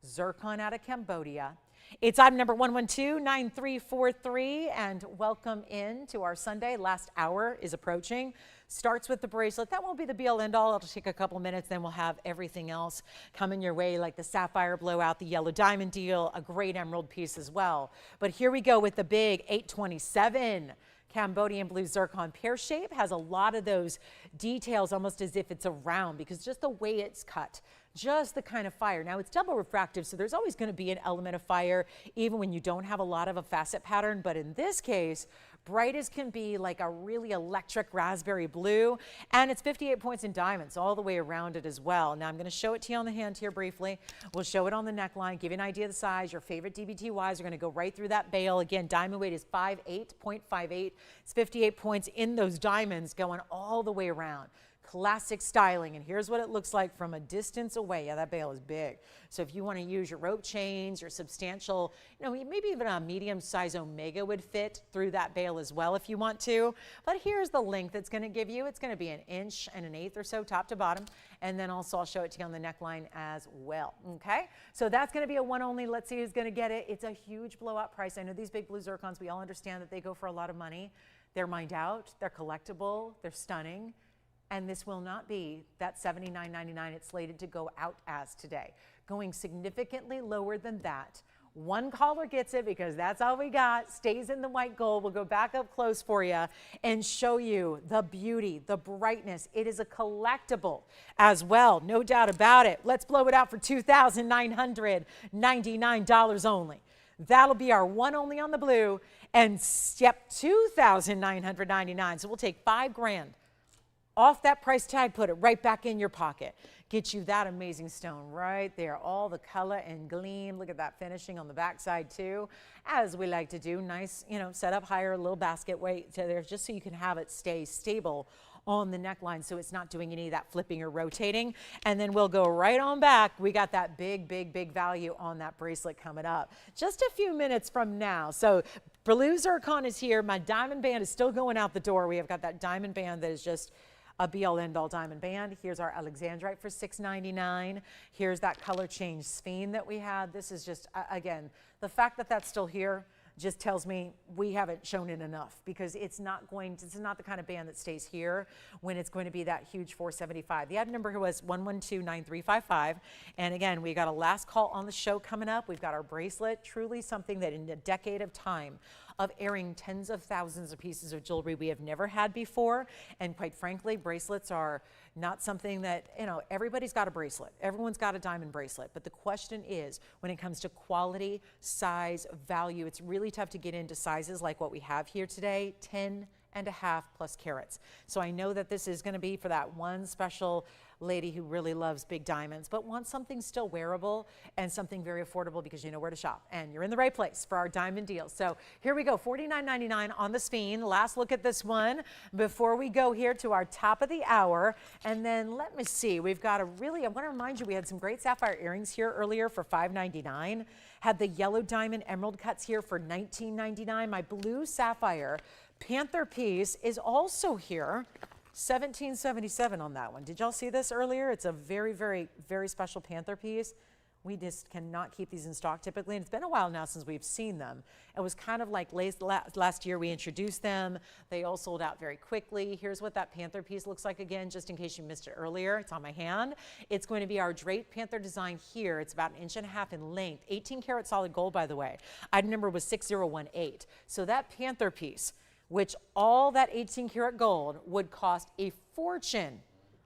zircon out of Cambodia. It's item number 1129343. And welcome in to our Sunday. Last hour is approaching. Starts with the bracelet. That won't be the be-all end-all. It'll take a couple minutes. Then we'll have everything else coming your way, like the sapphire blowout, the yellow diamond deal, a great emerald piece as well. But here we go with the big 827 Cambodian blue zircon pear shape. Has a lot of those details almost as if it's a round, because just the way it's cut, just the kind of fire. Now it's double refractive, so there's always going to be an element of fire even when you don't have a lot of a facet pattern. But in this case, bright as can be, like a really electric raspberry blue. And it's 58 points in diamonds all the way around it as well. Now I'm going to show it to you on the hand here briefly. We'll show it on the neckline, give you an idea of the size. Your favorite DBTYs are going to go right through that bail. Again, diamond weight is 58.58. It's 58 points in those diamonds going all the way around. Classic styling, and here's what it looks like from a distance away. Yeah, that bail is big. So if you want to use your rope chains, your substantial, maybe even a medium size omega would fit through that bail as well if you want to. But here's the length it's going to give you. It's going to be 1 1/8 or so top to bottom. And then also I'll show it to you on the neckline as well. Okay, so that's going to be a one only. Let's see who's going to get it. It's a huge blowout price. I know these big blue zircons, we all understand that they go for a lot of money. They're mined out, they're collectible, they're stunning. And this will not be that $79.99 it's slated to go out as today. Going significantly lower than that. One caller gets it because that's all we got. Stays in the white gold. We'll go back up close for you and show you the beauty, the brightness. It is a collectible as well, no doubt about it. Let's blow it out for $2,999 only. That'll be our one only on the blue. And yep, $2,999. So we'll take $5,000 off that price tag, put it right back in your pocket. Get you that amazing stone right there. All the color and gleam. Look at that finishing on the backside too. As we like to do, nice, set up higher, a little basket weight to there, just so you can have it stay stable on the neckline so it's not doing any of that flipping or rotating. And then we'll go right on back. We got that big, big, big value on that bracelet coming up just a few minutes from now. So blue zircon is here. My diamond band is still going out the door. We have got that diamond band that is just a be-all end-all diamond band. Here's our Alexandrite for $699. Here's that color change Sphene that we had. This is just, again, the fact that that's still here just tells me we haven't shown it enough, because it's not the kind of band that stays here when it's going to be that huge 475. The item number here was 1129355. And again, we got a last call on the show coming up. We've got our bracelet, truly something that in a decade of time of airing tens of thousands of pieces of jewelry we have never had before. And quite frankly, bracelets are not something that, everybody's got a bracelet. Everyone's got a diamond bracelet. But the question is, when it comes to quality, size, value, it's really tough to get into sizes like what we have here today, 10.5+ carats. So I know that this is going to be for that one special lady who really loves big diamonds, but wants something still wearable and something very affordable because you know where to shop. And you're in the right place for our diamond deals. So here we go, $49.99 on the Sphene. Last look at this one before we go here to our top of the hour. And then let me see, we've got I want to remind you, we had some great sapphire earrings here earlier for $5.99. Had the yellow diamond emerald cuts here for $19.99. My blue sapphire panther piece is also here, $17.77 on that one. Did y'all see this earlier? It's a very, very, very special panther piece. We just cannot keep these in stock typically, and it's been a while now since we've seen them. It was kind of like last year we introduced them. They all sold out very quickly. Here's what that panther piece looks like again, just in case you missed it earlier. It's on my hand. It's going to be our draped panther design here. It's about 1.5 inches in length, 18 karat solid gold, by the way. Item number was 6018. So that panther piece, which all that 18 karat gold would cost a fortune.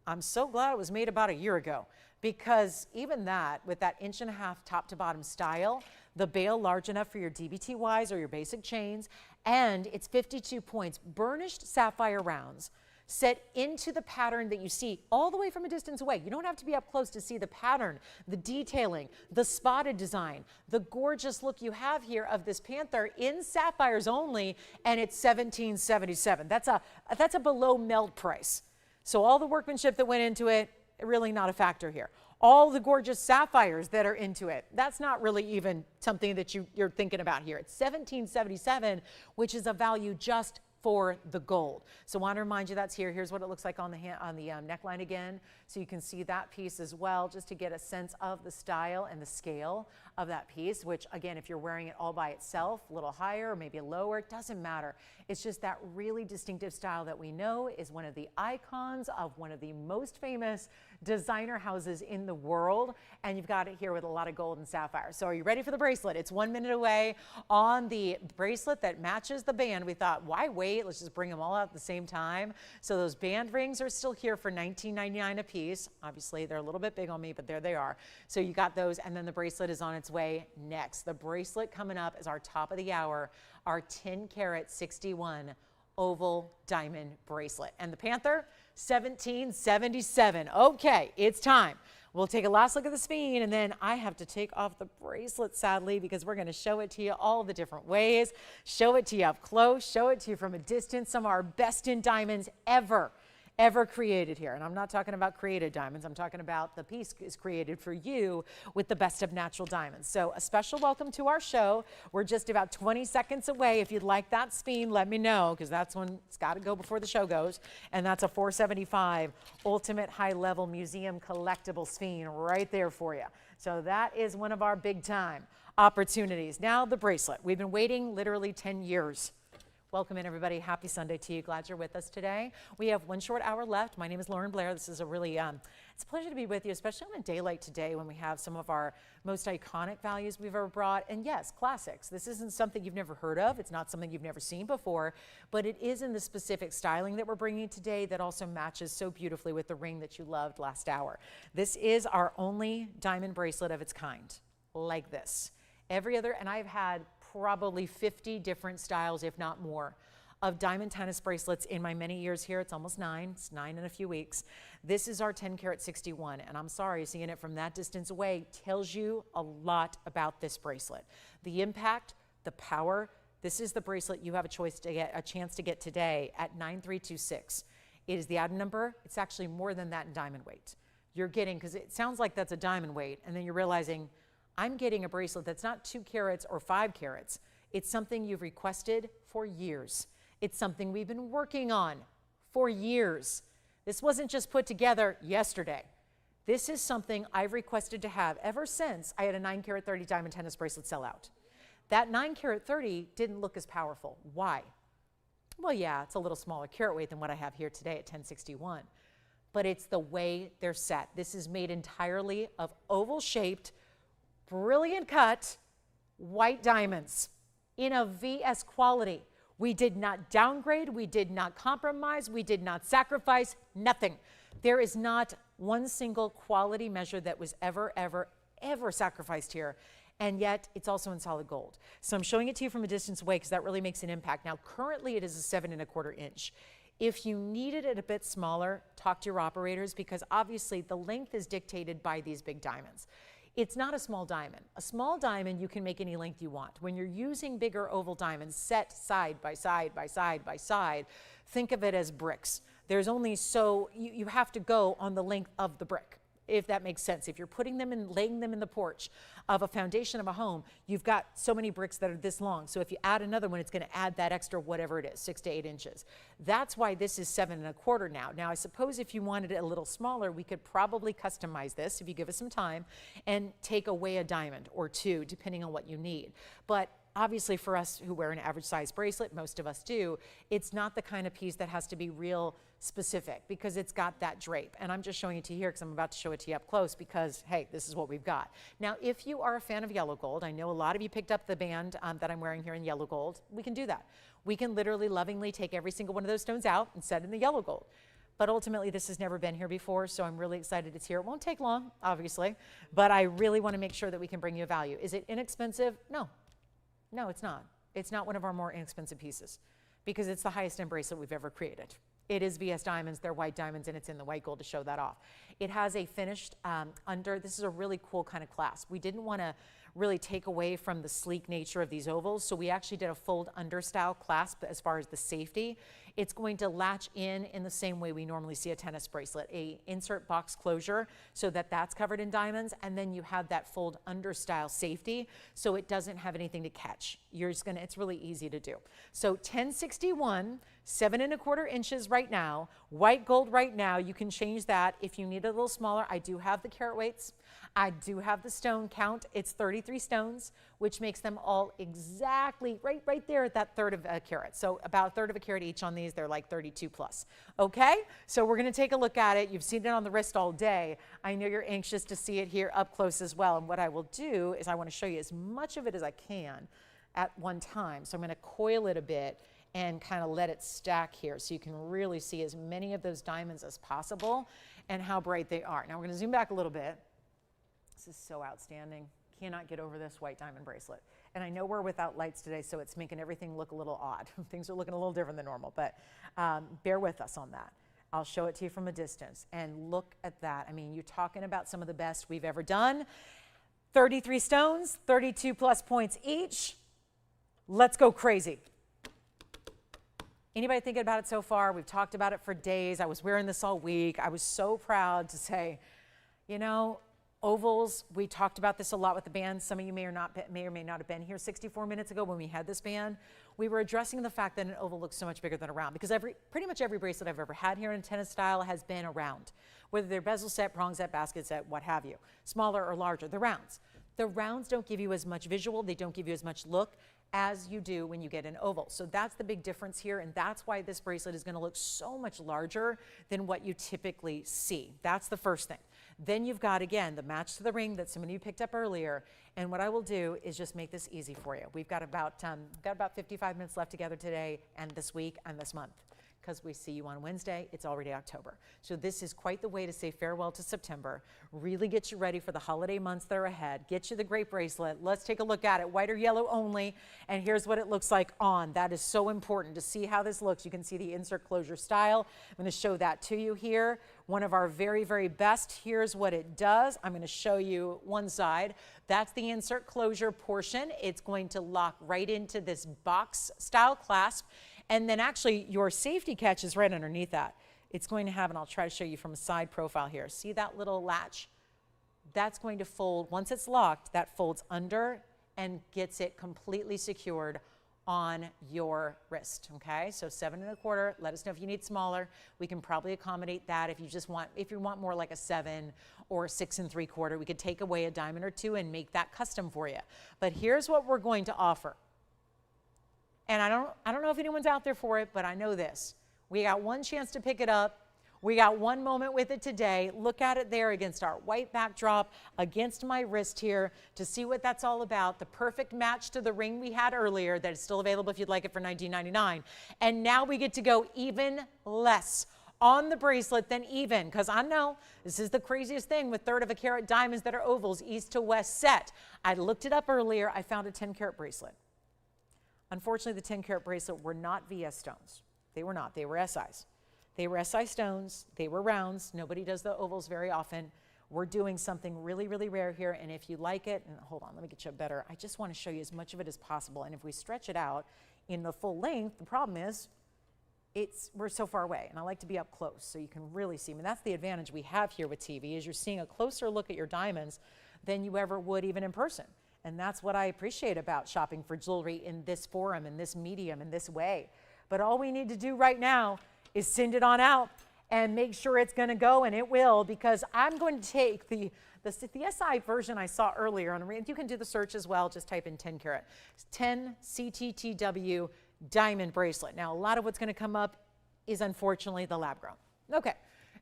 I'm so glad it was made about a year ago, because even that, with that 1.5 inch top to bottom style, the bail large enough for your DBTYs or your basic chains, and it's 52 points, burnished sapphire rounds set into the pattern that you see all the way from a distance away. You don't have to be up close to see the pattern, the detailing, the spotted design, the gorgeous look you have here of this panther in sapphires only, and it's $17.77. That's a below melt price. So all the workmanship that went into it, really not a factor here. All the gorgeous sapphires that are into it, that's not really even something that you're thinking about here. It's $17.77, which is a value just for the gold. So I want to remind you that's here. Here's what it looks like on the neckline again. So you can see that piece as well, just to get a sense of the style and the scale of that piece, which again, if you're wearing it all by itself, a little higher or maybe lower, it doesn't matter. It's just that really distinctive style that we know is one of the icons of one of the most famous designer houses in the world. And you've got it here with a lot of gold and sapphire. So are you ready for the bracelet? It's 1 minute away on the bracelet that matches the band. We thought, why wait? Let's just bring them all out at the same time. So those band rings are still here for $19.99 a piece. Obviously, they're a little bit big on me, but there they are. So you got those, and then the bracelet is on its way next. The bracelet coming up is our top of the hour, our 10 karat 61 oval diamond bracelet. And the panther, $17.77. Okay, it's time. We'll take a last look at the Sphene, and then I have to take off the bracelet, sadly, because we're going to show it to you all the different ways, show it to you up close, show it to you from a distance, some of our best in diamonds ever created here. And I'm not talking about created diamonds. I'm talking about the piece is created for you with the best of natural diamonds. So a special welcome to our show. We're just about 20 seconds away. If you'd like that Sphene, let me know, because that's when it's got to go before the show goes. And that's a $475 ultimate high-level museum collectible Sphene right there for you. So that is one of our big time opportunities. Now the bracelet. We've been waiting literally 10 years. Welcome in, everybody. Happy Sunday to you. Glad you're with us today. We have one short hour left. My name is Lauren Blair. This is a really, it's a pleasure to be with you, especially on a day like today when we have some of our most iconic values we've ever brought. And yes, classics. This isn't something you've never heard of. It's not something you've never seen before, but it is in the specific styling that we're bringing today that also matches so beautifully with the ring that you loved last hour. This is our only diamond bracelet of its kind, like this. Every other, and I've had probably 50 different styles, if not more, of diamond tennis bracelets in my many years here. It's almost 9. It's 9 in a few weeks. This is our 10 karat 61, and I'm sorry, seeing it from that distance away tells you a lot about this bracelet. The impact, the power. This is the bracelet you have a chance to get today at 9326. It is the item number. It's actually more than that in diamond weight. You're getting, because it sounds like that's a diamond weight, and then you're realizing I'm getting a bracelet that's not 2 carats or 5 carats. It's something you've requested for years. It's something we've been working on for years. This wasn't just put together yesterday. This is something I've requested to have ever since I had a 9 karat 30 diamond tennis bracelet sell out. That 9 karat 30 didn't look as powerful. Why? Well, yeah, it's a little smaller carat weight than what I have here today at 1061, but it's the way they're set. This is made entirely of oval shaped, brilliant cut white diamonds in a VS quality. We did not downgrade, we did not compromise, we did not sacrifice, nothing. There is not one single quality measure that was ever sacrificed here. And yet it's also in solid gold. So I'm showing it to you from a distance away because that really makes an impact. Now currently it is a 7 1/4 inch. If you needed it a bit smaller, talk to your operators, because obviously the length is dictated by these big diamonds. It's not a small diamond. A small diamond, you can make any length you want. When you're using bigger oval diamonds set side by side by side by side, think of it as bricks. There's only so, you have to go on the length of the brick, if that makes sense. If you're putting them and laying them in the porch of a foundation of a home, you've got so many bricks that are this long. So if you add another one, it's going to add that extra whatever it is, 6 to 8 inches. That's why this is 7 1/4 now. Now, I suppose if you wanted it a little smaller, we could probably customize this if you give us some time and take away a diamond or two, depending on what you need. But obviously for us who wear an average size bracelet, most of us do, it's not the kind of piece that has to be real specific because it's got that drape. And I'm just showing it to you here because I'm about to show it to you up close because, hey, this is what we've got. Now, if you are a fan of yellow gold, I know a lot of you picked up the band that I'm wearing here in yellow gold. We can do that. We can literally lovingly take every single one of those stones out and set in the yellow gold. But ultimately, this has never been here before, so I'm really excited it's here. It won't take long, obviously, but I really want to make sure that we can bring you value. Is it inexpensive? No. No, it's not. It's not one of our more inexpensive pieces because it's the highest end bracelet we've ever created. It is VS diamonds, they're white diamonds, and it's in the white gold to show that off. It has a finished this is a really cool kind of clasp. We didn't want to really take away from the sleek nature of these ovals, so we actually did a fold under style clasp as far as the safety. It's going to latch in the same way we normally see a tennis bracelet, a insert box closure so that that's covered in diamonds, and then you have that fold under style safety so it doesn't have anything to catch. It's really easy to do. So 1061, 7 1/4 inches right now, white gold right now. You can change that if you need a little smaller. I do have the carat weights. I do have the stone count. It's 33 stones, which makes them all exactly right there at that 1/3 of a carat. So about 1/3 of a carat each on these. They're like 32 plus. Okay, so we're going to take a look at it. You've seen it on the wrist all day. I know you're anxious to see it here up close as well. And what I will do is I want to show you as much of it as I can at one time. So I'm going to coil it a bit and kind of let it stack here so you can really see as many of those diamonds as possible and how bright they are. Now we're going to zoom back a little bit. This is so outstanding. Cannot get over this white diamond bracelet. And I know we're without lights today, so it's making everything look a little odd. Things are looking a little different than normal, but bear with us on that. I'll show it to you from a distance and look at that. I mean, you're talking about some of the best we've ever done. 33 stones, 32 plus points each. Let's go crazy. Anybody thinking about it so far? We've talked about it for days. I was wearing this all week. I was so proud to say, you know, ovals, we talked about this a lot with the band. Some of you may or may not have been here 64 minutes ago when we had this band. We were addressing the fact that an oval looks so much bigger than a round because pretty much every bracelet I've ever had here in tennis style has been a round, whether they're bezel set, prong set, basket set, what have you, smaller or larger, the rounds. The rounds don't give you as much visual, they don't give you as much look as you do when you get an oval. So that's the big difference here, and that's why this bracelet is going to look so much larger than what you typically see. That's the first thing. Then you've got, again, the match to the ring that some of you picked up earlier, and what I will do is just make this easy for you. We've got about 55 minutes left together today and this week and this month. Because we see you on Wednesday, it's already October. So this is quite the way to say farewell to September, really get you ready for the holiday months that are ahead, get you the great bracelet. Let's take a look at it, white or yellow only, and here's what it looks like on. That is so important to see how this looks. You can see the insert closure style. I'm going to show that to you here. One of our very, very best. Here's what it does. I'm going to show you one side. That's the insert closure portion. It's going to lock right into this box style clasp. And then actually your safety catch is right underneath that. It's going to have, and I'll try to show you from a side profile here. See that little latch? That's going to fold. Once it's locked, that folds under and gets it completely secured on your wrist, okay? So 7 1/4, let us know if you need smaller. We can probably accommodate that if you want more like a 7 or 6 3/4, we could take away a diamond or two and make that custom for you. But here's what we're going to offer. And I don't know if anyone's out there for it, but I know this. We got one chance to pick it up. We got one moment with it today. Look at it there against our white backdrop, against my wrist here to see what that's all about. The perfect match to the ring we had earlier that is still available if you'd like it for $19.99. And now we get to go even less on the bracelet than even, because I know this is the craziest thing with 1/3 of a carat diamonds that are ovals, east to west set. I looked it up earlier. I found a 10 carat bracelet. Unfortunately, the 10 carat bracelet were not VS stones. They were not. They were SIs. They were SI stones. They were rounds. Nobody does the ovals very often. We're doing something really, really rare here. And if you like it, and hold on, let me get you a better. I just want to show you as much of it as possible. And if we stretch it out in the full length, the problem is we're so far away. And I like to be up close so you can really see. I mean, that's the advantage we have here with TV is you're seeing a closer look at your diamonds than you ever would even in person. And that's what I appreciate about shopping for jewelry in this forum, in this medium, in this way. But all we need to do right now is send it on out and make sure it's going to go, and it will, because I'm going to take the SI version I saw earlier, and you can do the search as well, just type in 10 carat, 10 CTTW diamond bracelet. Now, a lot of what's going to come up is unfortunately the lab grown. Okay,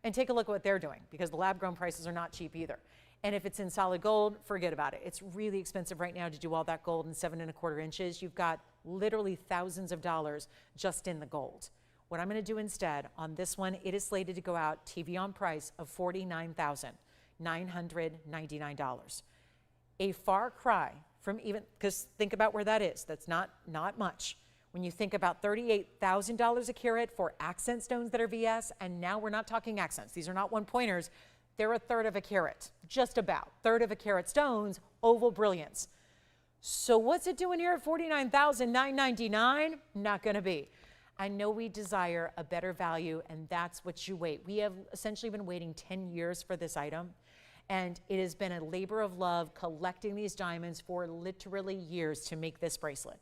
and take a look at what they're doing, because the lab grown prices are not cheap either. And if it's in solid gold, forget about it. It's really expensive right now to do all that gold in 7¼ inches. You've got literally thousands of dollars just in the gold. What I'm going to do instead on this one, it is slated to go out TVON price of $49,999. A far cry from even, because think about where that is. That's not much. When you think about $38,000 a carat for accent stones that are VS, and now we're not talking accents. These are not one pointers. They're 1/3 of a carat, just about 1/3 of a carat stones, oval brilliance. So what's it doing here at $49,999? Not going to be. I know we desire a better value, and that's what you wait. We have essentially been waiting 10 years for this item, and it has been a labor of love collecting these diamonds for literally years to make this bracelet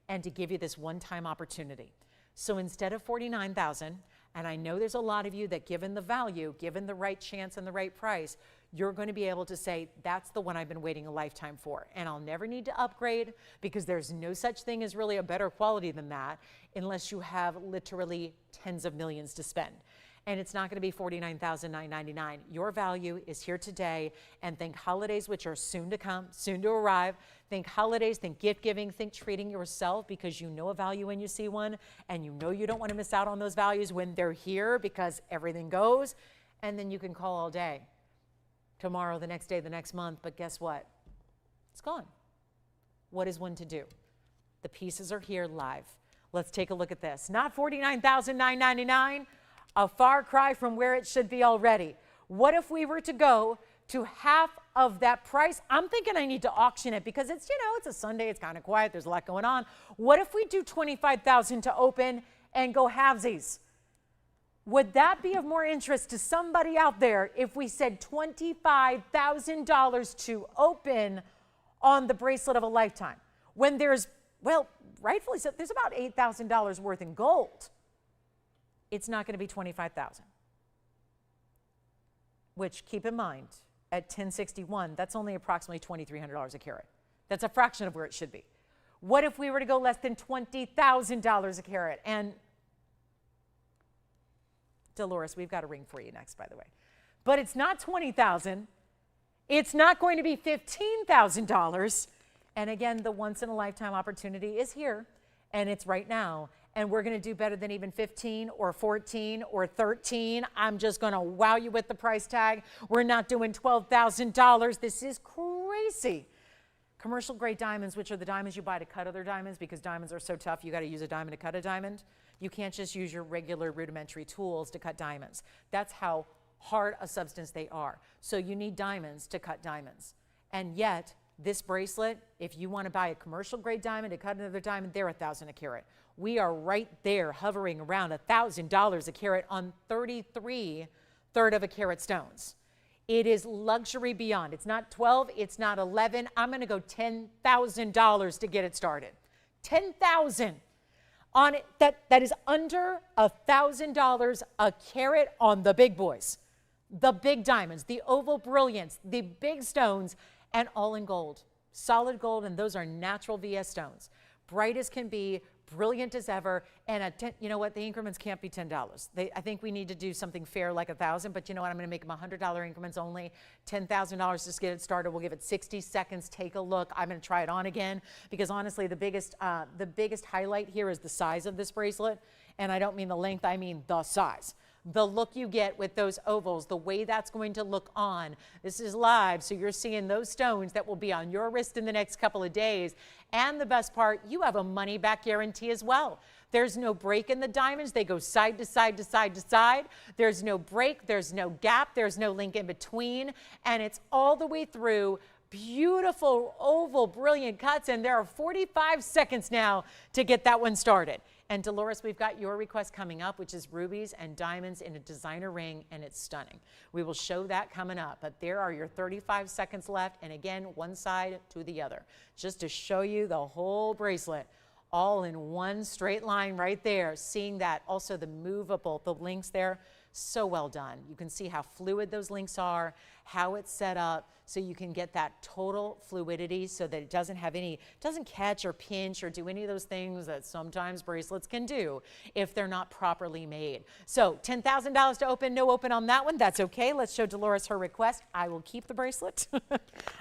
and to give you this one-time opportunity. So instead of $49,000, and I know there's a lot of you that given the value, given the right chance and the right price, you're going to be able to say, that's the one I've been waiting a lifetime for. And I'll never need to upgrade because there's no such thing as really a better quality than that unless you have literally tens of millions to spend. And it's not going to be $49,999. Your value is here today, and think holidays, which are soon to come, soon to arrive. Think holidays, think gift giving, think treating yourself because you know a value when you see one, and you know you don't want to miss out on those values when they're here because everything goes. And then you can call all day, tomorrow, the next day, the next month, but guess what? It's gone. What is one to do? The pieces are here live. Let's take a look at this. Not $49,999. A far cry from where it should be already. What if we were to go to half of that price? I'm thinking I need to auction it because it's, it's a Sunday, it's kind of quiet, there's a lot going on. What if we do $25,000 to open and go halvesies? Would that be of more interest to somebody out there if we said $25,000 to open on the bracelet of a lifetime? When there's, well, rightfully so, there's about $8,000 worth in gold. It's not going to be $25,000, which keep in mind at 1061, that's only approximately $2,300 a carat. That's a fraction of where it should be. What if we were to go less than $20,000 a carat? And Dolores, we've got a ring for you next, by the way. But it's not $20,000. It's not going to be $15,000. And again, the once in a lifetime opportunity is here, and it's right now. And we're going to do better than even 15 or 14 or 13. I'm just going to wow you with the price tag. We're not doing $12,000. This is crazy. Commercial grade diamonds, which are the diamonds you buy to cut other diamonds because diamonds are so tough, you got to use a diamond to cut a diamond. You can't just use your regular rudimentary tools to cut diamonds. That's how hard a substance they are. So you need diamonds to cut diamonds. And yet, this bracelet, if you want to buy a commercial grade diamond to cut another diamond, they're $1,000 a carat. We are right there hovering around $1,000 a carat on 33 1/3 of a carat stones. It is luxury beyond. It's not 12, it's not 11. I'm going to go $10,000 to get it started. $10,000 on it. That is under $1,000 a carat on the big boys, the big diamonds, the oval brilliance, the big stones, and all in gold, solid gold, and those are natural VS stones. Bright as can be, brilliant as ever, and you know what, the increments can't be $10. I think we need to do something fair like $1,000, but you know what, I'm going to make them $100 increments only, $10,000 just get it started. We'll give it 60 seconds, take a look. I'm going to try it on again because honestly, the biggest highlight here is the size of this bracelet, and I don't mean the length, I mean the size. The look you get with those ovals, the way that's going to look on. This is live, so you're seeing those stones that will be on your wrist in the next couple of days. And the best part, you have a money-back guarantee as well. There's no break in the diamonds. They go side to side to side to side. There's no break. There's no gap. There's no link in between. And it's all the way through. Beautiful, oval, brilliant cuts. And there are 45 seconds now to get that one started. And Dolores, we've got your request coming up, which is rubies and diamonds in a designer ring, and it's stunning. We will show that coming up, but there are your 35 seconds left, and again, one side to the other, just to show you the whole bracelet, all in one straight line right there. Seeing that, also the movable, the links there, so well done. You can see how fluid those links are, how it's set up, so you can get that total fluidity so that it doesn't have any, doesn't catch or pinch or do any of those things that sometimes bracelets can do if they're not properly made. So $10,000 to open, no open on that one. That's okay. Let's show Dolores her request. I will keep the bracelet.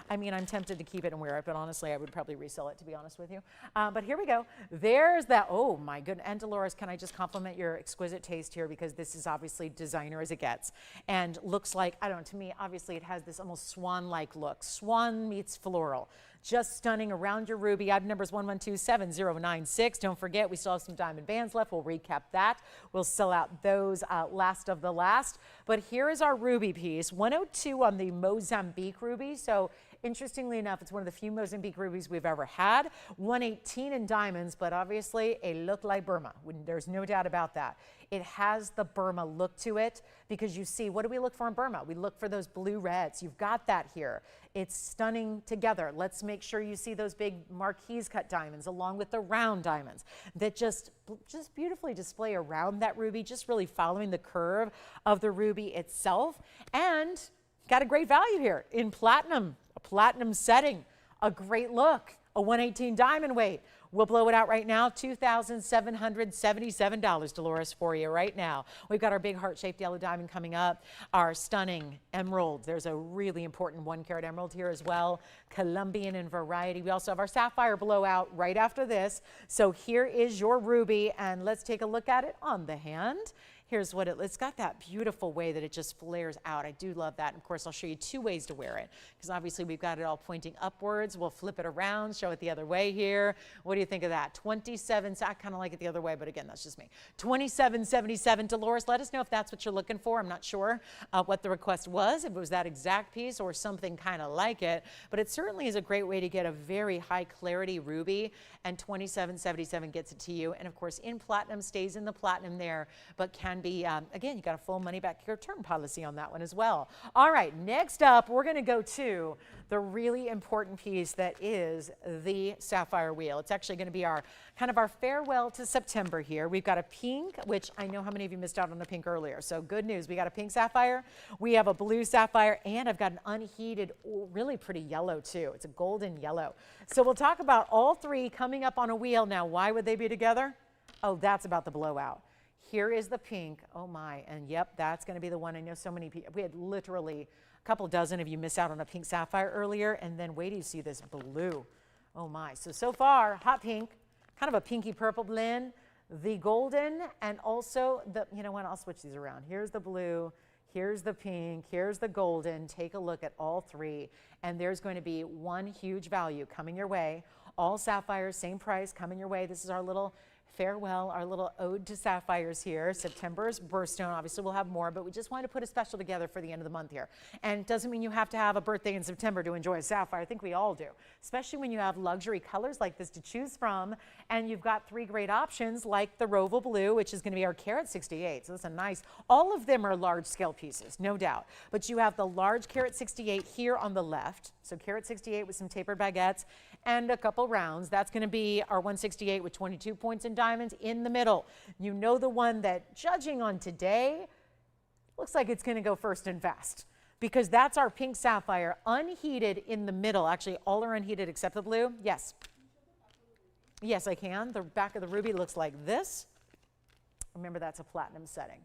I mean, I'm tempted to keep it and wear it, but honestly, I would probably resell it, to be honest with you. But here we go. There's that. Oh my goodness. And Dolores, can I just compliment your exquisite taste here, because this is obviously designer as it gets and looks like, I don't know, to me, obviously it has this almost swan-like look. Swan meets floral. Just stunning around your ruby. Item number is 1127-096. Don't forget, we still have some diamond bands left. We'll recap that. We'll sell out those last of the last. But here is our ruby piece. 102 on the Mozambique ruby. So interestingly enough, it's one of the few Mozambique rubies we've ever had. 118 in diamonds, but obviously a look like Burma. There's no doubt about that. It has the Burma look to it, because you see, what do we look for in Burma? We look for those blue reds. You've got that here. It's stunning together. Let's make sure you see those big marquise cut diamonds along with the round diamonds that just beautifully display around that ruby, just really following the curve of the ruby itself. And got a great value here in platinum, a platinum setting, a great look, a 118 diamond weight. We'll blow it out right now, $2,777, Dolores, for you right now. We've got our big heart-shaped yellow diamond coming up, our stunning emerald. There's a really important 1-carat emerald here as well, Colombian in variety. We also have our sapphire blowout right after this. So here is your ruby, and let's take a look at it on the hand. Here's what it's got, that beautiful way that it just flares out. I do love that. And of course, I'll show you 2 ways to wear it, because obviously we've got it all pointing upwards. We'll flip it around, show it the other way here. What do you think of that? 27, I kind of like it the other way, but again, that's just me. $27.77. Dolores, let us know if that's what you're looking for. I'm not sure what the request was, if it was that exact piece or something kind of like it, but it certainly is a great way to get a very high clarity ruby, and $27.77 gets it to you. And of course, in platinum, stays in the platinum there, but can be, again, you got a full money back return policy on that one as well. All right, next up, we're going to go to the really important piece that is the sapphire wheel. It's actually going to be our kind of our farewell to September here. We've got a pink, which I know how many of you missed out on the pink earlier. So good news. We got a pink sapphire. We have a blue sapphire, and I've got an unheated, really pretty yellow too. It's a golden yellow. So we'll talk about all 3 coming up on a wheel. Now, why would they be together? Oh, that's about the blowout. Here is the pink. Oh my, and yep, that's going to be the one. I know so many people, we had literally a couple dozen of you miss out on a pink sapphire earlier, and then wait till you see this blue. Oh my, so far, hot pink, kind of a pinky purple blend, the golden, and also the, you know what, I'll switch these around. Here's the blue, here's the pink, here's the golden. Take a look at all 3, and there's going to be one huge value coming your way. All sapphires, same price, coming your way. This is our little farewell, our little ode to sapphires here. September's birthstone. Obviously, we'll have more, but we just wanted to put a special together for the end of the month here. And it doesn't mean you have to have a birthday in September to enjoy a sapphire. I think we all do, especially when you have luxury colors like this to choose from. And you've got 3 great options like the Roval Blue, which is going to be our carat 68. So that's a nice, all of them are large scale pieces, no doubt. But you have the large carat 68 here on the left. So carat 68 with some tapered baguettes and a couple rounds. That's going to be our 168 with 22 points in diamonds in the middle. You know, the one that, judging on today, looks like it's going to go first and fast, because that's our pink sapphire unheated in the middle. Actually, all are unheated except the blue. Yes. Yes, I can. The back of the ruby looks like this. Remember, that's a platinum setting.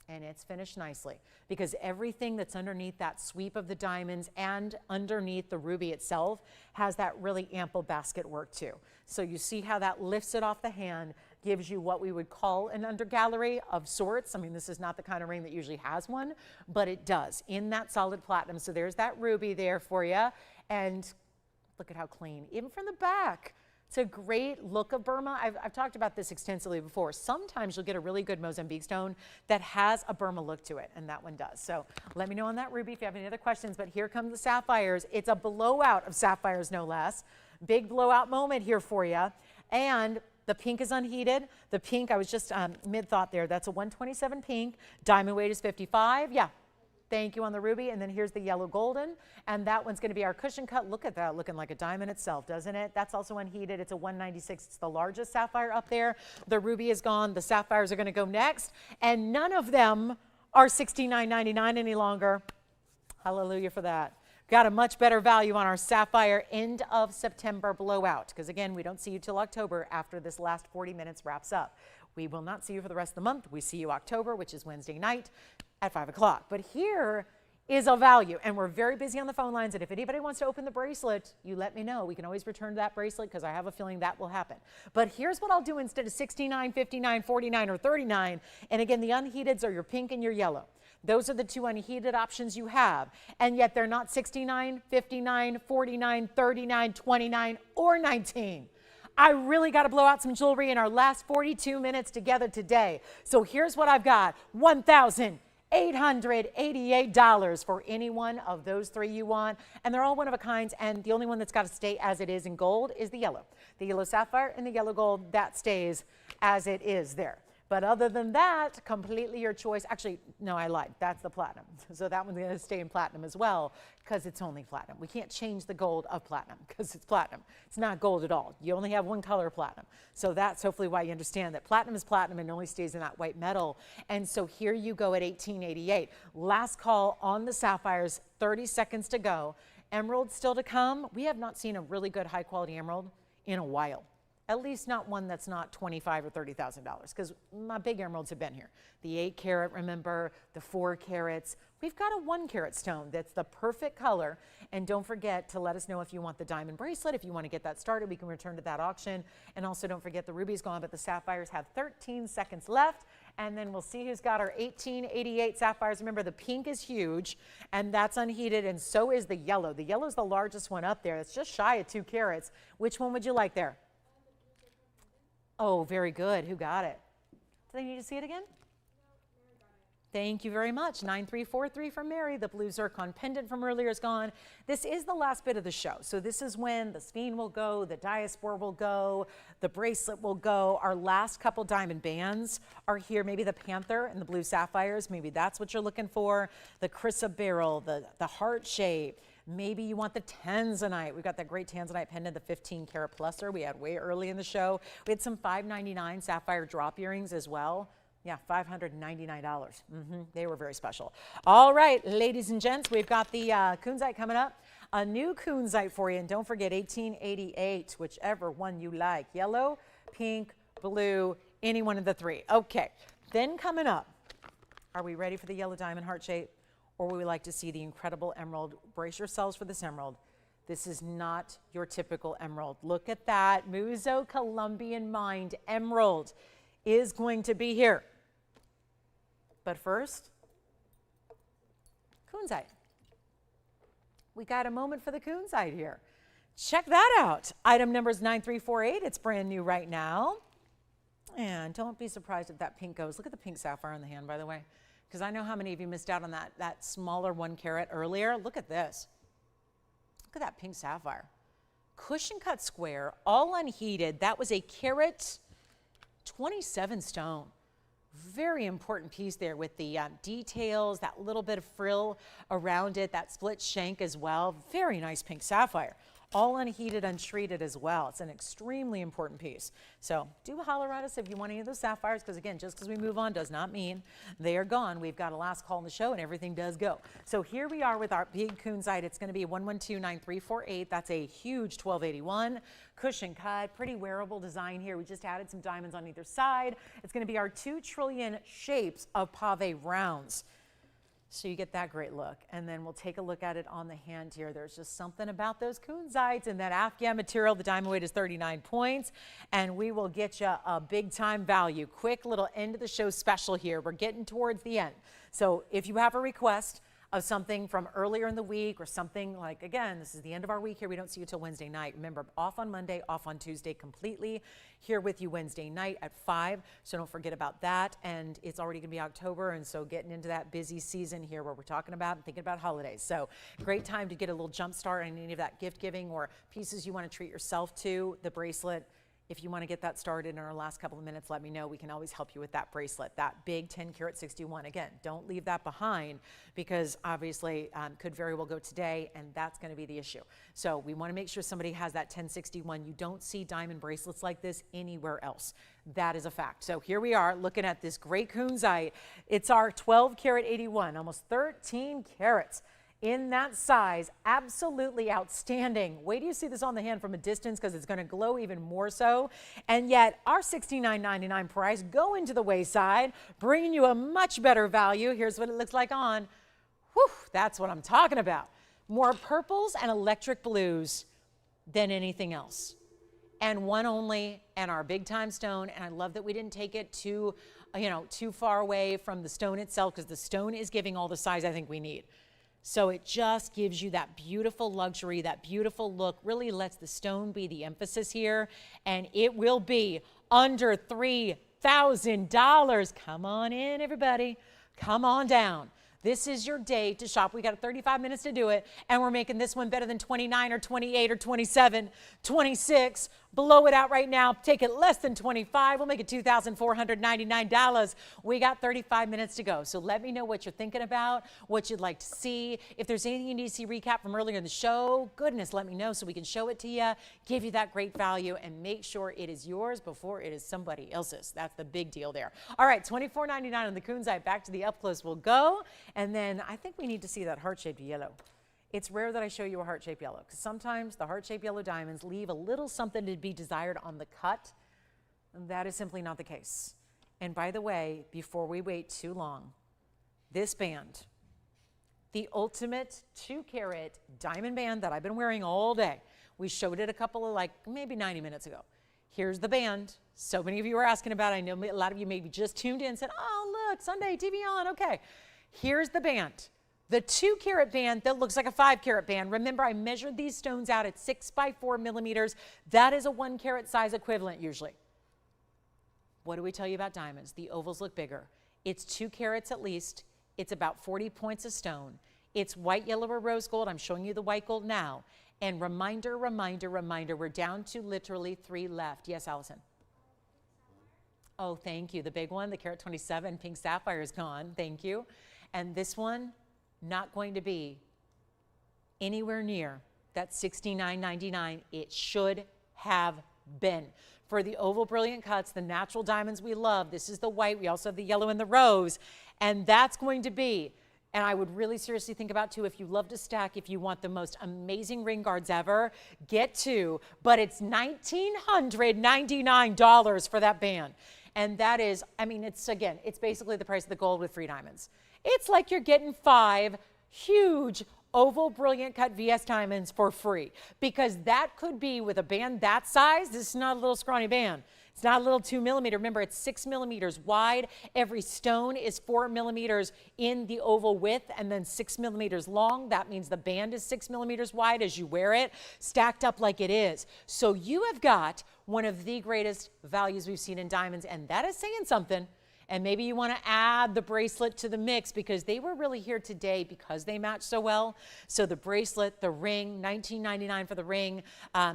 And it's finished nicely, because everything that's underneath that sweep of the diamonds and underneath the ruby itself has that really ample basket work too. So you see how that lifts it off the hand, gives you what we would call an undergallery of sorts. I mean, this is not the kind of ring that usually has one, but it does in that solid platinum. So there's that ruby there for you. And look at how clean, even from the back. It's a great look of Burma. I've talked about this extensively before. Sometimes you'll get a really good Mozambique stone that has a Burma look to it, and that one does. So let me know on that ruby if you have any other questions, but here come the sapphires. It's a blowout of sapphires, no less. Big blowout moment here for you. And the pink is unheated. The pink, I was just mid-thought there. That's a 127 pink. Diamond weight is 55. Yeah. Thank you on the ruby. And then here's the yellow golden. And that one's going to be our cushion cut. Look at that, looking like a diamond itself, doesn't it? That's also unheated. It's a 196. It's the largest sapphire up there. The ruby is gone. The sapphires are going to go next. And none of them are $69.99 any longer. Hallelujah for that. Got a much better value on our sapphire end of September blowout. Because again, we don't see you till October after this last 40 minutes wraps up. We will not see you for the rest of the month. We see you October, which is Wednesday night at 5 o'clock. But here is a value, and we're very busy on the phone lines, and if anybody wants to open the bracelet, you let me know. We can always return that bracelet because I have a feeling that will happen. But here's what I'll do instead of 69, 59, 49, or 39. And again, the unheateds are your pink and your yellow. Those are the two unheated options you have, and yet they're not 69, 59, 49, 39, 29, or 19. I really got to blow out some jewelry in our last 42 minutes together today. So here's what I've got. $1,888 for any one of those three you want. And they're all one of a kind. And the only one that's got to stay as it is in gold is the yellow. The yellow sapphire and the yellow gold, that stays as it is there. But other than that, completely your choice. Actually, no, I lied. That's the platinum. So that one's going to stay in platinum as well because it's only platinum. We can't change the gold of platinum because it's platinum. It's not gold at all. You only have one color of platinum. So that's hopefully why you understand that platinum is platinum and only stays in that white metal. And so here you go at $1,888. Last call on the sapphires, 30 seconds to go. Emerald still to come. We have not seen a really good high quality emerald in a while. At least not one that's not $25,000 or $30,000, because my big emeralds have been here. The 8 carat, remember, the 4 carats. We've got a 1 carat stone that's the perfect color. And don't forget to let us know if you want the diamond bracelet. If you want to get that started, we can return to that auction. And also don't forget the ruby's gone, but the sapphires have 13 seconds left. And then we'll see who's got our 1888 sapphires. Remember, the pink is huge, and that's unheated, and so is the yellow. The yellow is the largest one up there. It's just shy of 2 carats. Which one would you like there? Oh, very good. Who got it? Do they need to see it again? Thank you very much. 9343 from Mary. The blue zircon pendant from earlier is gone. This is the last bit of the show. So this is when the Sphene will go, the diaspore will go, the bracelet will go. Our last couple diamond bands are here. Maybe the panther and the blue sapphires. Maybe that's what you're looking for. The chrysoberyl, the heart shape. Maybe you want the Tanzanite. We've got that great Tanzanite pendant, the 15 karat pluser we had way early in the show. We had some $599 sapphire drop earrings as well. Yeah, $599. They were very special. All right, ladies and gents, we've got the Kunizite coming up. A new Kunizite for you. And don't forget, 1888, whichever one you like. Yellow, pink, blue, any one of the three. Okay, then coming up, are we ready for the yellow diamond heart shape? Or would we like to see the incredible emerald? Brace yourselves for this emerald. This is not your typical emerald. Look at that. Muzo Colombian Mind emerald is going to be here. But first, Kunizite. We got a moment for the Kunizite here. Check that out. Item number is 9348. It's brand new right now. And don't be surprised if that pink goes. Look at the pink sapphire on the hand, by the way. Because I know how many of you missed out on that smaller 1 carat earlier. Look at this. Look at that pink sapphire. Cushion cut square, all unheated. That was a carat 27 stone. Very important piece there with the details, that little bit of frill around it, that split shank as well. Very nice pink sapphire. All unheated, untreated as well. It's an extremely important piece. So do holler at us if you want any of those sapphires, because again, just because we move on does not mean they are gone. We've got a last call in the show and everything does go. So here we are with our big Kunizite. It's going to be 1129348. That's a huge 1281. Cushion cut, pretty wearable design here. We just added some diamonds on either side. It's going to be our 2 trillion shapes of pave rounds. So you get that great look. And then we'll take a look at it on the hand here. There's just something about those Kunizites and that Afghan material. The diamond weight is 39 points. And we will get you a big time value. Quick little end of the show special here. We're getting towards the end. So if you have a request, of something from earlier in the week or something like, again, this is the end of our week here. We don't see you till Wednesday night. Remember, off on Monday, off on Tuesday completely. Here with you Wednesday night at 5. So don't forget about that. And it's already going to be October. And so getting into that busy season here where we're talking about and thinking about holidays. So great time to get a little jump start on any of that gift giving or pieces you want to treat yourself to. The bracelet. If you want to get that started in our last couple of minutes, let me know. We can always help you with that bracelet, that big 10 karat 61. Again, don't leave that behind because obviously could very well go today, and that's going to be the issue. So we want to make sure somebody has that 1061. You don't see diamond bracelets like this anywhere else. That is a fact. So here we are looking at this great Kunizite. It's our 12 karat 81, almost 13 carats. In that size, absolutely outstanding. Wait till you see this on the hand from a distance because it's going to glow even more so. And yet our $69.99 price going to the wayside, bringing you a much better value. Here's what it looks like on. Whew, that's what I'm talking about. More purples and electric blues than anything else. And one only, and our big time stone. And I love that we didn't take it too far away from the stone itself because the stone is giving all the size I think we need. So it just gives you that beautiful luxury, that beautiful look, really lets the stone be the emphasis here. And it will be under $3,000. Come on in, everybody. Come on down. This is your day to shop. We got 35 minutes to do it, and we're making this one better than 29 or 28 or 27, 26. Blow it out right now. Take it less than 25. We'll make it $2,499. We got 35 minutes to go. So let me know what you're thinking about, what you'd like to see. If there's anything you need to see recap from earlier in the show, goodness, let me know so we can show it to you, give you that great value, and make sure it is yours before it is somebody else's. That's the big deal there. All right, $24.99 on the Kunizite. Back to the up close we'll go. And then I think we need to see that heart-shaped yellow. It's rare that I show you a heart-shaped yellow because sometimes the heart-shaped yellow diamonds leave a little something to be desired on the cut. And that is simply not the case. And by the way, before we wait too long, this band, the ultimate 2 karat diamond band that I've been wearing all day. We showed it a couple of maybe 90 minutes ago. Here's the band. So many of you were asking about it. I know a lot of you maybe just tuned in and said, oh, look, Sunday, TVON, okay. Here's the band. The 2 karat band that looks like a 5 karat band. Remember, I measured these stones out at 6 by 4 millimeters. That is a 1 karat size equivalent usually. What do we tell you about diamonds? The ovals look bigger. It's 2 carats at least. It's about 40 points of stone. It's white, yellow, or rose gold. I'm showing you the white gold now. And reminder, reminder, reminder, we're down to literally 3 left. Yes, Allison? Oh, thank you. The big one, the karat 27, pink sapphire is gone. Thank you. And this one, not going to be anywhere near that $69.99 it should have been. For the oval brilliant cuts, the natural diamonds we love, this is the white, we also have the yellow and the rose, and that's going to be, and I would really seriously think about too, if you love to stack, if you want the most amazing ring guards ever, get 2, but it's $1,999 for that band. And that is, I mean, it's basically the price of the gold with free diamonds. It's like you're getting 5 huge oval brilliant cut VS diamonds for free because that could be with a band that size. This is not a little scrawny band. It's not a little 2 millimeter. Remember, it's 6 millimeters wide. Every stone is 4 millimeters in the oval width and then 6 millimeters long. That means the band is 6 millimeters wide as you wear it, stacked up like it is. So you have got one of the greatest values we've seen in diamonds, and that is saying something. And maybe you want to add the bracelet to the mix because they were really here today because they match so well. So the bracelet, the ring, $19.99 for the ring.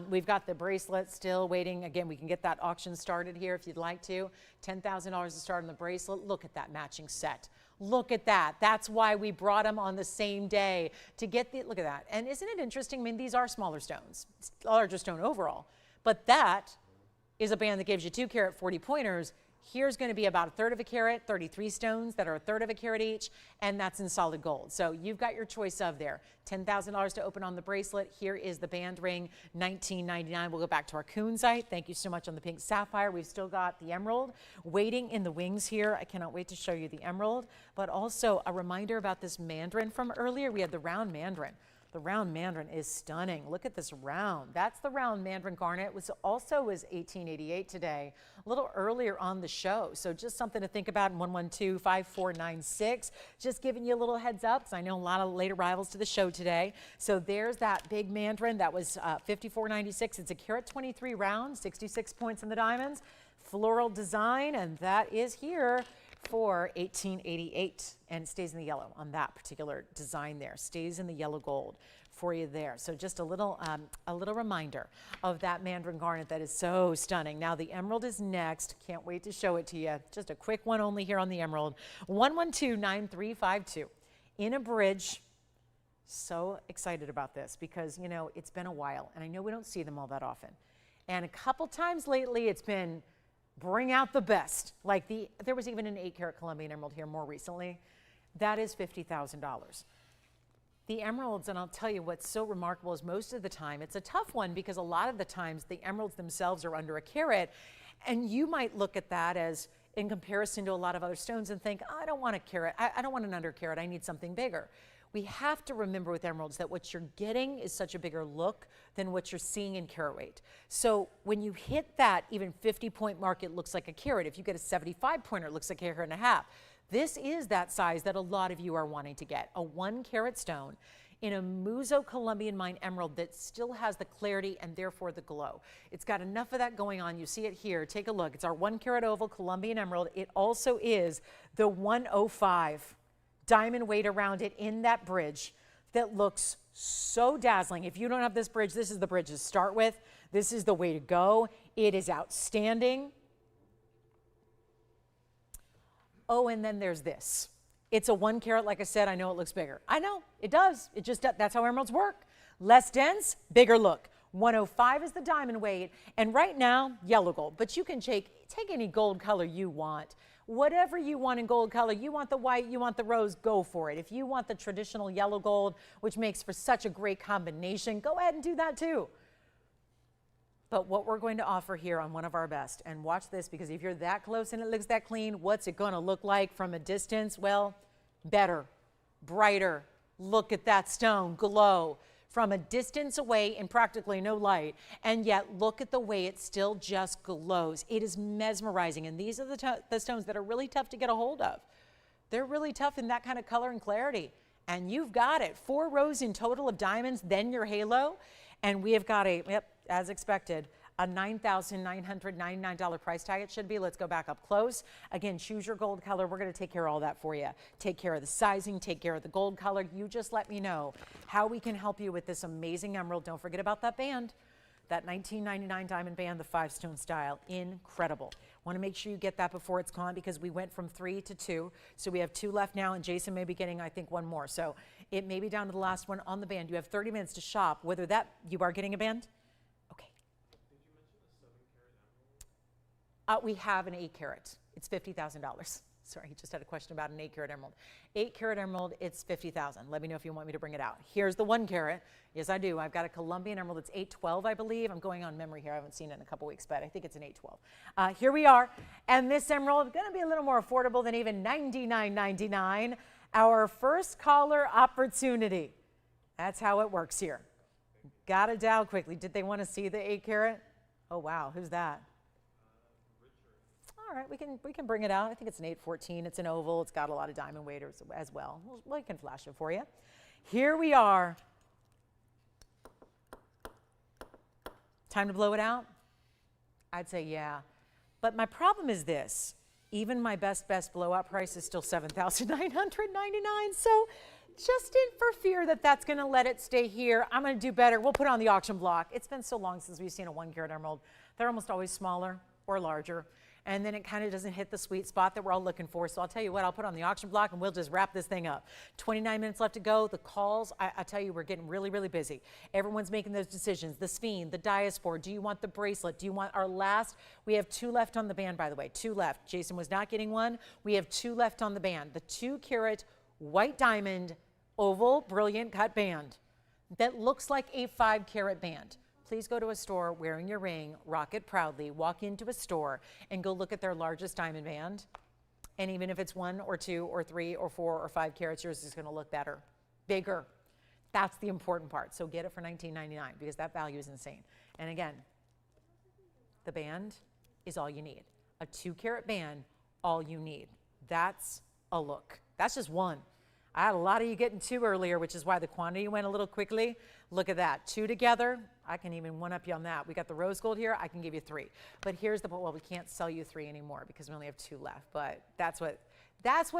We've got the bracelet still waiting. Again, we can get that auction started here if you'd like to. $10,000 to start on the bracelet. Look at that matching set. Look at that. That's why we brought them on the same day to get the, look at that. And isn't it interesting? I mean, these are smaller stones, it's a larger stone overall. But that is a band that gives you 2 karat 40 pointers. Here's going to be about 1/3 of a carat, 33 stones that are 1/3 of a carat each, and that's in solid gold. So you've got your choice of there. $10,000 to open on the bracelet. Here is the band ring, $19.99. We'll go back to our Kunizite. Thank you so much on the pink sapphire. We've still got the emerald waiting in the wings here. I cannot wait to show you the emerald, but also a reminder about this Mandarin from earlier. We had the round Mandarin. The round Mandarin is stunning. Look at this round. That's the round Mandarin garnet. Was 1888 today, a little earlier on the show. So just something to think about in 112-5496. Just giving you a little heads up because I know a lot of late arrivals to the show today. So there's that big Mandarin that was $54.96. It's a carat 23 round, 66 points in the diamonds, floral design, and that is here for 1888, and it stays in the yellow on that particular design there. Stays in the yellow gold for you there. So just a little reminder of that Mandarin garnet that is so stunning. Now the emerald is next. Can't wait to show it to you. Just a quick one only here on the emerald. 112-9352 in a bridge. So excited about this because, you know, it's been a while and I know we don't see them all that often. And a couple times lately it's been bring out the best. Like there was even an 8-carat Colombian emerald here more recently. That is $50,000. The emeralds, and I'll tell you what's so remarkable is most of the time, it's a tough one because a lot of the times the emeralds themselves are under a carat, and you might look at that as in comparison to a lot of other stones and think, oh, I don't want a carat, I don't want an under carat, I need something bigger. We have to remember with emeralds that what you're getting is such a bigger look than what you're seeing in carat weight. So when you hit that even 50-point mark, it looks like a carat. If you get a 75-pointer, it looks like a carat and a half. This is that size that a lot of you are wanting to get, a 1-carat stone in a Muzo Colombian mine emerald that still has the clarity and therefore the glow. It's got enough of that going on. You see it here. Take a look. It's our 1-carat oval Colombian emerald. It also is the 105 diamond weight around it in that bridge that looks so dazzling. If you don't have this bridge, this is the bridge to start with. This is the way to go. It is outstanding. Oh, and then there's this. It's a 1-carat, like I said. I know it looks bigger. I know, it does. It just, that's how emeralds work. Less dense, bigger look. 105 is the diamond weight, and right now, yellow gold. But you can take any gold color you want. Whatever you want in gold color, you want the white, you want the rose, go for it. If you want the traditional yellow gold, which makes for such a great combination, go ahead and do that too. But what we're going to offer here on one of our best, and watch this because if you're that close and it looks that clean, what's it going to look like from a distance? Well, better, brighter. Look at that stone glow from a distance away in practically no light, and yet look at the way it still just glows. It is mesmerizing, and these are the stones that are really tough to get a hold of. They're really tough in that kind of color and clarity, and you've got it. 4 rows in total of diamonds, then your halo, and we have got a, yep, as expected, a $9,999 price tag it should be. Let's go back up close. Again, choose your gold color. We're going to take care of all that for you. Take care of the sizing, take care of the gold color. You just let me know how we can help you with this amazing emerald. Don't forget about that band, that $19.99 diamond band, the 5-stone style. Incredible. Want to make sure you get that before it's gone because we went from 3 to 2. So we have 2 left now, and Jason may be getting, I think, 1 more. So it may be down to the last one on the band. You have 30 minutes to shop. Whether that you are getting a band? We have an 8-carat. It's $50,000. Sorry, just had a question about an 8-carat emerald. 8-carat emerald, it's $50,000. Let me know if you want me to bring it out. Here's the 1-carat. Yes, I do. I've got a Colombian emerald. It's 812, I believe. I'm going on memory here. I haven't seen it in a couple weeks, but I think it's an 812. Here we are. And this emerald is going to be a little more affordable than even $99.99. Our first caller opportunity. That's how it works here. Got to dial quickly. Did they want to see the 8-carat? Oh, wow. Who's that? All right, we can bring it out. I think it's an 814. It's an oval. It's got a lot of diamond weight as well. We can flash it for you. Here we are. Time to blow it out? I'd say yeah. But my problem is this. Even my best blowout price is still $7,999. So just for fear that that's going to let it stay here, I'm going to do better. We'll put it on the auction block. It's been so long since we've seen a 1-carat emerald. They're almost always smaller or larger. And then it kind of doesn't hit the sweet spot that we're all looking for. So I'll tell you what, I'll put on the auction block and we'll just wrap this thing up. 29 minutes left to go. The calls, I tell you, we're getting really, really busy. Everyone's making those decisions. The Sphene, the diaspore. Do you want the bracelet? Do you want our last? We have 2 left on the band, by the way. 2 left. Jason was not getting 1. We have 2 left on the band. The 2-carat white diamond oval brilliant cut band that looks like a 5-carat band. Please go to a store wearing your ring, rock it proudly, walk into a store and go look at their largest diamond band. And even if it's 1 or 2 or 3 or 4 or 5 carats, yours is going to look better, bigger. That's the important part. So get it for $19.99 because that value is insane. And again, the band is all you need. A 2-carat band, all you need. That's a look. That's just one. I had a lot of you getting 2 earlier, which is why the quantity went a little quickly. Look at that, 2 together. I can even one-up you on that. We got the rose gold here. I can give you 3. But here's the, well, we can't sell you 3 anymore because we only have 2 left. But that's what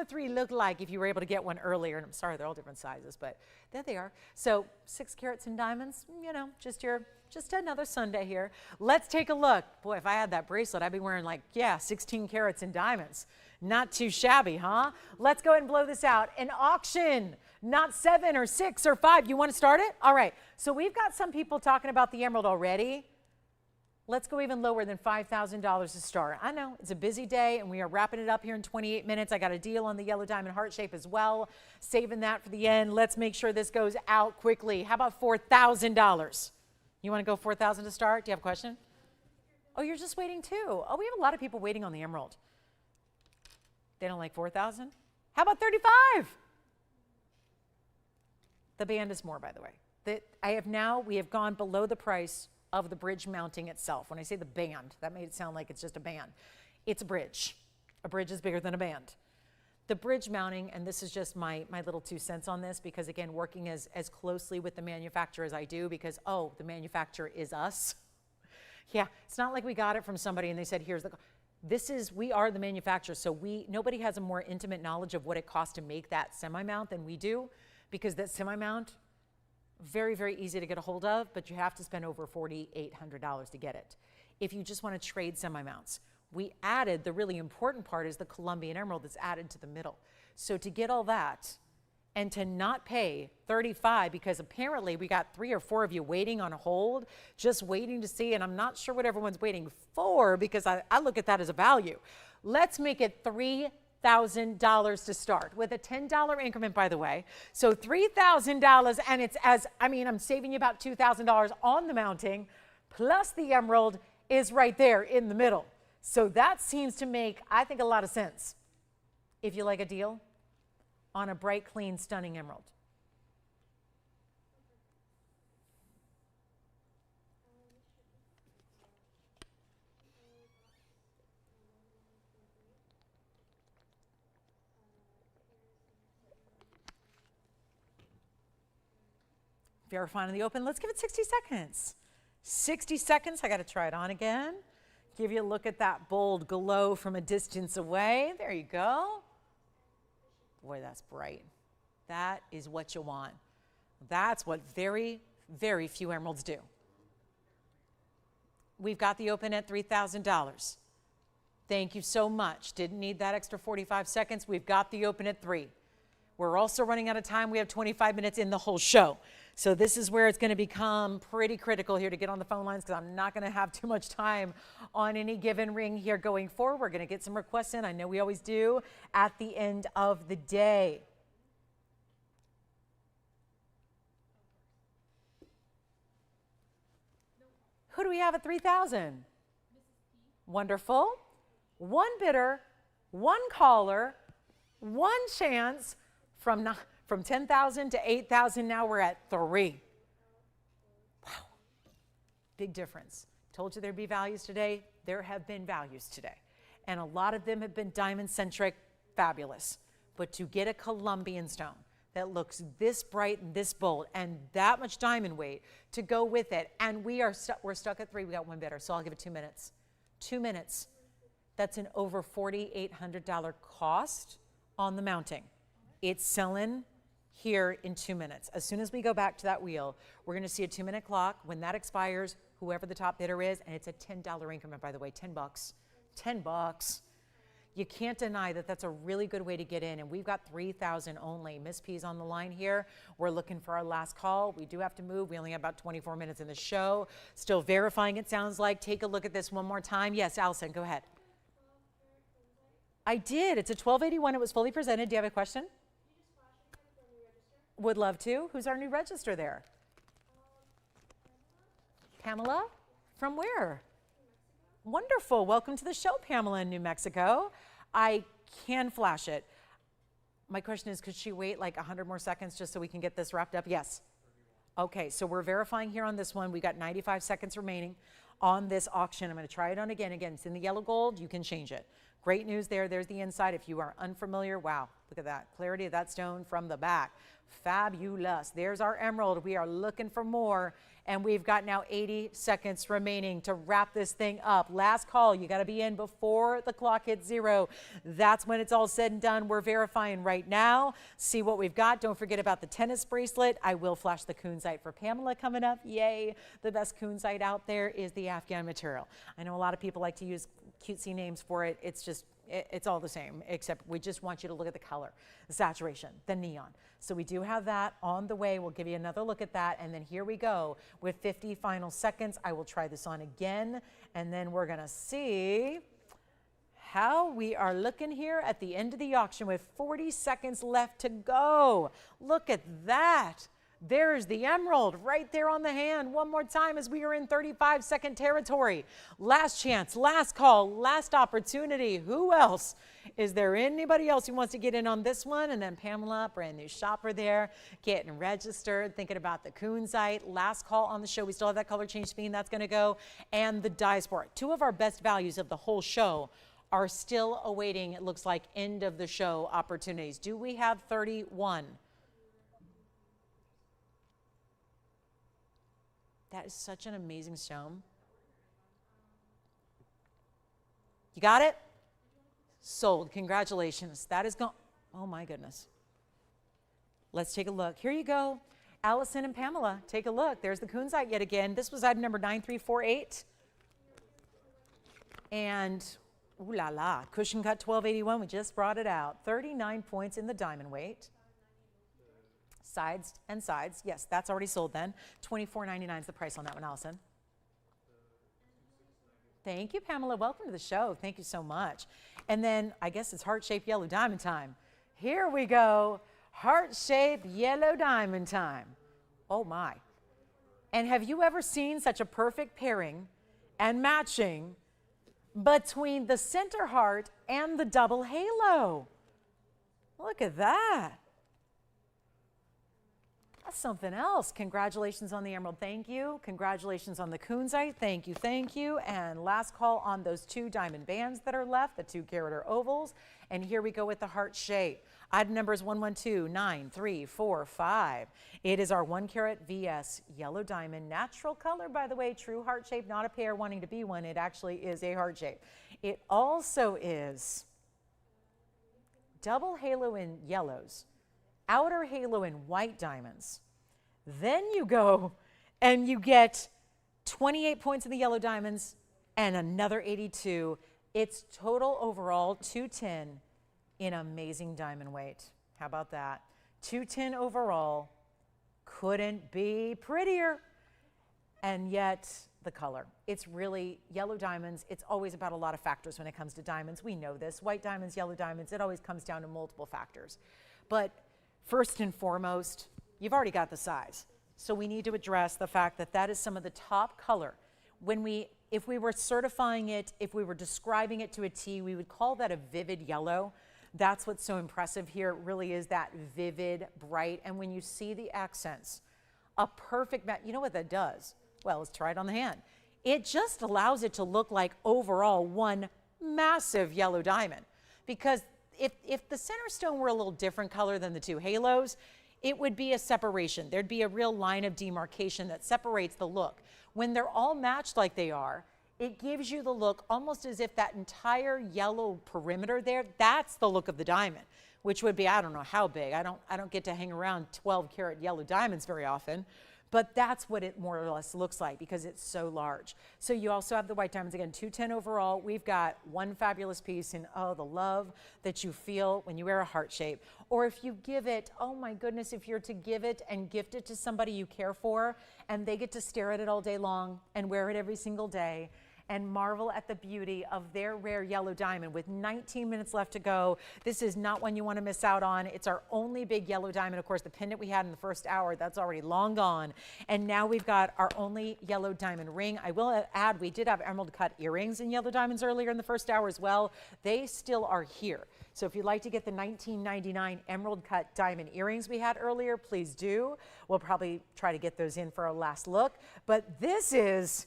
3 look like if you were able to get one earlier. And I'm sorry, they're all different sizes, but there they are. So 6 carats in diamonds, you know, just another Sunday here. Let's take a look. Boy, if I had that bracelet, I'd be wearing like, yeah, 16 carats in diamonds. Not too shabby, huh? Let's go ahead and blow this out. An auction, not 7 or 6 or 5. You want to start it? All right. So we've got some people talking about the emerald already. Let's go even lower than $5,000 to start. I know it's a busy day and we are wrapping it up here in 28 minutes. I got a deal on the yellow diamond heart shape as well. Saving that for the end. Let's make sure this goes out quickly. How about $4,000? You want to go $4,000 to start? Do you have a question? Oh, you're just waiting too. Oh, we have a lot of people waiting on the emerald. They don't like 4,000? How about 35? The band is more, by the way. We have gone below the price of the bridge mounting itself. When I say the band, that made it sound like it's just a band. It's a bridge. A bridge is bigger than a band. The bridge mounting, and this is just my little 2 cents on this, because again, working as closely with the manufacturer as I do, because, oh, the manufacturer is us. Yeah, it's not like we got it from somebody and they said, here's the, we are the manufacturer, so nobody has a more intimate knowledge of what it costs to make that semi-mount than we do, because that semi-mount, very, very easy to get a hold of, but you have to spend over $4,800 to get it. If you just want to trade semi-mounts, we added, the really important part is the Colombian emerald that's added to the middle. So to get all that and to not pay $35, because apparently we got 3 or 4 of you waiting on a hold, just waiting to see, and I'm not sure what everyone's waiting for because I look at that as a value. Let's make it $3,000 to start with a $10 increment, by the way. So $3,000, and I'm saving you about $2,000 on the mounting, plus the emerald is right there in the middle. So that seems to make, I think, a lot of sense. If you like a deal on a bright, clean, stunning emerald. Verifying in the open. Let's give it 60 seconds. 60 seconds. I got to try it on again. Give you a look at that bold glow from a distance away. There you go. Boy, that's bright. That is what you want. That's what very, very few emeralds do. We've got the open at $3,000. Thank you so much. Didn't need that extra 45 seconds. We've got the open at 3. We're also running out of time. We have 25 minutes in the whole show. So this is where it's going to become pretty critical here to get on the phone lines, because I'm not going to have too much time on any given ring here going forward. We're going to get some requests in. I know we always do at the end of the day. Who do we have at 3,000? Wonderful. 1 bidder, 1 caller, 1 chance. From 10,000 to 8,000, now we're at 3. Wow, big difference. Told you there'd be values today. There have been values today. And a lot of them have been diamond-centric, fabulous. But to get a Colombian stone that looks this bright and this bold and that much diamond weight to go with it, and we're stuck at 3, we got 1 bidder, so I'll give it 2 minutes. 2 minutes. That's an over $4,800 cost on the mounting. It's selling here in 2 minutes. As soon as we go back to that wheel, we're going to see a 2-minute clock. When that expires, whoever the top bidder is, and it's a $10 increment, by the way, 10 bucks. 10 bucks. You can't deny that that's a really good way to get in, and we've got 3,000 only. Miss P's on the line here. We're looking for our last call. We do have to move. We only have about 24 minutes in the show. Still verifying, it sounds like. Take a look at this one more time. Yes, Allison, go ahead. I did. It's a 1281. It was fully presented. Do you have a question? Would love to. Who's our new register there? Pamela? From where? Wonderful. Welcome to the show, Pamela in New Mexico. I can flash it. My question is, could she wait like 100 more seconds just so we can get this wrapped up? Yes. Okay, so we're verifying here on this one. We got 95 seconds remaining on this auction. I'm going to try it on again. Again, it's in the yellow gold. You can change it. Great news there. There's the inside. If you are unfamiliar, wow, look at that. Clarity of that stone from the back. Fabulous. There's our emerald. We are looking for more. And we've got now 80 seconds remaining to wrap this thing up. Last call. You got to be in before the clock hits 0. That's when it's all said and done. We're verifying right now. See what we've got. Don't forget about the tennis bracelet. I will flash the Kunizite for Pamela coming up. Yay. The best Kunizite out there is the Afghan material. I know a lot of people like to use cutesy names for it. It's just, it's all the same, except we just want you to look at the color, the saturation, the neon. So we do have that on the way. We'll give you another look at that. And then here we go with 50 final seconds. I will try this on again. And then we're going to see how we are looking here at the end of the auction with 40 seconds left to go. Look at that. There's the emerald right there on the hand. One more time as we are in 35-second territory. Last chance, last call, last opportunity. Who else? Is there anybody else who wants to get in on this one? And then Pamela, brand new shopper there, getting registered, thinking about the Kunizite. Last call on the show. We still have that color change Sphene that's going to go. And the diaspore. Two of our best values of the whole show are still awaiting, it looks like, end of the show opportunities. Do we have 31? That is such an amazing stone. You got it? Sold. Congratulations. That is gone. Oh my goodness. Let's take a look. Here you go. Allison and Pamela, take a look. There's the Kunizite yet again. This was item number 9348. And ooh la la, cushion cut 1281. We just brought it out. 39 points in the diamond weight. Sides and sides. Yes, that's already sold then. $24.99 is the price on that one, Allison. Thank you, Pamela. Welcome to the show. Thank you so much. And then I guess it's heart-shaped yellow diamond time. Here we go. Heart-shaped yellow diamond time. Oh my. And have you ever seen such a perfect pairing and matching between the center heart and the double halo? Look at that. That's something else. Congratulations on the emerald. Thank you. Congratulations on the Kunizite. Thank you. Thank you. And last call on those 2 diamond bands that are left, the 2-carat or ovals. And here we go with the heart shape. Item number is 11293445. It is our 1-carat VS yellow diamond, natural color, by the way, true heart shape, not a pair wanting to be one. It actually is a heart shape. It also is double halo in yellows, outer halo in white diamonds. Then you go and you get 28 points in the yellow diamonds and another 82. It's total overall 210 in amazing diamond weight. How about that? 210 overall. Couldn't be prettier. And yet the color. It's really yellow diamonds. It's always about a lot of factors when it comes to diamonds. We know this. White diamonds, yellow diamonds, it always comes down to multiple factors. But first and foremost, you've already got the size. So we need to address the fact that that is some of the top color. If we were certifying it, if we were describing it to a T, we would call that a vivid yellow. That's what's so impressive here. It really is that vivid, bright. And when you see the accents, a perfect match. You know what that does? Well, let's try it on the hand. It just allows it to look like overall one massive yellow diamond. Because if the center stone were a little different color than the 2 halos, it would be a separation. There'd be a real line of demarcation that separates the look. When they're all matched like they are, it gives you the look almost as if that entire yellow perimeter there, that's the look of the diamond, which would be, I don't know how big. I don't get to hang around 12-carat yellow diamonds very often. But that's what it more or less looks like because it's so large. So you also have the white diamonds, again, 210 overall. We've got one fabulous piece in, oh, the love that you feel when you wear a heart shape. Or if you give it, oh my goodness, if you're to give it and gift it to somebody you care for and they get to stare at it all day long and wear it every single day and marvel at the beauty of their rare yellow diamond. With 19 minutes left to go, this is not one you want to miss out on. It's our only big yellow diamond. Of course, the pendant we had in the first hour, that's already long gone. And now we've got our only yellow diamond ring. I will add, we did have emerald cut earrings in yellow diamonds earlier in the first hour as well. They still are here. So if you'd like to get the $19.99 emerald cut diamond earrings we had earlier, please do. We'll probably try to get those in for our last look. But this is,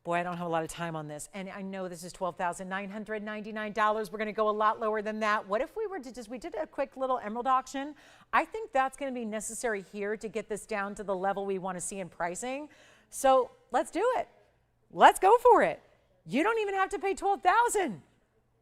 boy, I don't have a lot of time on this. And I know this is $12,999. We're going to go a lot lower than that. What if we were to just, we did a quick little emerald auction. I think that's going to be necessary here to get this down to the level we want to see in pricing. So let's do it. Let's go for it. You don't even have to pay $12,000.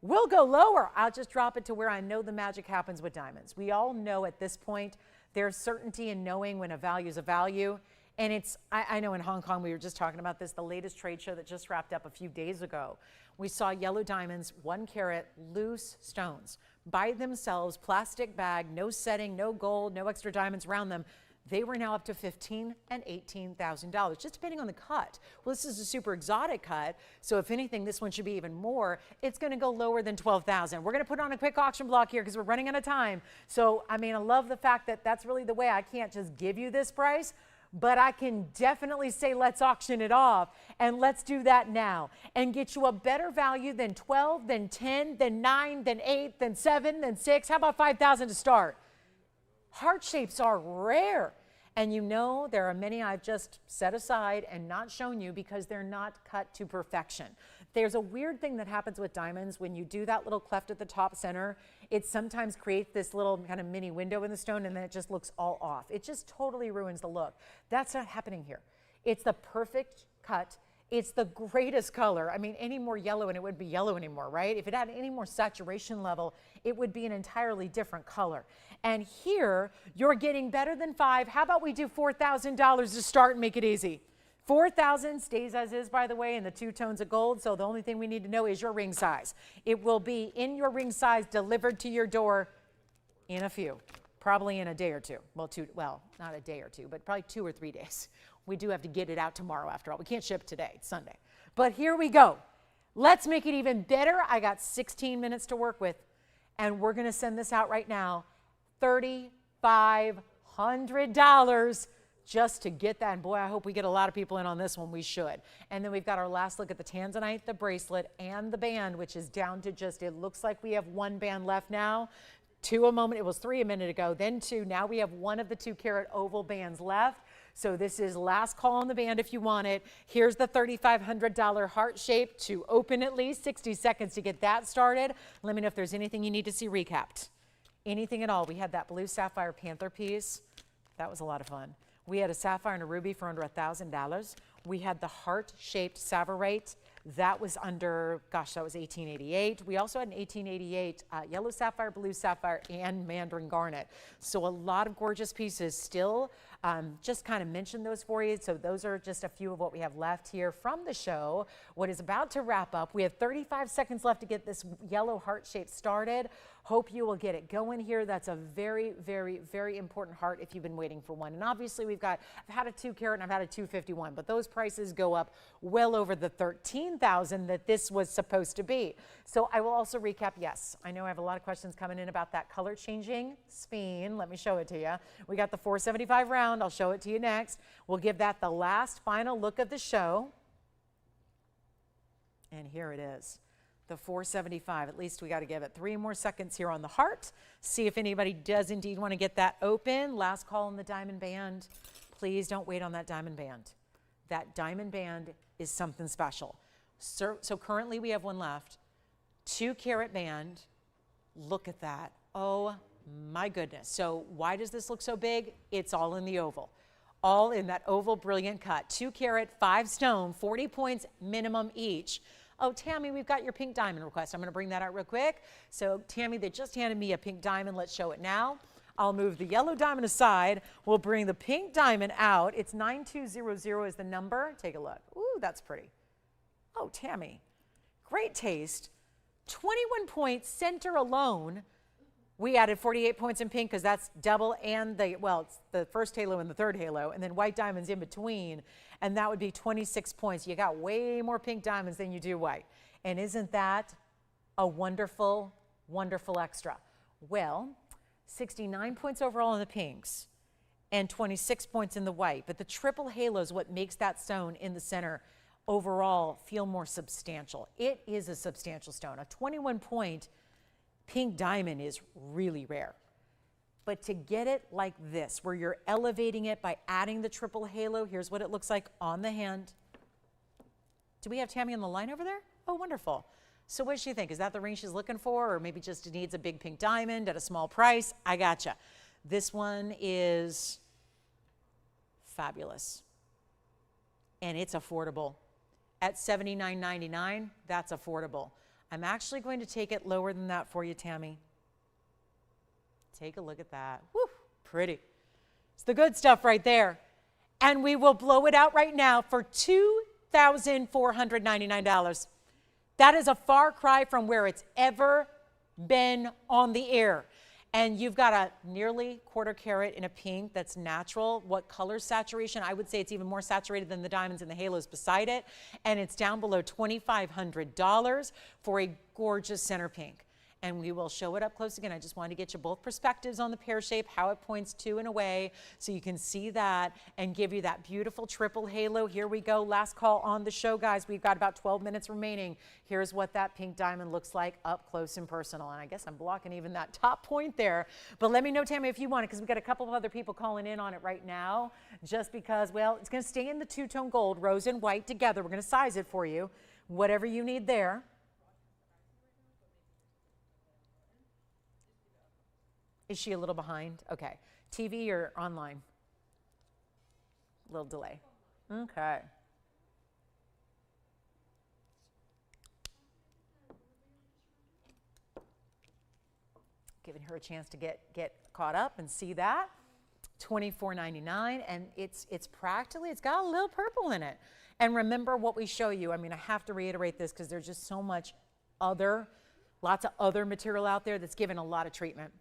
We'll go lower. I'll just drop it to where I know the magic happens with diamonds. We all know at this point there's certainty in knowing when a value is a value. And it's, I know in Hong Kong, we were just talking about this, the latest trade show that just wrapped up a few days ago. We saw yellow diamonds, 1 carat, loose stones, by themselves, plastic bag, no setting, no gold, no extra diamonds around them. They were now up to $15,000 and $18,000, just depending on the cut. Well, this is a super exotic cut, so if anything, this one should be even more. It's going to go lower than $12,000. We're going to put on a quick auction block here because we're running out of time. So, I mean, I love the fact that that's really the way. I can't just give you this price, but I can definitely say let's auction it off, and let's do that now and get you a better value than 12, than 10, than 9, than 8, than 7, than 6. How about 5,000 to start? Heart shapes are rare. And you know, there are many I've just set aside and not shown you because they're not cut to perfection. There's a weird thing that happens with diamonds when you do that little cleft at the top center. It sometimes creates this little kind of mini window in the stone, and then it just looks all off. It just totally ruins the look. That's not happening here. It's the perfect cut. It's the greatest color. I mean, any more yellow and it wouldn't be yellow anymore, right? If it had any more saturation level, it would be an entirely different color. And here, you're getting better than 5. How about we do $4,000 to start and make it easy? $4,000 stays as is, by the way, in the 2 tones of gold. So the only thing we need to know is your ring size. It will be in your ring size, delivered to your door in a few, probably in a day or two. Well, not a day or two, but probably 2 or 3 days. We do have to get it out tomorrow after all. We can't ship today, it's Sunday. But here we go. Let's make it even better. I got 16 minutes to work with, and we're gonna send this out right now. $3,500 just to get that. And boy, I hope we get a lot of people in on this one. We should. And then we've got our last look at the Tanzanite, the bracelet, and the band, which is down to just, it looks like we have 1 band left now. 2 a moment, it was 3 a minute ago, then 2. Now we have 1 of the 2 carat oval bands left. So this is last call on the band if you want it. Here's the $3,500 heart shape to open at least 60 seconds to get that started. Let me know if there's anything you need to see recapped. Anything at all. We had that blue sapphire panther piece. That was a lot of fun. We had a sapphire and a ruby for under $1,000. We had the heart-shaped Tsavorite. That was under, gosh, that was $1,888. We also had an $1,888 yellow sapphire, blue sapphire, and Mandarin garnet. So a lot of gorgeous pieces still. Just kind of mentioned those for you. So those are just a few of what we have left here from the show. What is about to wrap up. We have 35 seconds left to get this yellow heart shape started. Hope you will get it going here. That's a very, very, very important heart if you've been waiting for one. And obviously we've got, I've had a 2 carat and I've had a 251, but those prices go up well over the $13,000 that this was supposed to be. So I will also recap, yes, I know I have a lot of questions coming in about that color changing Sphene. Let me show it to you. We got the 475 round. I'll show it to you next. We'll give that the last final look of the show. And here it is. The 475, at least we got to give it 3 more seconds here on the heart. See if anybody does indeed want to get that open. Last call on the diamond band. Please don't wait on that diamond band. That diamond band is something special. So currently we have 1 left. 2 carat band. Look at that. Oh my goodness. So why does this look so big? It's all in the oval. All in that oval brilliant cut. 2 carat, 5 stone, 40 points minimum each. Oh, Tammy, we've got your pink diamond request. I'm going to bring that out real quick. So, Tammy, they just handed me a pink diamond. Let's show it now. I'll move the yellow diamond aside. We'll bring the pink diamond out. It's 9200 is the number. Take a look. Ooh, that's pretty. Oh, Tammy, great taste. 21 points, center alone. We added 48 points in pink because that's double and it's the first halo and the third halo, and then white diamonds in between, and that would be 26 points. You got way more pink diamonds than you do white. And isn't that a wonderful, wonderful extra? Well, 69 points overall in the pinks and 26 points in the white, but the triple halo is what makes that stone in the center overall feel more substantial. It is a substantial stone. A 21 point pink diamond is really rare. But to get it like this, where you're elevating it by adding the triple halo, here's what it looks like on the hand. Do we have Tammy on the line over there? Oh, wonderful. So what does she think? Is that the ring she's looking for, or maybe just needs a big pink diamond at a small price? I gotcha. This one is fabulous. And it's affordable. At $79.99, that's affordable. I'm actually going to take it lower than that for you, Tammy. Take a look at that. Woo, pretty. It's the good stuff right there. And we will blow it out right now for $2,499. That is a far cry from where it's ever been on the air. And you've got a nearly quarter carat in a pink that's natural. What color saturation? I would say it's even more saturated than the diamonds and the halos beside it. And it's down below $2,500 for a gorgeous center pink. And we will show it up close again. I just wanted to get you both perspectives on the pear shape, how it points to and away, so you can see that and give you that beautiful triple halo. Here we go. Last call on the show, guys. We've got about 12 minutes remaining. Here's what that pink diamond looks like up close and personal. And I guess I'm blocking even that top point there. But let me know, Tammy, if you want it, because we've got a couple of other people calling in on it right now, just because, well, it's going to stay in the two-tone gold, rose and white together. We're going to size it for you, whatever you need there. Is she a little behind? Okay. TV or online? A little delay. Okay. Giving her a chance to get caught up and see that. $24.99, and it's practically, it's got a little purple in it. And remember what we show you. I mean, I have to reiterate this because there's just so much lots of other material out there that's given a lot of treatment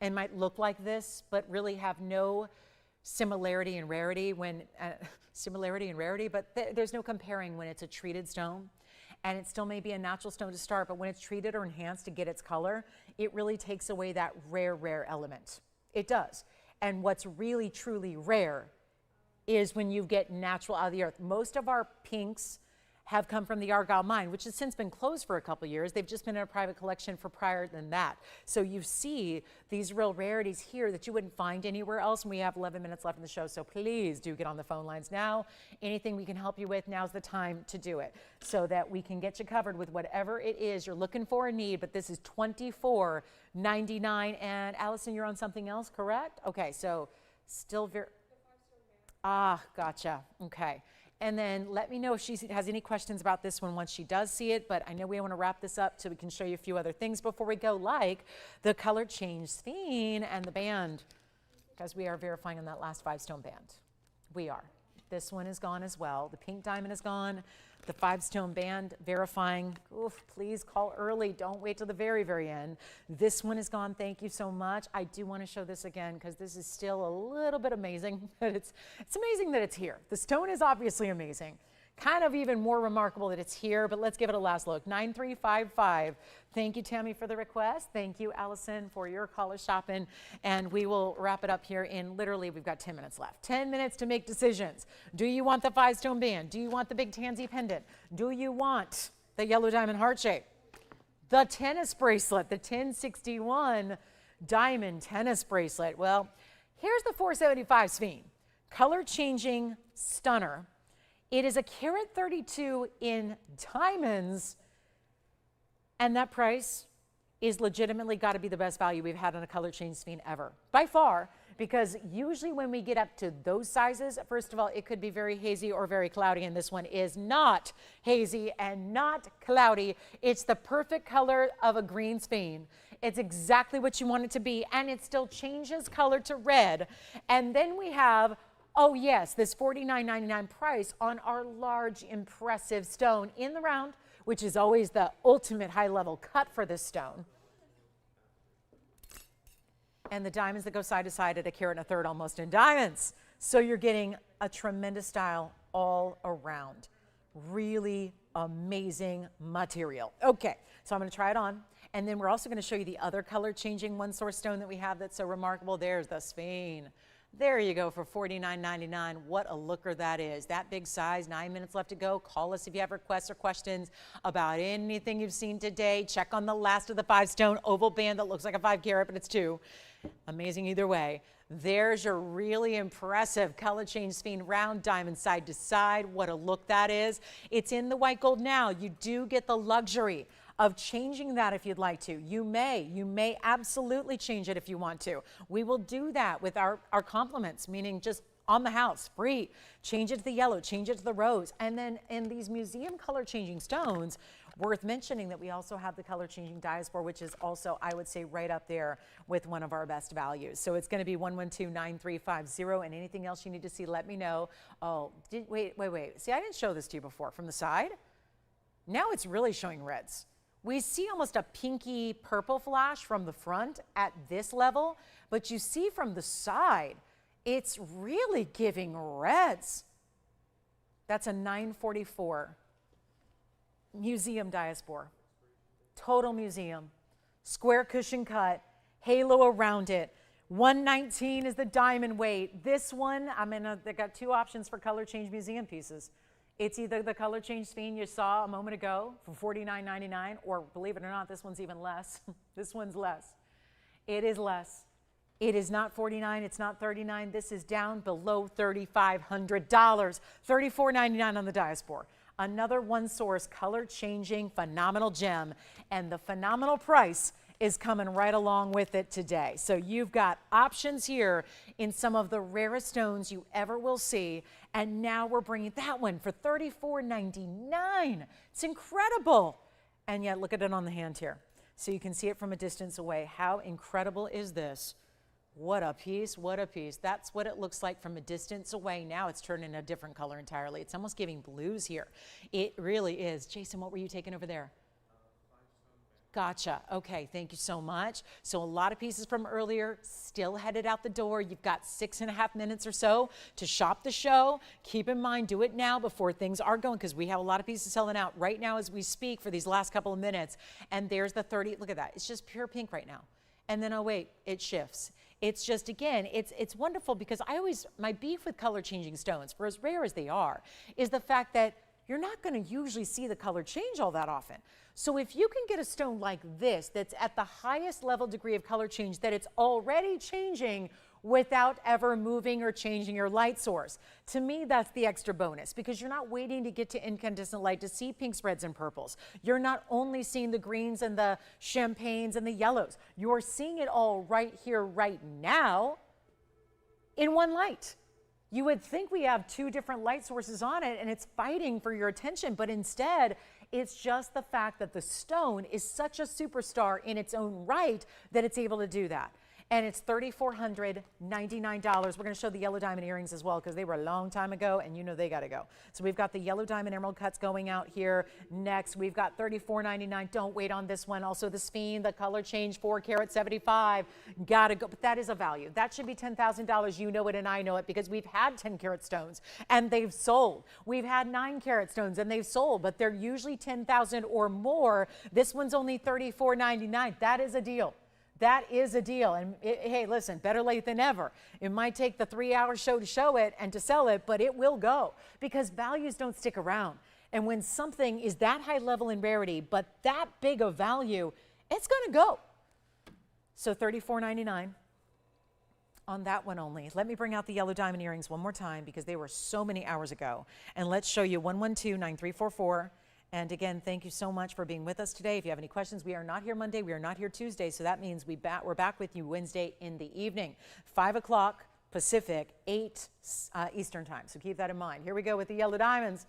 and might look like this, but really have no similarity and rarity but there's no comparing when it's a treated stone. And it still may be a natural stone to start, but when it's treated or enhanced to get its color, it really takes away that rare element. It does. And what's really, truly rare is when you get natural out of the earth. Most of our pinks have come from the Argyle mine, which has since been closed for a couple years. They've just been in a private collection for prior than that. So you see these real rarities here that you wouldn't find anywhere else. And we have 11 minutes left in the show, so please do get on the phone lines now. Anything we can help you with, now's the time to do it so that we can get you covered with whatever it is you're looking for and need. But this is $24.99. And Allison, you're on something else, correct? Okay, so still very, gotcha, okay. And then let me know if she has any questions about this one once she does see it. But I know we want to wrap this up so we can show you a few other things before we go, like the color change Sphene and the band, because we are verifying on that last 5-stone band. We are. This one is gone as well. The pink diamond is gone. The 5-stone band verifying. Oof, please call early. Don't wait till the very, very end. This one is gone. Thank you so much. I do want to show this again because this is still a little bit amazing. It's amazing that it's here. The stone is obviously amazing. Kind of even more remarkable that it's here, but let's give it a last look. 9355. Thank you, Tammy, for the request. Thank you, Allison, for your caller shopping. And we will wrap it up here in literally, we've got 10 minutes left. 10 minutes to make decisions. Do you want the 5-stone band? Do you want the big tansy pendant? Do you want the yellow diamond heart shape? The tennis bracelet, the 1061 diamond tennis bracelet. Well, here's the 475 Sphene. Color changing stunner. It is a carat 32 in diamonds, and that price is legitimately got to be the best value we've had on a color change Sphene ever, by far, because usually when we get up to those sizes, first of all, it could be very hazy or very cloudy, and this one is not hazy and not cloudy. It's the perfect color of a green Sphene. It's exactly what you want it to be, and it still changes color to red. And then we have, oh yes, this $49.99 price on our large, impressive stone in the round, which is always the ultimate high-level cut for this stone. and the diamonds that go side to side at 1 1/3 carats almost in diamonds. So you're getting a tremendous style all around. Really amazing material. Okay, so I'm going to try it on. And then we're also going to show you the other color changing one source stone that we have that's so remarkable. There's the Sphene. There you go for $49.99. What a looker that is. That big size, 9 minutes left to go. Call us if you have requests or questions about anything you've seen today. Check on the last of the 5-stone oval band that looks like a 5 carat, but it's 2. Amazing either way. There's your really impressive color change Sphene round diamond side to side. What a look that is. It's in the white gold now. You do get the luxury of changing that if you'd like to. You may absolutely change it if you want to. We will do that with our compliments, meaning just on the house, free. Change it to the yellow, change it to the rose. And then in these museum color changing stones, worth mentioning that we also have the color changing diaspore, which is also, I would say, right up there with one of our best values. So it's going to be 112-9350, and anything else you need to see, let me know. Oh, wait. See, I didn't show this to you before. From the side, now it's really showing reds. We see almost a pinky purple flash from the front at this level, but you see from the side, it's really giving reds. That's a 944. Museum diaspore. Total museum. Square cushion cut. Halo around it. 119 is the diamond weight. This one, they got 2 options for color change museum pieces. It's either the color change Sphene you saw a moment ago for $49.99, or believe it or not, this one's even less. This one's less. It is less. It is not $49, it's not $39. This is down below $3,500. $34.99 on the diaspore. Another one source color changing phenomenal gem, and the phenomenal price is coming right along with it today. So you've got options here in some of the rarest stones you ever will see, and now we're bringing that one for $34.99. It's incredible. And yet look at it on the hand here. So you can see it from a distance away. How incredible is this? What a piece, what a piece. That's what it looks like from a distance away. Now it's turning a different color entirely. It's almost giving blues here. It really is. Jason, what were you taking over there? Gotcha. Okay, thank you so much. So a lot of pieces from earlier still headed out the door. You've got 6.5 minutes or so to shop the show. Keep in mind, do it now before things are going, because we have a lot of pieces selling out right now as we speak for these last couple of minutes. And there's the 30. Look at that. It's just pure pink right now. And then, oh wait, it shifts. It's just, again, it's wonderful, because my beef with color changing stones, for as rare as they are, is the fact that you're not going to usually see the color change all that often. So if you can get a stone like this that's at the highest level degree of color change, that it's already changing without ever moving or changing your light source, to me that's the extra bonus, because you're not waiting to get to incandescent light to see pinks, reds, and purples. You're not only seeing the greens and the champagnes and the yellows. You're seeing it all right here, right now, in one light. You would think we have 2 different light sources on it and it's fighting for your attention, but instead it's just the fact that the stone is such a superstar in its own right that it's able to do that. And it's $3,499. We're going to show the yellow diamond earrings as well, because they were a long time ago, and you know they got to go. So we've got the yellow diamond emerald cuts going out here next. We've got $34.99. Don't wait on this one. Also the Sphene, the color change 4 carat 75. Got to go. But that is a value. That should be $10,000. You know it and I know it, because we've had 10 carat stones and they've sold. We've had 9 carat stones and they've sold, but they're usually $10,000 or more. This one's only $34.99. That is a deal. That is a deal. And hey, listen, better late than never. It might take the 3-hour show to show it and to sell it, but it will go, because values don't stick around. And when something is that high level in rarity, but that big of value, it's going to go. So $34.99 on that one only. Let me bring out the yellow diamond earrings one more time, because they were so many hours ago. And let's show you 112-9344. And again, thank you so much for being with us today. If you have any questions, we are not here Monday. We are not here Tuesday. So that means we're back with you Wednesday in the evening, 5 o'clock Pacific, 8 Eastern time. So keep that in mind. Here we go with the yellow diamonds.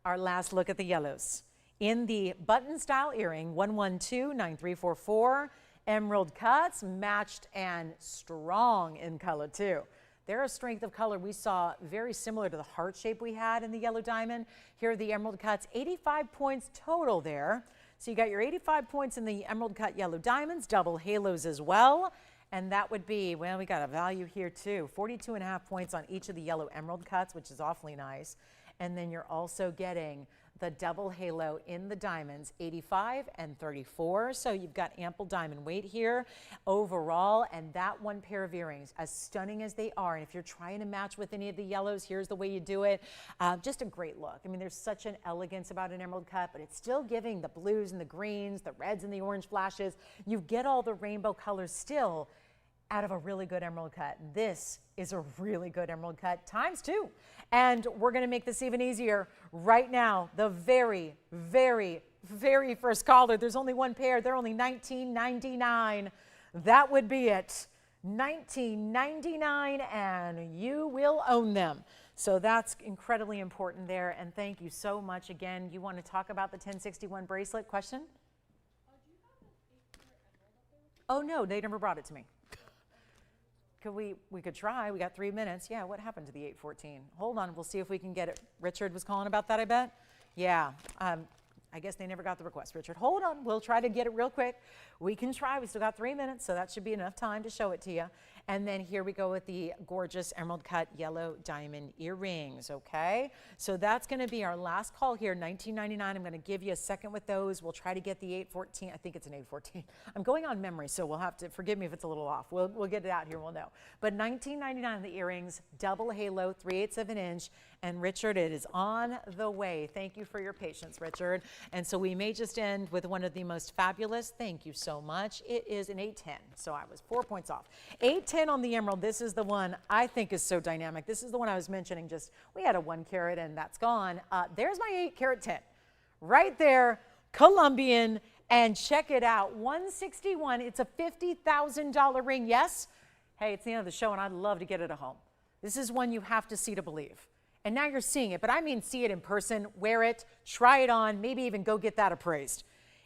Our last look at the yellows. In the button style earring, 112-9344. Emerald cuts, matched and strong in color too. They're a strength of color we saw very similar to the heart shape we had in the yellow diamond. Here are the emerald cuts, 85 points total there. So you got your 85 points in the emerald cut yellow diamonds, double halos as well. And that would be, well, we got a value here too, 42.5 points on each of the yellow emerald cuts, which is awfully nice. And then you're also getting the double halo in the diamonds, 85 and 34. So you've got ample diamond weight here overall. And that one pair of earrings, as stunning as they are, and if you're trying to match with any of the yellows, here's the way you do it. Just a great look. I mean, there's such an elegance about an emerald cut, but it's still giving the blues and the greens, the reds and the orange flashes. You get all the rainbow colors still out of a really good emerald cut. This is a really good emerald cut times 2. And we're gonna make this even easier right now. The very, very, very first caller, there's only one pair, they're only $19.99. That would be it, $19.99, and you will own them. So that's incredibly important there, and thank you so much again. You wanna talk about the 1061 bracelet question? Oh no, they never brought it to me. We could try. We got 3 minutes. Yeah, what happened to the 814? Hold on, we'll see if we can get it. Richard was calling about that, I bet. Yeah, I guess they never got the request. Richard, hold on. We'll try to get it real quick. We can try. We still got 3 minutes, so that should be enough time to show it to you. And then here we go with the gorgeous emerald cut yellow diamond earrings, okay? So that's gonna be our last call here, $19.99. I'm gonna give you a second with those. We'll try to get the 814. I think it's an 814. I'm going on memory, so we'll have to, forgive me if it's a little off. We'll get it out here, we'll know. But $19.99 on the earrings, double halo, 3/8 of an inch. And Richard, it is on the way. Thank you for your patience, Richard. And so we may just end with one of the most fabulous, thank you so much. It is an 810, so I was 4 points off. 810 on the emerald, this is the one I think is so dynamic. This is the one I was mentioning, just, we had a 1 carat and that's gone. There's my 8 carat 10, right there, Colombian, and check it out, 161, it's a $50,000 ring, yes? Hey, it's the end of the show and I'd love to get it at home. This is one you have to see to believe. And now you're seeing it, but I mean see it in person, wear it, try it on, maybe even go get that appraised.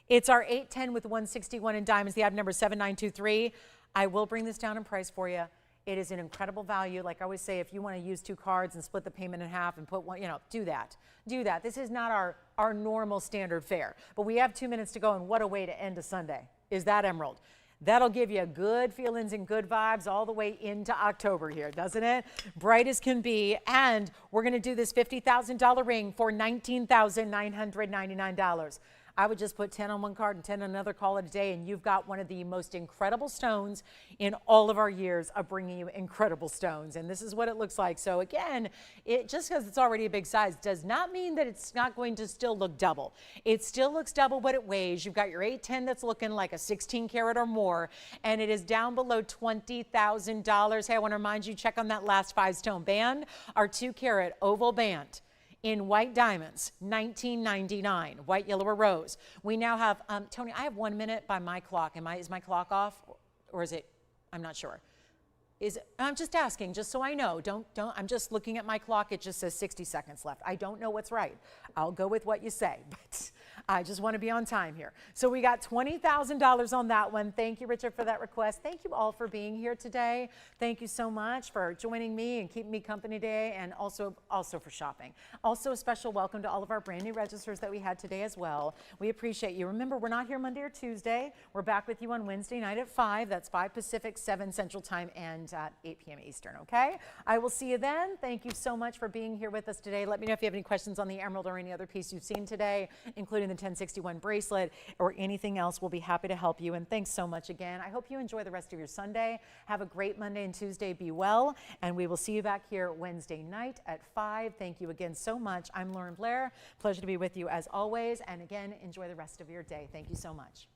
It's our 810 with 161 in diamonds, the item number 7923. I will bring this down in price for you. It is an incredible value. Like I always say, if you want to use 2 cards and split the payment in half and put one, you know, do that. Do that. This is not our normal standard fare, but we have 2 minutes to go, and what a way to end a Sunday is that emerald. That'll give you good feelings and good vibes all the way into October here, doesn't it? Bright as can be. And we're going to do this $50,000 ring for $19,999. I would just put 10 on one card and 10 on another, call it a day, and you've got one of the most incredible stones in all of our years of bringing you incredible stones. And this is what it looks like. So again, it just because it's already a big size does not mean that it's not going to still look double. It still looks double what it weighs. You've got your 810 that's looking like a 16 karat or more, and it is down below $20,000. Hey, I want to remind you, check on that last 5-stone band, our 2 carat oval band. In white diamonds, $19.99, white, yellow, or rose. We now have, Tony, I have 1 minute by my clock. Is my clock off, or is it, I'm not sure. I'm just asking, just so I know. I'm just looking at my clock. It just says 60 seconds left. I don't know what's right. I'll go with what you say, but I just want to be on time here. So we got $20,000 on that one. Thank you, Richard, for that request. Thank you all for being here today. Thank you so much for joining me and keeping me company today, and also for shopping. Also, a special welcome to all of our brand new registers that we had today as well. We appreciate you. Remember, we're not here Monday or Tuesday. We're back with you on Wednesday night at 5. That's 5 Pacific, 7 Central Time, and at 8 p.m. Eastern, okay? I will see you then. Thank you so much for being here with us today. Let me know if you have any questions on the emerald or any other piece you've seen today, including the 1061 bracelet or anything else. We'll be happy to help you, and thanks so much again. I hope you enjoy the rest of your Sunday. Have a great Monday and Tuesday. Be well, and we will see you back here Wednesday night at 5. Thank you again so much. I'm Lauren Blair. Pleasure to be with you as always, and again, enjoy the rest of your day. Thank you so much.